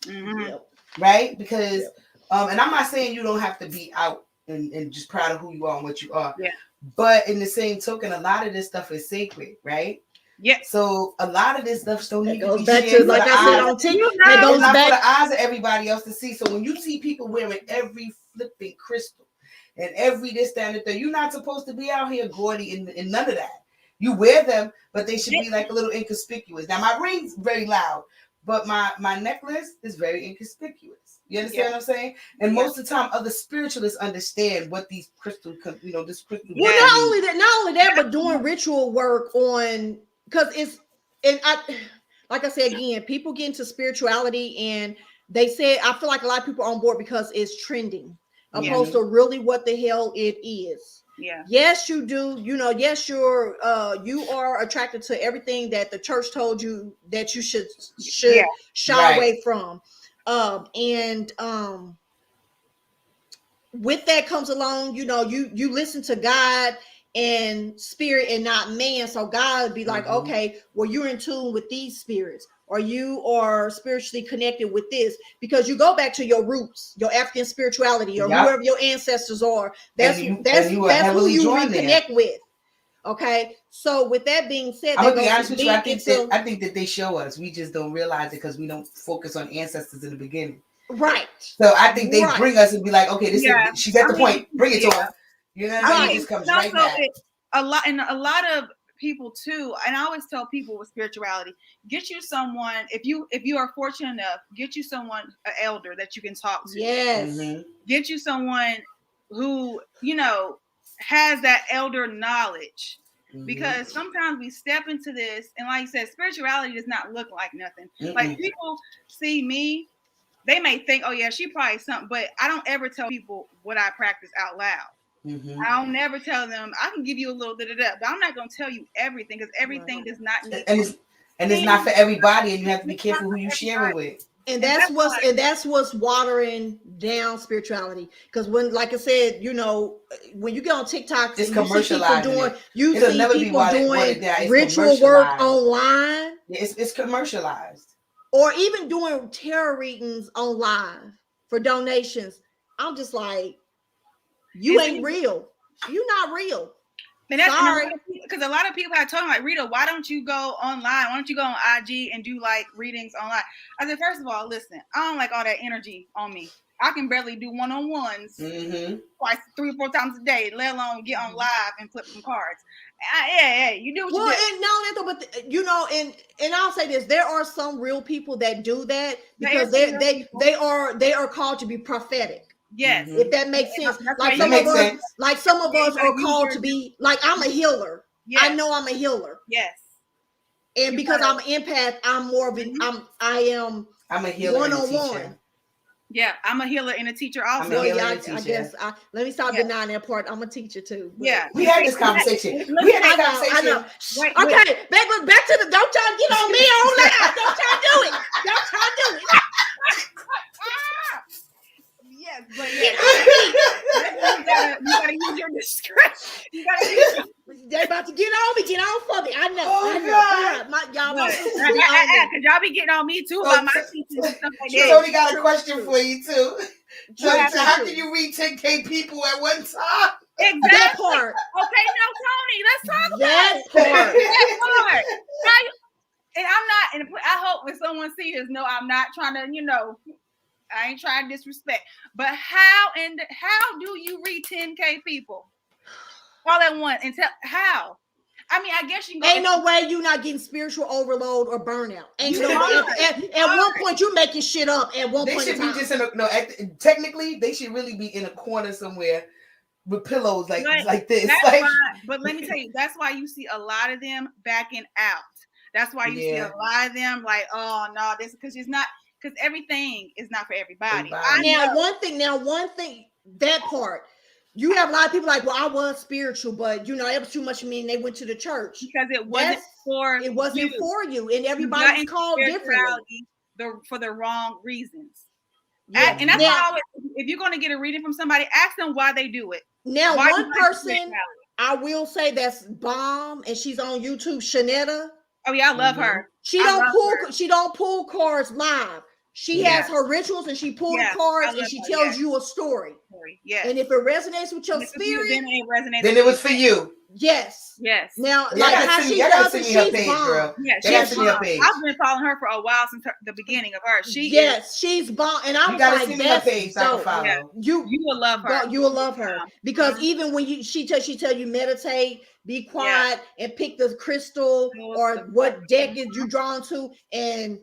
Mm-hmm. Yep. Right? Because and I'm not saying you don't have to be out and just proud of who you are and what you are. Yeah. But in the same token, a lot of this stuff is sacred, right? Yeah. So a lot of this stuff don't need to be back shared to, like I said, on TikTok. That goes back for the eyes of everybody else to see. So when you see people wearing every flipping crystal and every this, that, and the third, you're not supposed to be out here gaudy in none of that. You wear them, but they should be like a little inconspicuous. Now my ring's very loud, but my necklace is very inconspicuous. You understand what I'm saying? And most of the time, other spiritualists understand what these crystal, you know, this crystal. Well, not only that, but doing ritual work on, because like I said again, people get into spirituality and they say, I feel like a lot of people are on board because it's trending, opposed to really what the hell it is. Yeah. Yes, you do. You know, yes, you are attracted to everything that the church told you that you should shy away from. With that comes along, you know, you listen to God and spirit and not man. So God would be like, okay, well, you're in tune with these spirits, or you are spiritually connected with this, because you go back to your roots, your African spirituality, or whoever your ancestors are. That's who you reconnect with. Okay, so with that being said, I'm gonna be honest with you. I think that they show us. We just don't realize it because we don't focus on ancestors in the beginning. Right. So I think they bring us and be like, okay, she's at the point. Bring it to her. You know what I mean? It just comes right back. A lot of people too, and I always tell people with spirituality, get you someone, if you are fortunate enough, get you someone, an elder that you can talk to. Yes. Get you someone who, you know, has that elder knowledge. Because sometimes we step into this, and like you said, spirituality does not look like nothing. Like, people see me, they may think, oh yeah, she probably something, but I don't ever tell people what I practice out loud. I'll never tell them. I can give you a little bit of that, but I'm not going to tell you everything, because everything does not need. And it's not for everybody, and you have to be careful who you share it with. And that's what's watering down spirituality. Because when, like I said, you know, when you get on TikTok, it's and commercialized. you see people doing ritual work online. It's commercialized. Or even doing tarot readings on live for donations. I'm just like, you ain't real. You're not real. And that's sorry, because a lot of people have told me, like, Rita, why don't you go online? Why don't you go on IG and do like readings online? I said, first of all, listen, I don't like all that energy on me. I can barely do one-on-ones twice, 3 or 4 times a day, let alone get on live and flip some cards. Yeah, you do what you do. And no, but you know, and I'll say this: there are some real people that do that because they are called to be prophetic. Yes, if that makes sense. Like some of us are called to be like, I'm a healer. Yes. I know I'm a healer. Yes. And because I'm an empath, I'm more of an I'm a healer one-on-one. Yeah, I'm a healer and a teacher also. Well, yeah, I guess let me stop denying that part. I'm a teacher too. Yeah, we had this conversation. I know. Wait. Okay, back to the. Don't y'all get on me on live. Don't y'all do it. Don't y'all do it. Yes, but you gotta use your discretion. They're about to get on me. Get on for me. I know. Y'all because y'all be getting on me too about my teaching and stuff like that. Tony got a question for you too. So how can you read 10K people at one time? Exactly. That part. Okay, now Tony, let's talk about that part. That part. And I'm not. And I hope when someone sees this, no, I'm not trying to. You know, I ain't trying to disrespect. But how do you read 10K people all at once? And how? I mean, I guess you can go. Ain't no way you're not getting spiritual overload or burnout. Ain't no way. At one point, you making shit up. At one point, they should be just in a technically, they should really be in a corner somewhere with pillows like this. But let me tell you, that's why you see a lot of them backing out. That's why you see a lot of them like, oh no, this because it's not. Because everything is not for everybody. Now, one thing, that part, you have a lot of people like, well, I was spiritual, but you know, it was too much for me, and they went to the church because it wasn't for you, and everybody's called differently for the wrong reasons. Yeah. And that's why if you're going to get a reading from somebody, ask them why they do it. Now, one person I will say that's bomb, and she's on YouTube, Shanetta. Oh yeah, I love her. She don't pull cards live. She has her rituals and she pulls cards and she tells you a story. Yeah. And if it resonates with your spirit, then it was for you. Yes. Now, like how she does it, she's bomb. Yeah, she's bomb. I've been following her for a while since the beginning of her. She's bomb. And I was like, that's dope. Yeah. You will love her. You will love her because even when she tell you meditate, be quiet, and pick the crystal or what deck is you drawn to, and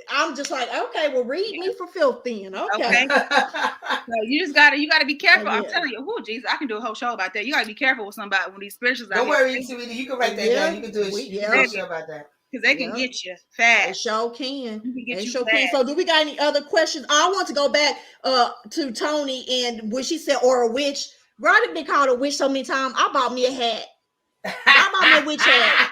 I'm just like, okay, well, read me for filth then. Okay. So you gotta be careful. I'm telling you, Jesus, I can do a whole show about that. You gotta be careful with somebody when these spirituals. Don't worry, sweetie. You can write that down. You can do a show about that. Because they can get you fast. They sure can. They sure can. So do we got any other questions? I want to go back to Tony and when she said, or a witch. Bro, I've been called a witch so many times. I bought me a hat. I bought me a witch hat.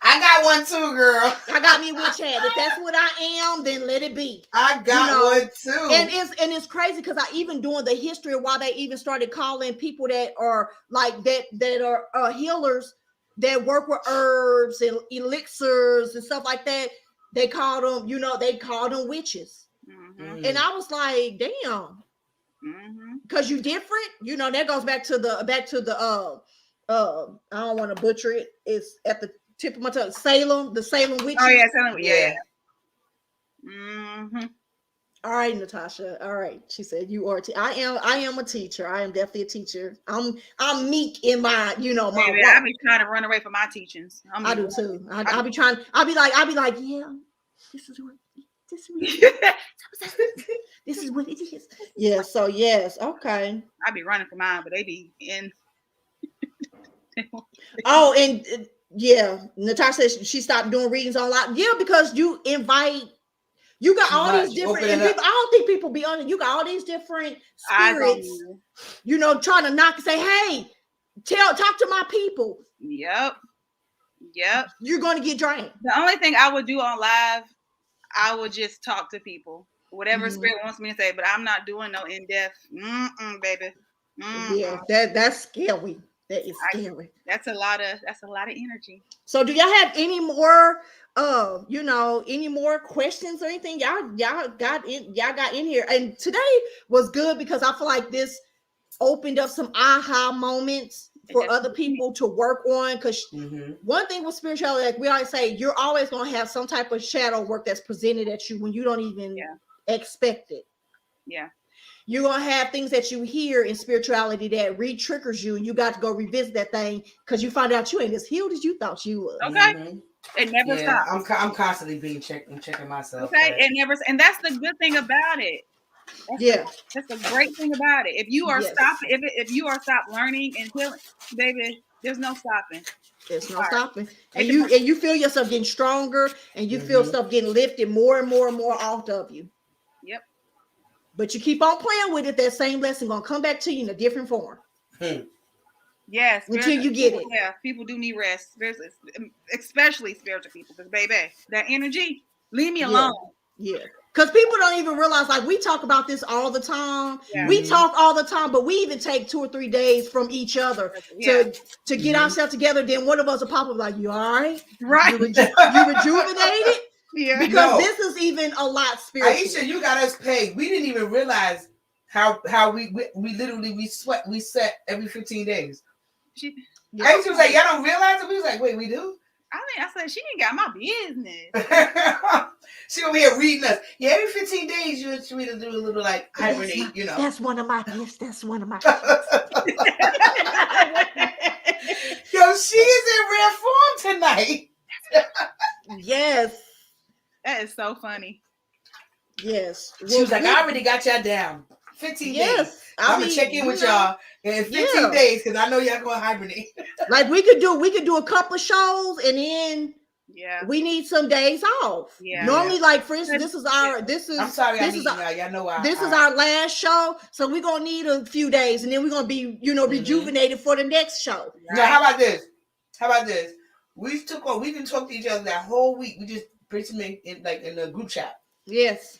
I got one too, girl. I got me a witch hat. If that's what I am, then let it be. I got one too. And it's crazy because I even doing the history of why they even started calling people that are like that are healers that work with herbs and elixirs and stuff like that. They called them witches. Mm-hmm. And I was like, damn. Because you different, that goes back to the I don't want to butcher it. It's at the tip of my tongue. The Salem witches. Oh yeah, Salem. Yeah. Mm-hmm. All right, Natasha. All right, she said you are. I am a teacher. I am definitely a teacher. I'm meek in my my. Baby, I be trying to run away from my teachings. I do too. I be trying. I'll be like, yeah, this is what. This is what it is. Yeah. So yes. Okay. I be running for mine, but they be in. Oh, and Natasha said she stopped doing readings online. Yeah, because you got all these different and people. I don't think people be on it. You got all these different spirits. Trying to knock and say, "Hey, talk to my people." Yep. You're going to get drained. The only thing I would do on live, I will just talk to people, whatever spirit wants me to say. But I'm not doing no in depth, baby. Yeah, that's scary. That is scary. That's a lot of energy. So do y'all have any more any more questions or anything? Y'all got in here. And today was good because I feel like this opened up some aha moments for other people to work on. Because one thing with spirituality, like we always say, you're always going to have some type of shadow work that's presented at you when you don't even expect it. Yeah. You're going to have things that you hear in spirituality that re-triggers you, and you got to go revisit that thing because you find out you ain't as healed as you thought you was. Okay. It never stops. I'm constantly being checking myself. Okay. It never, and that's the good thing about it. That's the great thing about it. If you are stopping, if you are stopped learning and healing, baby, there's no stopping. There's no stopping. And you feel yourself getting stronger, and you feel stuff getting lifted more and more and more off of you. Yep. But you keep on playing with it, that same lesson gonna come back to you in a different form. Yes. Until you get it. Yeah, people do need rest, especially spiritual people, because baby, that energy, leave me alone. Yeah. Because people don't even realize, like, we talk about this all the time. Yeah. We talk all the time, but we even take 2 or 3 days from each other to get ourselves together. Then one of us will pop up like, you all right? Right. You rejuvenated? Yeah. Because this is even a lot spiritual. Aisha, you got us paid. We didn't even realize how we literally set every 15 days. Aisha was like, y'all don't realize it? We was like, wait, we do? I said, she ain't got my business. She over here reading us. Yeah, every 15 days you want me to do a little like hibernate, you know. That's one of my gifts. That's one of my gifts. Yo, she is in rare form tonight. Yes. That is so funny. Yes. She was like, I already got y'all down. 15 days. I'm gonna check in with y'all in 15 days because I know y'all gonna hibernate. Like we could do a couple of shows and then we need some days off. Yeah. Normally, like for instance, this is I'm sorry, y'all know why. This is our last show, so we're gonna need a few days and then we're gonna be, rejuvenated for the next show. Right? Now, how about this? We didn't talk to each other that whole week. We just basically in the group chat. Yes.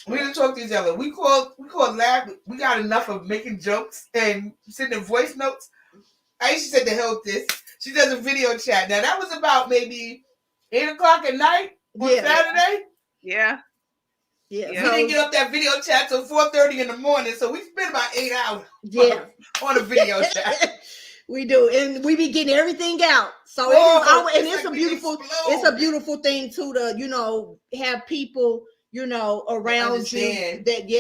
We didn't talk to each other. We called laugh. We got enough of making jokes and sending voice notes. Aisha said to hell with this. She does a video chat. Now that was about maybe 8:00 at night on Saturday. Yeah. Yeah. We didn't get up that video chat till 4:30 in the morning. So we spent about 8 hours on a video chat. We do, and we be getting everything out. So it's a beautiful thing too to have people around you that that you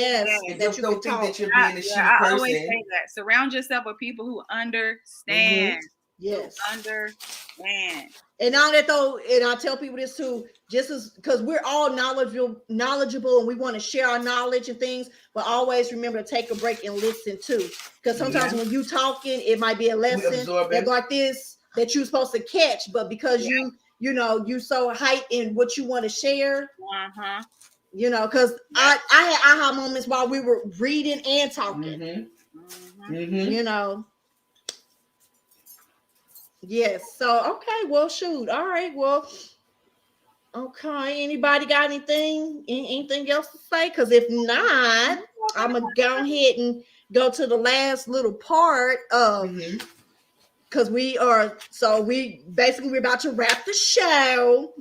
can talk. That you're being a shitty person. I always say that. Surround yourself with people who understand. Yes, who understand. And now that though, and I tell people this too, just as because we're all knowledgeable, and we want to share our knowledge and things, but always remember to take a break and listen too. Because sometimes when you talking, it might be a lesson that like this that you're supposed to catch, but because you so hyped in what you want to share. Because I had aha moments while we were reading and talking. Yes. So okay. Well, shoot. All right. Well. Okay. Anybody got anything else to say? Because if not, I'm gonna go ahead and go to the last little part of. Because we're about to wrap the show.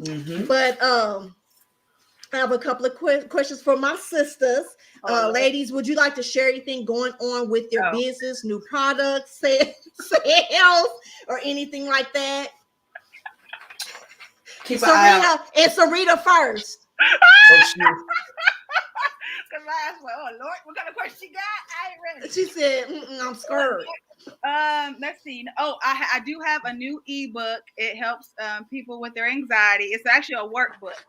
But I have a couple of questions for my sisters. Ladies, would you like to share anything going on with your business, new products, sales, or anything like that? Keep an eye out. It's Sarita first. Oh Lord, what kind of question she got? I ain't ready. She said, I'm scared. Let's see. I do have a new ebook. It helps people with their anxiety. It's actually a workbook.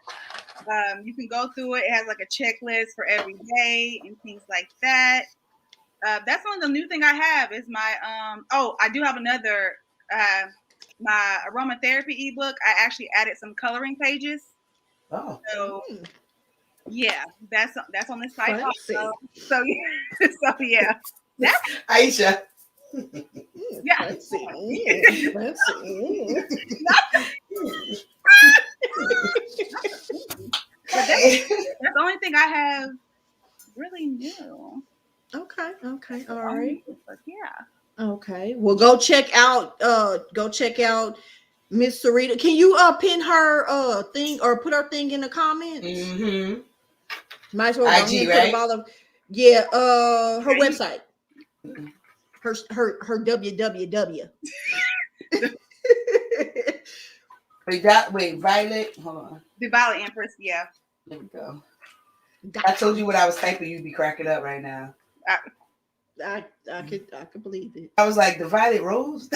You can go through it. It has like a checklist for every day and things like that. That's one of the new thing I have is my I do have another my aromatherapy ebook. I actually added some coloring pages. So yeah, that's on this site also. So yeah. That's Aisha. Yeah. Let's see. Okay. That's the only thing I have really new. Okay, all right. Yeah. Okay. Well, go check out Miss Sarita. Can you pin her thing or put her thing in the comments? Mm-hmm. Might as well go ahead IG, and put right? all of her website. Her www. Wait, Violet. Hold on. The Violet Empress, yeah. There we go. I told you what I was typing, you'd be cracking up right now. I could believe it. I was like, the Violet Rose?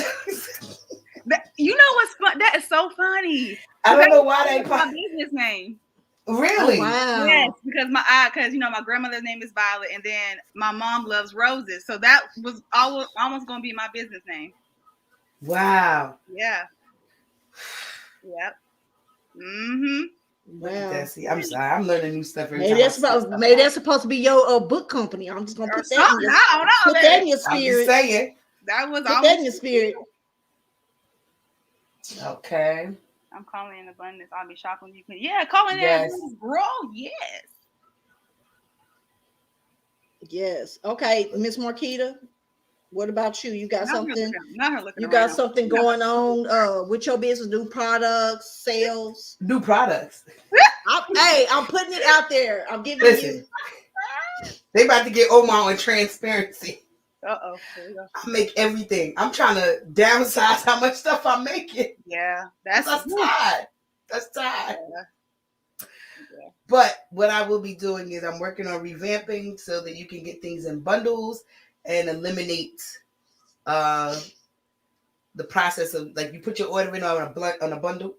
You know what's fun? That is so funny. I don't know why they my business name. Really? Oh, wow. Yes, because my grandmother's name is Violet, and then my mom loves roses, so that was almost gonna be my business name. Wow. Yeah. Yep. Mm-hmm. Wow. I'm sorry. I'm learning new stuff every Maybe time. maybe that's supposed to be your book company. I'm just gonna put that in your, I don't know. put that in your spirit. I'm just saying. That was put that in your spirit. Okay. I'm calling in abundance. I'll be shocked when you can. Yeah, calling in abundance, bro. Yes. Yes. Okay, Miss Marquita. What about you? You got something? You around. got something going on with your business? New products, sales? New products. I'm putting it out there. I'm giving Listen, they about to get Omar on transparency. Uh-oh. I make everything. I'm trying to downsize how much stuff I'm making. Yeah, that's tired. That's tired. Yeah. But what I will be doing is I'm working on revamping so that you can get things in bundles and eliminate the process of, like, you put your order in on a bundle. On a bundle.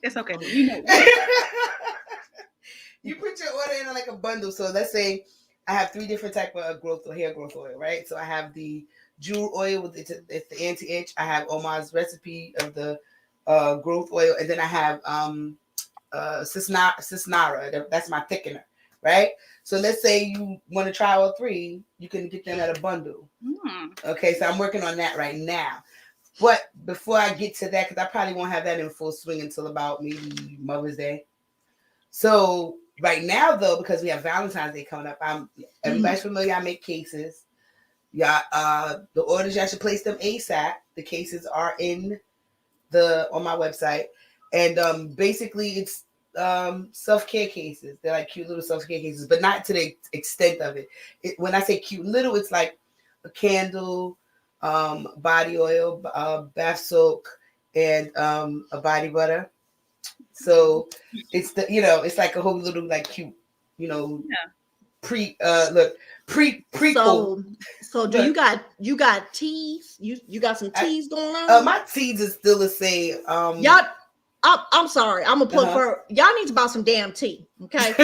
It's okay. You know. You put your order in on like a bundle. So let's say I have 3 different type of hair growth oil, right? So I have the jewel oil with it's the anti-itch. I have Omar's recipe of the growth oil, and then I have Cisnara. That's my thickener, right? So let's say you want to try all 3, you can get them at a bundle. Okay, so I'm working on that right now. But before I get to that, because I probably won't have that in full swing until about maybe Mother's Day. So right now, though, because we have Valentine's Day coming up, everybody's familiar. I make cases. Yeah, the orders, y'all should place them ASAP. The cases are on my website, and basically it's self-care cases. They're like cute little self-care cases, but not to the extent of it. When I say cute little, it's like a candle, body oil, bath soak, and a body butter. So it's it's like a whole little like cute, pre. So do you got teas? You got some teas going on? My teas is still the same. Y'all, I'm sorry. I'm gonna put for y'all need to buy some damn tea. Okay,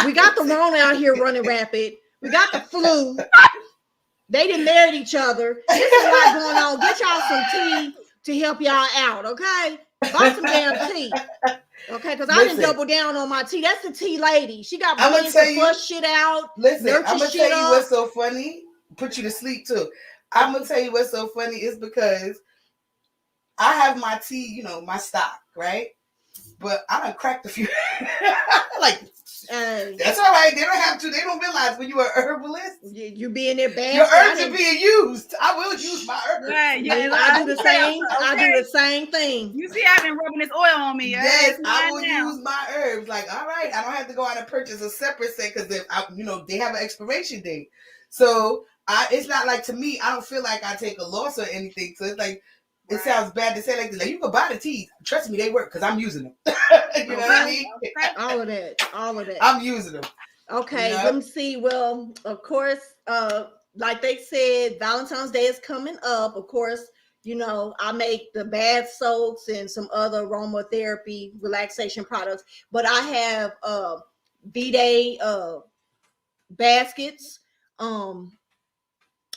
we got the Rona out here running rapid. We got the flu. They done married each other. There's a lot going on. Get y'all some tea to help y'all out. Okay, buy some damn tea. Okay, because I didn't double down on my tea. That's the tea lady. She got plans to flush shit out. Listen, I'm gonna tell you what's so funny. Put you to sleep too. I'm gonna tell you what's so funny is because I have my tea, my stock, right? But I done cracked a few. Like, that's all right. They don't have to. They don't realize when you're an herbalist, you being there bad. Your herbs are being used. I will use my herbs. Right, yeah, I do the same. Okay. I do the same thing. You see, I've been rubbing this oil on me. Yes, I will use my herbs. Like, all right, I don't have to go out and purchase a separate set because they have an expiration date. So it's not like, to me, I don't feel like I take a loss or anything. So it's like, it sounds bad to say like this. Like, you can buy the teas. Trust me, they work because I'm using them. You know what I mean? All of that. I'm using them. Okay, let me see. Well, of course, like they said, Valentine's Day is coming up. Of course, I make the bath soaks and some other aromatherapy relaxation products. But I have B-Day baskets.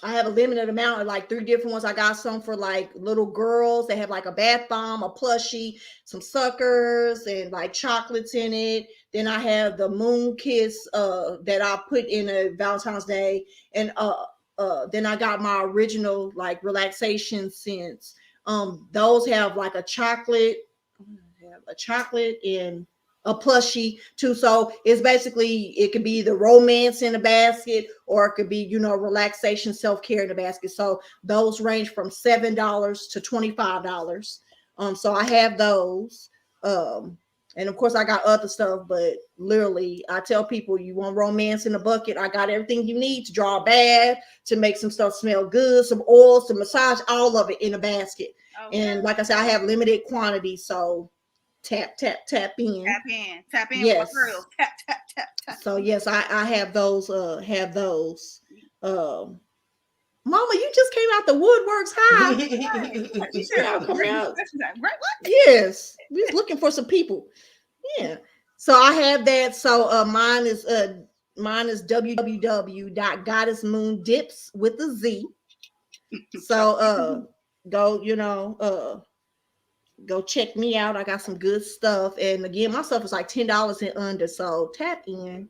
I have a limited amount of like 3 different ones. I got some for like little girls. They have like a bath bomb, a plushie, some suckers, and like chocolates in it. Then I have the moon kiss that I put in a Valentine's Day. And then I got my original like relaxation scents. Those have like a chocolate. have a chocolate and a plushie too. So it's basically, it could be the romance in a basket, or it could be, you know, relaxation, self-care in a basket. So those range from $7 to $25. So I have those. And of course I got other stuff, but literally I tell people, you want romance in a bucket, I got everything you need to draw a bath, to make some stuff smell good, some oils, to massage, all of it in a basket. Oh, And like I said, I have limited quantity, so tap in. tap in Yes. with my girls. Tap. So yes, I have those. Mama, you just came out the woodworks high. Sure. Come out. Right, what? Yes, we was looking for some people. Yeah. So I have that. So mine is www.goddessmoondips with a Z. So go check me out. I got some good stuff. And again, my stuff is like $10 and under. So tap in.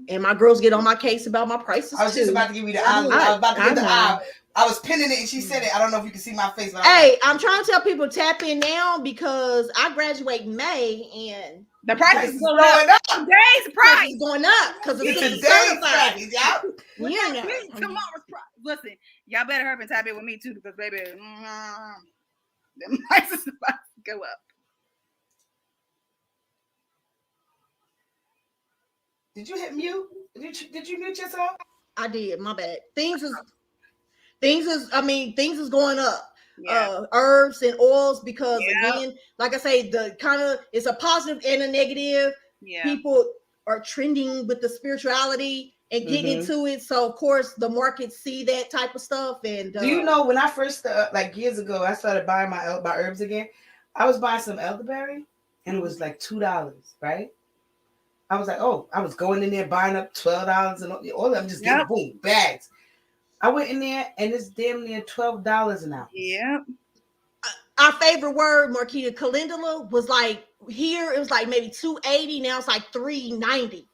And my girls get on my case about my prices. I was just about to give you the eye. I was about to give the eye. I was pinning it and she said it. I don't know if you can see my face. But hey, I'm trying to tell people tap in now, because I graduate in May and the price is going up. Today's price is going up because it's today's price. Yeah. Tomorrow's price. Listen, y'all better hurry and tap in with me too, because baby, the price is about to go up. Did you hit mute? Did you mute yourself? I did. My bad. Things is going up. Yeah. Herbs and oils, because again, like I say, the kind of, it's a positive and a negative. Yeah. People are trending with the spirituality and getting into it. So of course the markets see that type of stuff. And do you know, when I first like years ago, I started buying my herbs again. I was buying some elderberry and it was like $2, right? I was like, oh, I was going in there buying up $12 and all of them, just getting boom bags. I went in there and it's damn near $12 an ounce. Yep. Our favorite word, Marquita, calendula, was like, here it was like maybe $2.80. Now it's like $3.90.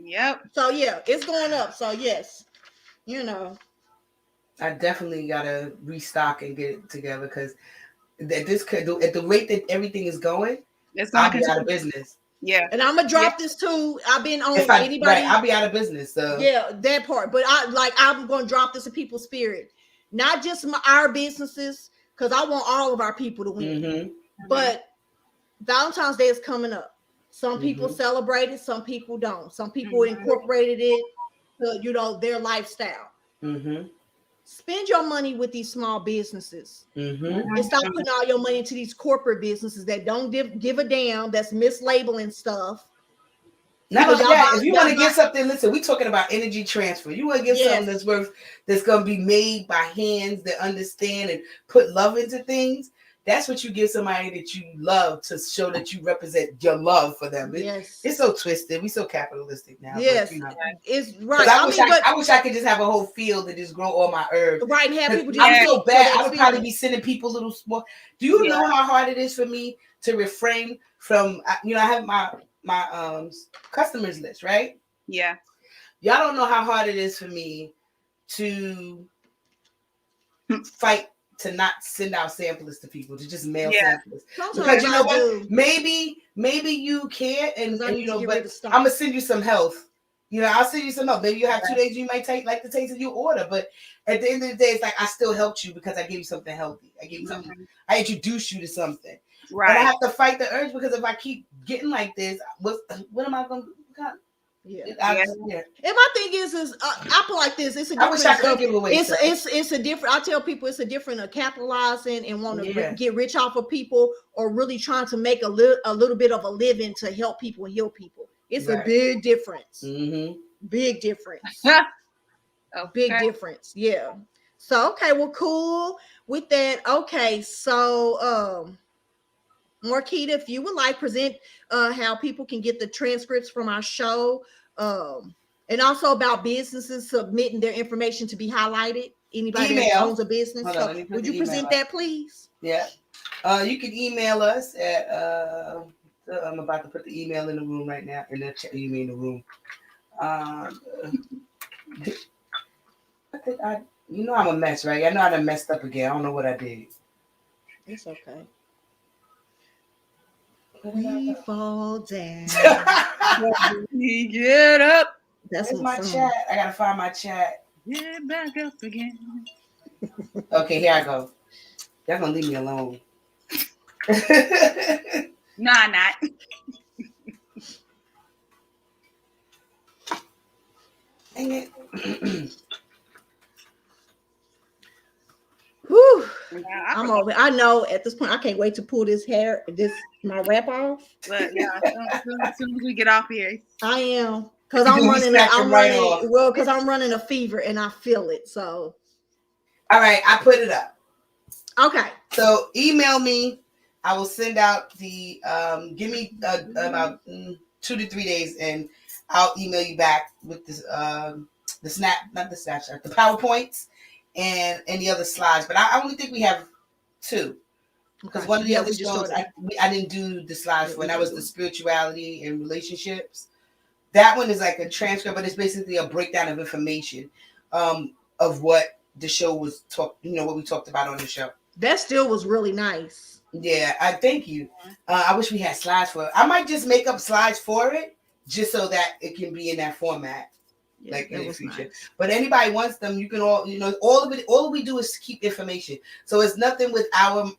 Yep. So yeah, it's going up. So yes, you know, I definitely gotta restock and get it together, because at the rate that everything is going, I'll be out of business. Yeah. And I'm gonna drop this too. I've been on anybody. Right, I'll be out of business. So yeah, that part. But I'm gonna drop this in people's spirit, not just our businesses, because I want all of our people to win. Mm-hmm. But Valentine's Day is coming up. Some people celebrate it, some people don't. Some people incorporated it to, their lifestyle. Mm-hmm. Spend your money with these small businesses. Mm-hmm. And stop putting all your money into these corporate businesses that don't give a damn, that's mislabeling stuff. Not only that, if you want to get something, listen, we're talking about energy transfer. You want to get something that's going to be made by hands that understand and put love into things. That's what you give somebody that you love, to show that you represent your love for them. It's so twisted. We're so capitalistic now. Yes, but, it's right. I wish I could just have a whole field that just grow all my herbs. Right, and have people. I'm so bad. I would probably be sending people little small. Do you know how hard it is for me to refrain from? I have my customers list, right? Yeah. Y'all don't know how hard it is for me to fight to not send out samplers to people, to just mail samplers. Because you know what? Maybe you can't, and but I'm gonna send you some health. I'll send you some health. Maybe you have 2 days you might like the taste of your order, but at the end of the day, it's like I still helped you because I gave you something healthy. I gave you something. I introduced you to something. Right. And I have to fight the urge, because if I keep getting like this, what am I going to do? And my thing is I feel like this. It's a different. I wish I could give away. It's a different. I tell people it's a different capitalizing and want to get rich off of people, or really trying to make a little bit of a living to help people and heal people. It's a big difference. Mm-hmm. Big difference. Big difference. Yeah. So okay, well, cool with that. Okay, so Marquita, if you would like, present how people can get the transcripts from our show, and also about businesses submitting their information to be highlighted. Anybody that owns a business. Would you present that, please? Yeah. You can email us at I'm about to put the email in the room right now. In the chat, you mean the room. I think I'm a mess, right? I know I done messed up again. I don't know what I did. It's okay. We fall down. We get up. That's Where's my my song. chat? I gotta find my chat. Get back up again. Okay, here I go. Y'all gonna leave me alone. No, I'm not. Dang it. Whew. Yeah, I'm over. I know at this point I can't wait to pull my wrap off. But yeah, as soon as we get off here. I am because You I'm can running. snatch them right off. Well, because I'm running a fever and I feel it. So All right, I put it up. okay. So email me. I will send out the give me about 2 to 3 days, and I'll email you back with this the PowerPoints and any other slides. But I only think we have 2. Because one of the other shows I didn't do the slides for, and that was the spirituality and relationships. That one is like a transcript, but it's basically a breakdown of information of what the show was what we talked about on the show. That still was really nice. Yeah, I thank you. I wish we had slides for it. I might just make up slides for it just so that it can be in that format, Yeah, like in the future. Nice. But anybody wants them, you can all all of it. All we do is keep information. So it's nothing with our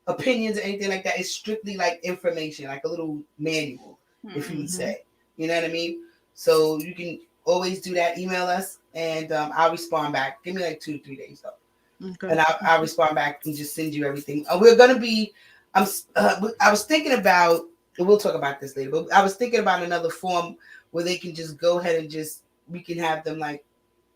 opinions or anything like that. It's strictly like information, like a little manual, if you would say. You know what I mean? So you can always do that. Email us, and I'll respond back. Give me like 2 to 3 days though. Okay. And I'll respond back and just send you everything. We're gonna be. I was thinking about. We'll talk about this later. But I was thinking about another form where they can just go ahead and we can have them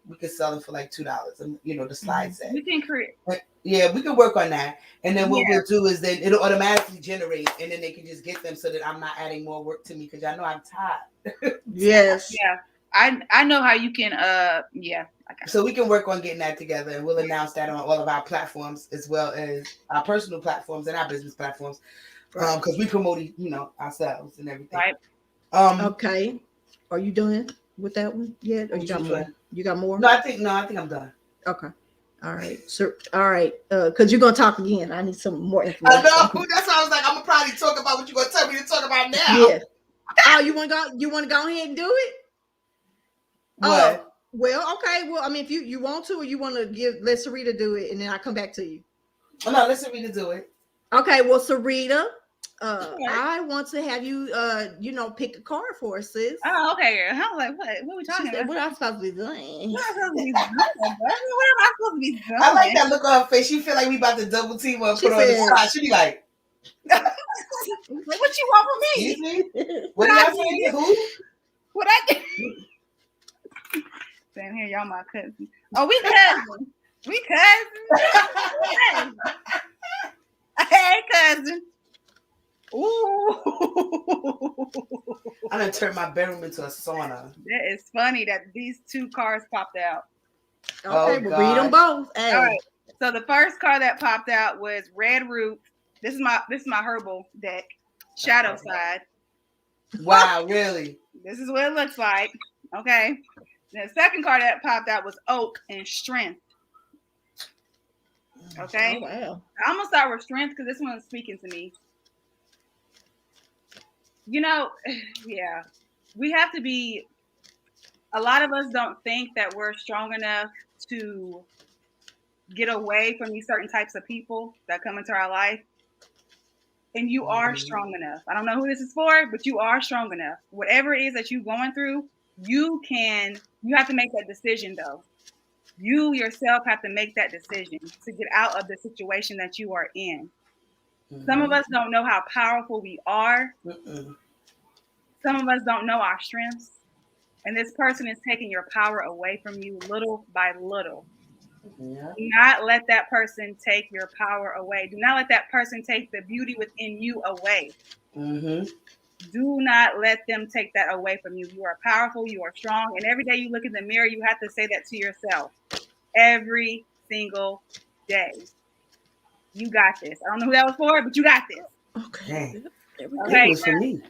we can sell them for like $2. And the slide set. We can create. Yeah, we can work on that. And then what we'll do is then it'll automatically generate, and then they can just get them so that I'm not adding more work to me because I know I'm tired. Yes. Yeah. I know how you can So we can work on getting that together, and we'll announce that on all of our platforms as well as our personal platforms and our business platforms, because we promote ourselves and everything. Right. Okay. Are you done with that one yet? Or you got more? You got more? No, I think I'm done. Okay. All right. So all right. Because you're gonna talk again. I need some more information. I know. That's why I was like, I'm gonna probably talk about what you're gonna tell me to talk about now. Yeah. Oh, you wanna go ahead and do it? What? Well, okay. Well, I mean, if you want to, or you want to let Sarita do it, and then I come back to you. Oh, no, let Sarita do it. Okay. Well, Sarita, I want to have you, pick a card for us, sis. Oh, okay. I was like, what are we talking about? What am I supposed to be doing? What am I supposed to be doing? I like that look on her face. She feel like we about to double team her and put her on the spot. She be like, what you want from me? What did I say? Who? What I did? Saying here, y'all my cousin. Oh, we cousins. We cousins. Hey, cousin. Ooh. I done turned my bedroom into a sauna. That is funny that these 2 cards popped out. Okay, we'll read them both. Hey. All right. So the first card that popped out was Red Root. This is my herbal deck. Shadow Side. Wow, really? This is what it looks like. Okay. The second card that popped out was Oak and Strength. Okay. Oh, wow. I'm gonna start with Strength because this one is speaking to me. Yeah, we have to be. A lot of us don't think that we're strong enough to get away from these certain types of people that come into our life. And you are strong enough. I don't know who this is for, but you are strong enough. Whatever it is that you're going through, you have to make that decision though. You yourself have to make that decision to get out of the situation that you are in. Some of us don't know how powerful we are. Some of us don't know our strengths. And this person is taking your power away from you little by little. Yeah. Do not let that person take your power away. Do not let that person take the beauty within you away. Do not let them take that away from you. You are powerful. You are strong. And every day you look in the mirror, you have to say that to yourself. Every single day. You got this. I don't know who that was for, but you got this. Okay. Okay. It was for me.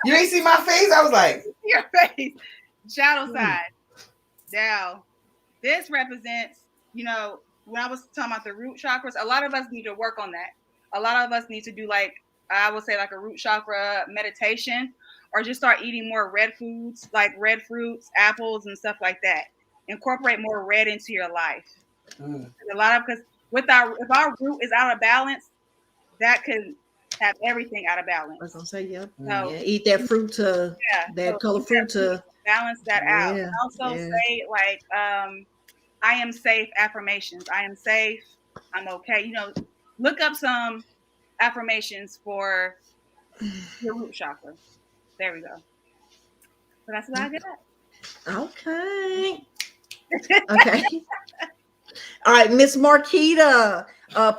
You ain't see my face? I was like. Your face. Shadow side. Now, this represents you know, when I was talking about the root chakras, a lot of us need to work on that. A lot of us need to do like, I would say like a root chakra meditation, or just start eating more red foods, like red fruits, apples, and stuff like that. Incorporate more red into your life. A lot of, because if our root is out of balance, that could have everything out of balance. I was gonna say, yeah. So, Yeah, eat that fruit to that so color fruit to balance that out. Yeah, And also say like, I am safe affirmations. I am safe. I'm okay. You know, look up some affirmations for your root chakra. There we go. So that's what I got. Okay. Okay. All right, Miss Marquita,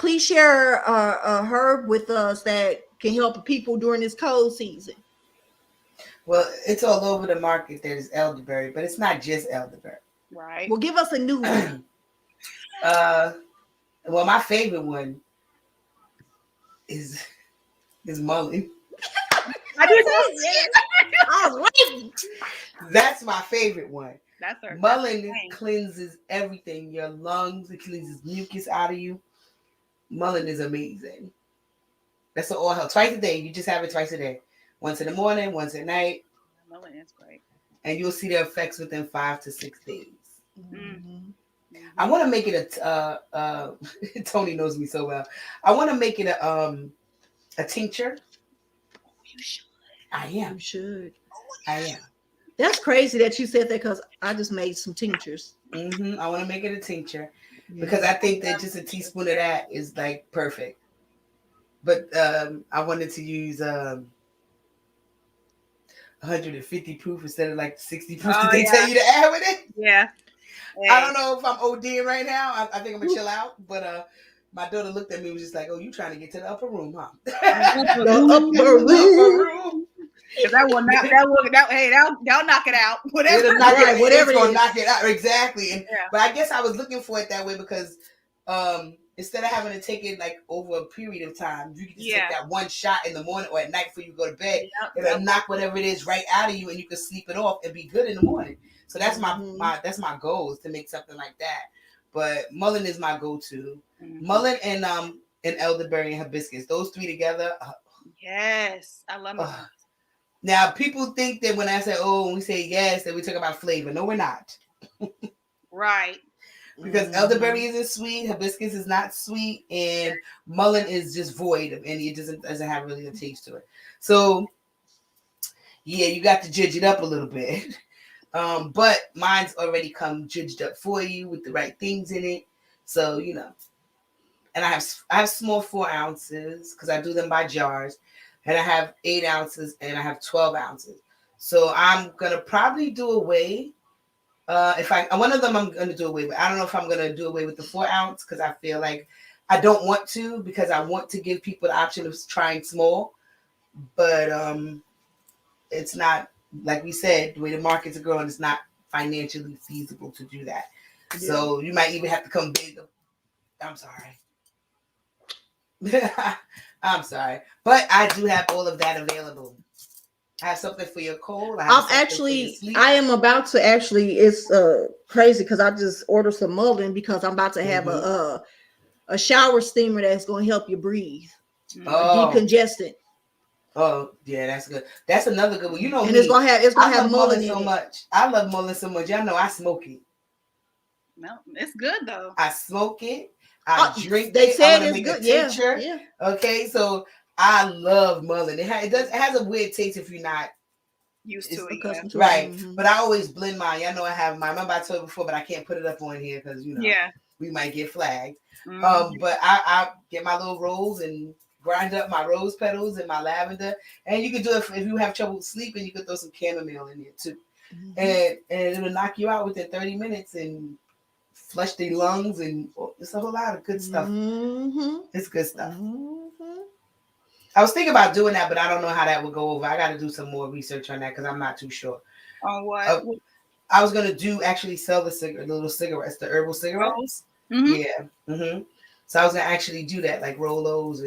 please share a herb with us that can help people during this cold season. Well, it's all over the market. There's elderberry, but it's not just elderberry. Right. Well, give us a new one. Well, my favorite one is mullein. I do too. That's my favorite one. That's her. Mullein cleanses everything, your lungs. It cleanses mucus out of you. Mullein is amazing. That's an oil health. Twice a day. You just have it twice a day. Once in the morning, once at night. Mullein is great. And you'll see the effects within 5 to 6 days. Mm-hmm. I want to make it a Tony knows me so well. I want to make it a tincture. You should. I am. You should. I am. That's crazy that you said that, because I just made some tinctures. I want to make it a tincture because I think that just a teaspoon of that is like perfect. But I wanted to use 150 proof instead of like 60 proof that they tell you to add with it. Yeah. Hey. I don't know if I'm ODing right now. I think I'm gonna chill out. But my daughter looked at me and was just like, "Oh, you trying to get to the upper room, huh?" The upper room. That'll knock it out. Whatever it's gonna knock it out. Exactly. And but I guess I was looking for it that way because instead of having to take it like over a period of time, you can just take that one shot in the morning or at night before you go to bed. It'll knock whatever it is right out of you, and you can sleep it off and be good in the morning. So that's my goal, is to make something like that. But mullein is my go-to. Mullein and elderberry and hibiscus, those three together. Yes, I love mullein. Now people think that when I say when we say yes, that we talk about flavor. No, we're not. Right. Because elderberry isn't sweet, hibiscus is not sweet, and mullein is just void of any. It doesn't have really a taste to it. So yeah, you got to judge it up a little bit. But mine's already come judged up for you with the right things in it. So and I have small 4 ounces because I do them by jars, and I have 8 ounces and I have 12 ounces. So I'm gonna probably do away. One of them I'm gonna do away with. I don't know if I'm gonna do away with the 4 ounce because I feel like I don't want to, because I want to give people the option of trying small, but it's not, like we said, the way the markets are growing, it's not financially feasible to do that. Yeah. So you might even have to come big. I'm sorry. I'm sorry, but I do have all of that available. I have something for your cold. I am about to it's crazy because I just ordered some mullein because I'm about to have a shower steamer that's going to help you breathe. Decongestant. Oh yeah, that's good. That's another good one. You know, and it's gonna have mullein so much. I love mullein so much. Y'all know I smoke it. No, it's good though. I smoke it. I drink it. They said it's good. Yeah. Okay, so I love mullein. It has a weird taste if you're not used to it. Yeah. Right. Mm-hmm. But I always blend mine. Y'all know I have mine. Remember I told you before, but I can't put it up on here because we might get flagged. Mm-hmm. But I get my little rolls and grind up my rose petals and my lavender, and you can do it if you have trouble sleeping. You can throw some chamomile in there too, and it'll knock you out within 30 minutes and flush the lungs, and it's a whole lot of good stuff. It's good stuff. I was thinking about doing that, but I don't know how that would go over. I got to do some more research on that because I'm not too sure. On what? I was gonna sell the little cigarettes, the herbal cigarettes. Yeah. So I was gonna actually do that, like roll those,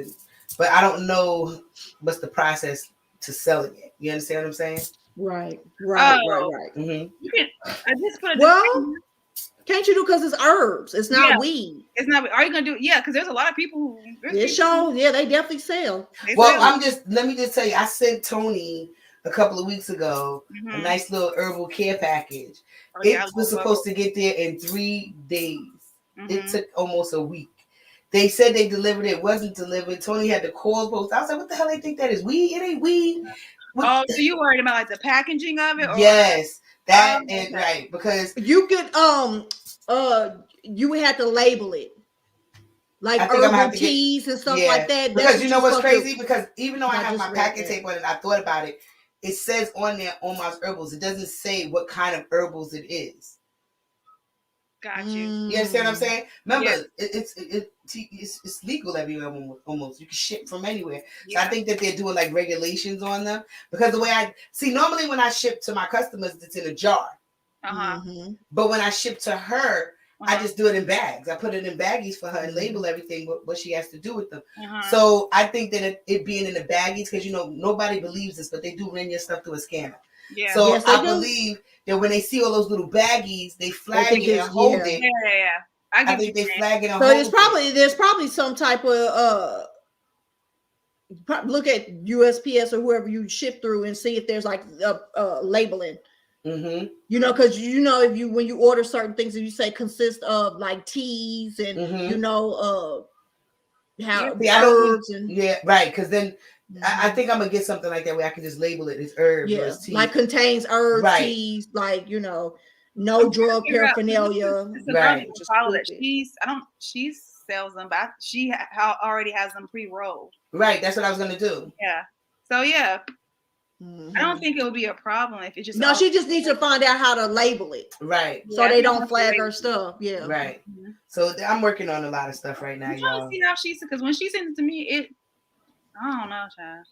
but I don't know what's the process to selling it. You understand what I'm saying? Right. You can. I just put a Can't you do because it's herbs? It's not weed. It's not. Are you gonna do? Yeah, because there's a lot of people who. It shows. Yeah, they definitely sell. Let me just tell you, I sent Tony a couple of weeks ago a nice little herbal care package. It was supposed to get there in 3 days. It took almost a week. They said they delivered it. Wasn't delivered. Tony had to call post. I was like, what the hell they think that is? Weed? It ain't weed. So you worried about like the packaging of it? Or yes. That and right, because you could you would have to label it. Like herbal teas and stuff like that. Because you know what's crazy? Because even though I have my packing tape on it, I thought about it. It says on there Omar's herbals. It doesn't say what kind of herbals it is. Got you. You understand what I'm saying? Remember, it's legal everywhere almost. You can ship from anywhere. So I think that they're doing like regulations on them. Because the way I see, normally when I ship to my customers, it's in a jar. But when I ship to her, I just do it in bags. I put it in baggies for her and label everything what she has to do with them. So I think that it being in the baggies, because nobody believes this, but they do run your stuff through a scanner. Yeah. So yes, I believe that when they see all those little baggies, they flag it and hold it. Yeah. I think they flag it and hold it. There's probably some type of look at USPS or whoever you ship through and see if there's like labeling. Because if when you order certain things, if you say consist of like teas and herbs and right, because then I think I'm gonna get something like that where I can just label it as herbs or as tea. Like contains herbs, teas, like no drug paraphernalia. Right. She sells them, but she already has them pre-rolled. Right, that's what I was gonna do. Yeah. So yeah. I don't think it would be a problem if it just. No, she just needs to find out how to label it. Right. So they don't flag her stuff. Yeah. Right. So I'm working on a lot of stuff right now, y'all. See how because when she sends it to me, I don't know, child.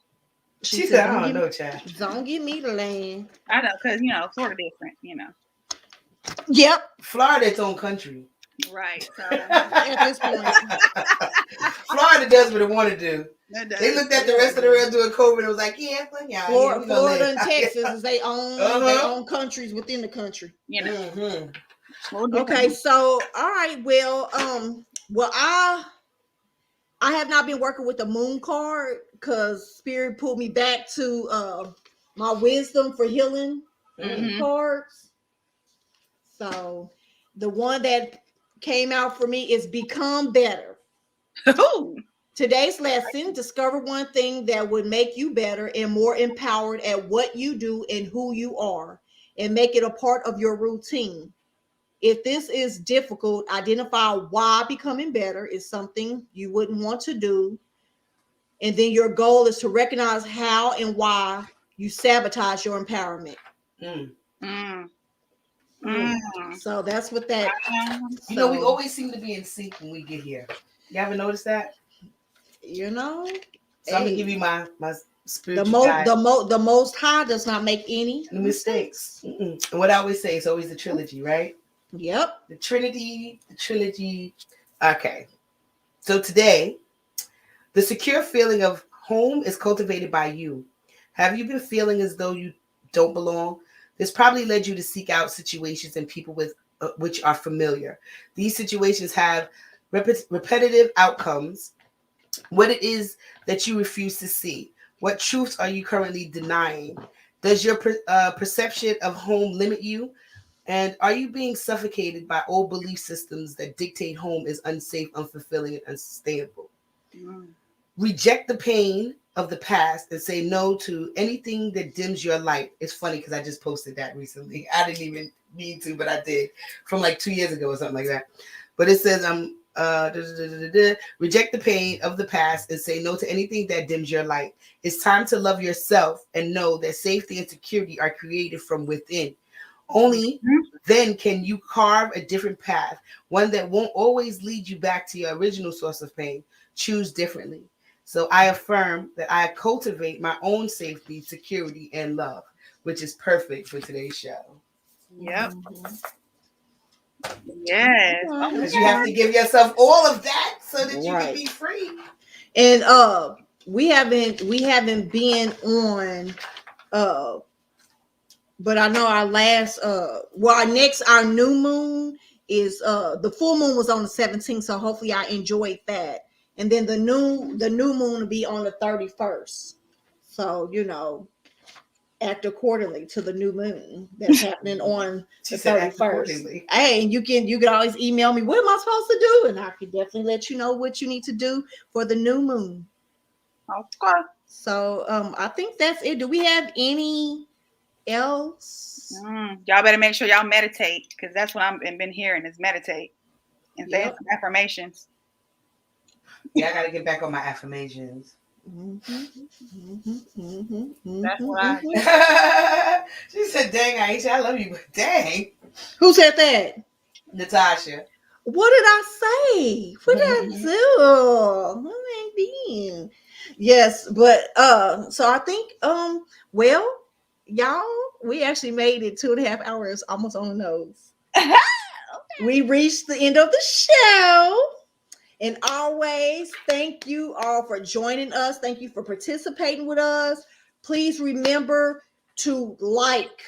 She said, I don't know, child. Don't give me the land. I know, because Florida different, Yep. Florida its own country. Right. So at this point. Florida does what it want to do. They looked at the rest of the world doing COVID and was like, yeah, Florida and Texas is they own countries within the country. Okay, so all right, well, I have not been working with the moon card because Spirit pulled me back to my wisdom for healing cards. So the one that came out for me is become better. Today's lesson: discover one thing that would make you better and more empowered at what you do and who you are, and make it a part of your routine. If this is difficult, identify why becoming better is something you wouldn't want to do. And then your goal is to recognize how and why you sabotage your empowerment. So that's what that. We always seem to be in sync when we get here. You ever notice that? So I'm gonna give you my spiritual the most high does not make any mistakes. And what I always say, it's always the trilogy, right? Yep. The trilogy. Okay. So today, the secure feeling of home is cultivated by you. Have you been feeling as though you don't belong? This probably led you to seek out situations and people with which are familiar. These situations have repetitive outcomes. What it is that you refuse to see. What truths are you currently denying? Does your perception of home limit you? And are you being suffocated by old belief systems that dictate home is unsafe, unfulfilling, and unsustainable? Reject the pain of the past and say no to anything that dims your light. It's funny because I just posted that recently. I didn't even mean to, but I did, from like 2 years ago or something like that. But it says reject the pain of the past and say no to anything that dims your light. It's time to love yourself and know that safety and security are created from within. Only then can you carve a different path, one that won't always lead you back to your original source of pain. Choose differently. So I affirm that I cultivate my own safety, security, and love, which is perfect for today's show. Yep. Yes. Because you have to give yourself all of that so that you can be free. And we haven't been on but I know our last our new moon is the full moon was on the 17th, so hopefully I enjoyed that. And then the new moon will be on the 31st. So, you know, act accordingly to the new moon that's happening on the 31st. Hey, and you can always email me, what am I supposed to do? And I can definitely let you know what you need to do for the new moon. Okay. So I think that's it. Do we have any else? Y'all better make sure y'all meditate, because that's what I've been hearing is meditate and say some affirmations. Yeah, I gotta get back on my affirmations. That's what I. She said, "Dang, Aisha, I love you, but dang." Who said that? Natasha. What did I say? What did I do? What I mean? Yes, but so I think well, y'all, we actually made it 2.5 hours, almost on the nose. Okay. We reached the end of the show. And always, thank you all for joining us. Thank you for participating with us. Please remember to like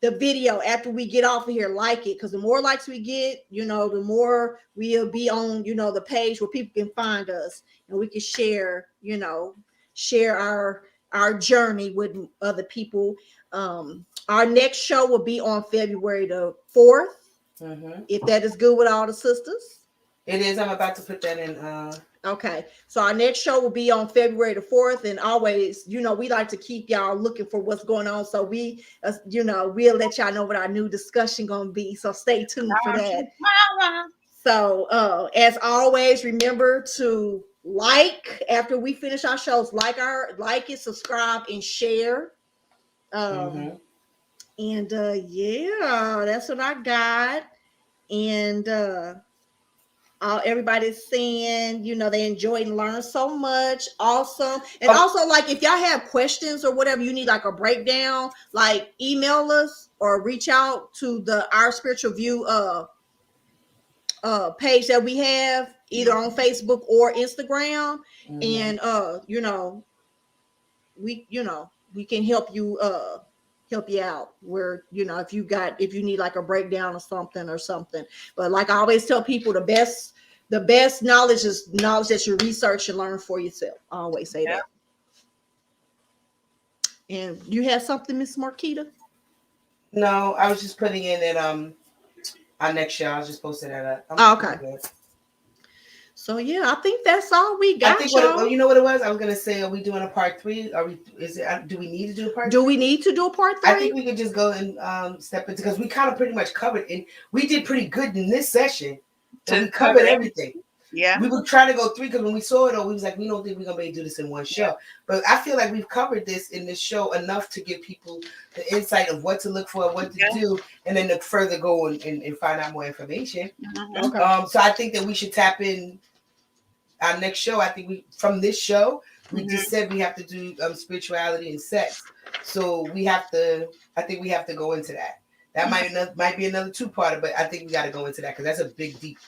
the video after we get off of here. Like it, because the more likes we get, you know, the more we'll be on, you know, the page where people can find us and we can share, you know, share our journey with other people. Our next show will be on February the 4th. If that is good with all the sisters. It is. I'm about to put that in. Okay. So our next show will be on February the 4th. And always, you know, we like to keep y'all looking for what's going on. So we, you know, we'll let y'all know what our new discussion going to be. So stay tuned for that. So as always, remember to like after we finish our shows, like it, subscribe, and share. And yeah, that's what I got. And everybody's saying, you know, they enjoyed and learned so much. Awesome. And also, like, if y'all have questions or whatever, you need like a breakdown, like email us or reach out to the Our Spiritual View page that we have either on Facebook or Instagram. And you know, we can help you out where, you know, if you need like a breakdown or something. But like I always tell people, the best knowledge is knowledge that you research and learn for yourself. I always say that. And you have something, Miss Marquita? No, I was just putting in that our next show. I was just posting that up. Okay. So yeah, I think that's all we got. I think you know what it was? I was gonna say, are we doing a part 3? Do we need to do a part 3? Do we need to do a part 3? I think we could just go and step into, because we kind of pretty much covered, and we did pretty good in this session. So we covered everything. Yeah. We were trying to go 3 because when we saw it all, we was like, we don't think we're gonna be able to do this in one show. But I feel like we've covered this in this show enough to give people the insight of what to look for, what to do, and then to further go and find out more information. Okay. So I think that we should tap in our next show. I think from this show, we just said we have to do spirituality and sex. So I think we have to go into that. That might be another 2-parter, but I think we got to go into that because that's a big, deep,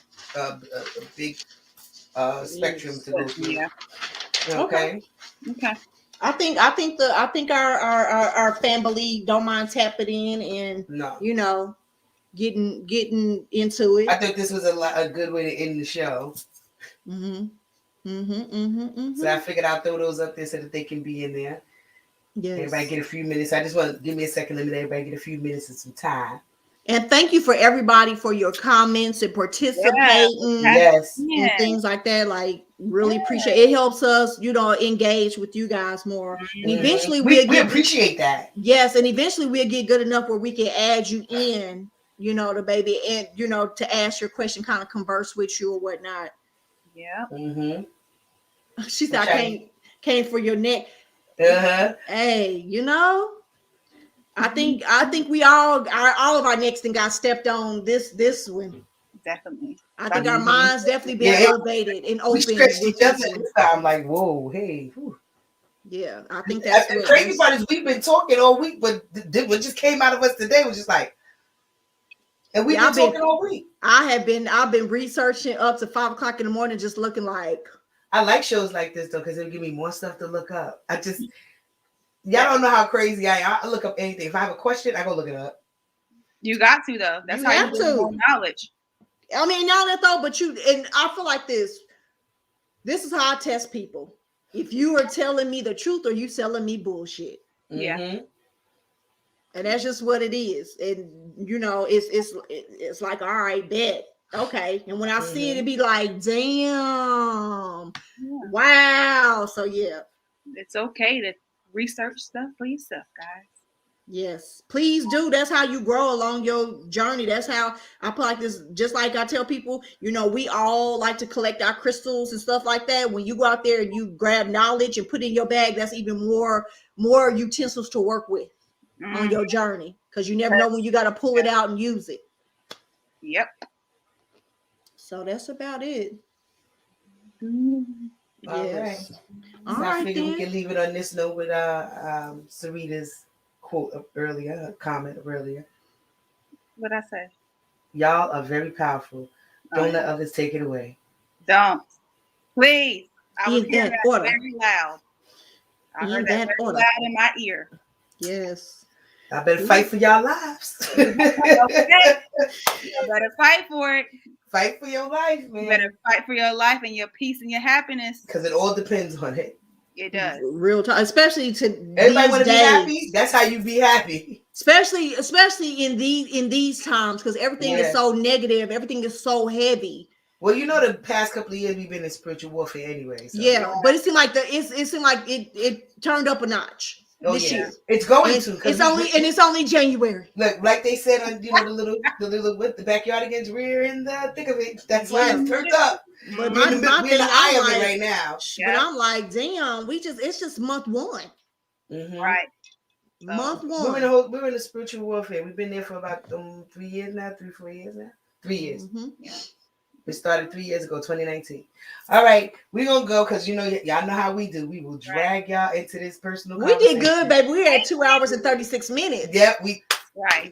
big spectrum to go through. Yeah. Okay. I think our family don't mind tapping in and you know, getting into it. I think this was a good way to end the show. So I figured I'll throw those up there so that they can be in there. Yes. Everybody get a few minutes. I just want to give me a second. Let everybody get a few minutes and some time. And thank you for everybody for your comments and participating. Yes. And things like that. Like, really appreciate it. It helps us, you know, engage with you guys more. And eventually we appreciate that. Yes, and eventually we'll get good enough where we can add you in, you know, the baby, and you know, to ask your question, kind of converse with you or whatnot. Yeah. She said, I came for your neck. Hey, you know, I think we all of our necks and got stepped on this one. Definitely. I think our minds definitely been elevated and open. We stretched each other this time, like, whoa, hey. Whew. Yeah, I think that's the crazy part is we've been talking all week, but what just came out of us today was just like, and we've been talking all week. I've been researching up to 5 o'clock in the morning, just looking like. I like shows like this though, because it'll give me more stuff to look up. Y'all don't know how crazy I am. I look up anything. If I have a question, I go look it up. You got to though. That's how you get more knowledge. I mean, now that though, but and I feel like this is how I test people. If you are telling me the truth or you telling me bullshit. Yeah. Mm-hmm. And that's just what it is. And you know, it's like, all right, bet. Okay. And when I see it, it'd be like, damn. Yeah. Wow. So yeah. It's okay to research stuff for yourself, guys. Yes, please do. That's how you grow along your journey. That's how I put like this. Just like I tell people, you know, we all like to collect our crystals and stuff like that. When you go out there and you grab knowledge and put it in your bag, that's even more utensils to work with on your journey, because you never know when you got to pull it out and use it. Yep. So that's about it. All Yes. right. All So right, I figure then. we can leave it on this note with Sarita's quote of earlier, comment of earlier. What I say? Y'all are very powerful. Don't let others take it away. Don't. Please. I was In hearing that that order. very loud. I In heard that that very order. loud in my ear. Yes. I better fight for y'all lives. Okay. You better fight for it. Fight for your life, You man. better fight for your life and your peace and your happiness. Because it all depends on it. It does. Real time, especially to Everybody want to be happy. That's how you be happy. Especially in these times, because everything is so negative, everything is so heavy. Well, you know, the past couple of years we've been in spiritual warfare anyway. So. Yeah, but it seemed like it turned up a notch this year. It's going and to. It's only January. Look, like they said on the little with the backyard against we're in the thick of it. That's why it's turned up. But we're in the eye of it right now. But I'm like, damn, it's just month one. Mm-hmm. Right. Month one. We're in the spiritual warfare. We've been there for about 3 years now, 4 years now. 3 years. Mm-hmm. Yeah. We started 3 years ago, 2019. All right, we're gonna go because y'all know how we do. We will drag y'all into this personal. We did good, baby. We had 2 hours and 36 minutes. Yep, we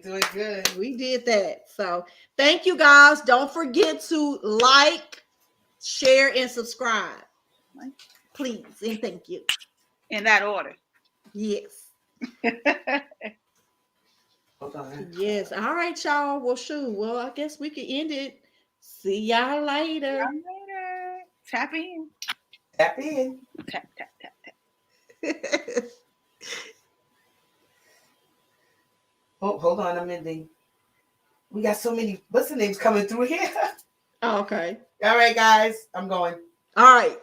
doing good. We did that. So thank you guys. Don't forget to like, share, and subscribe. Please and thank you. In that order. Yes. Hold on. Yes. All right, y'all. Well, shoot. Well, I guess we can end it. See y'all later. Tap in. Tap in. Tap, tap, tap, tap. Oh, hold on. I'm ending. We got so many. What's the names coming through here? Okay. All right, guys. I'm going. All right.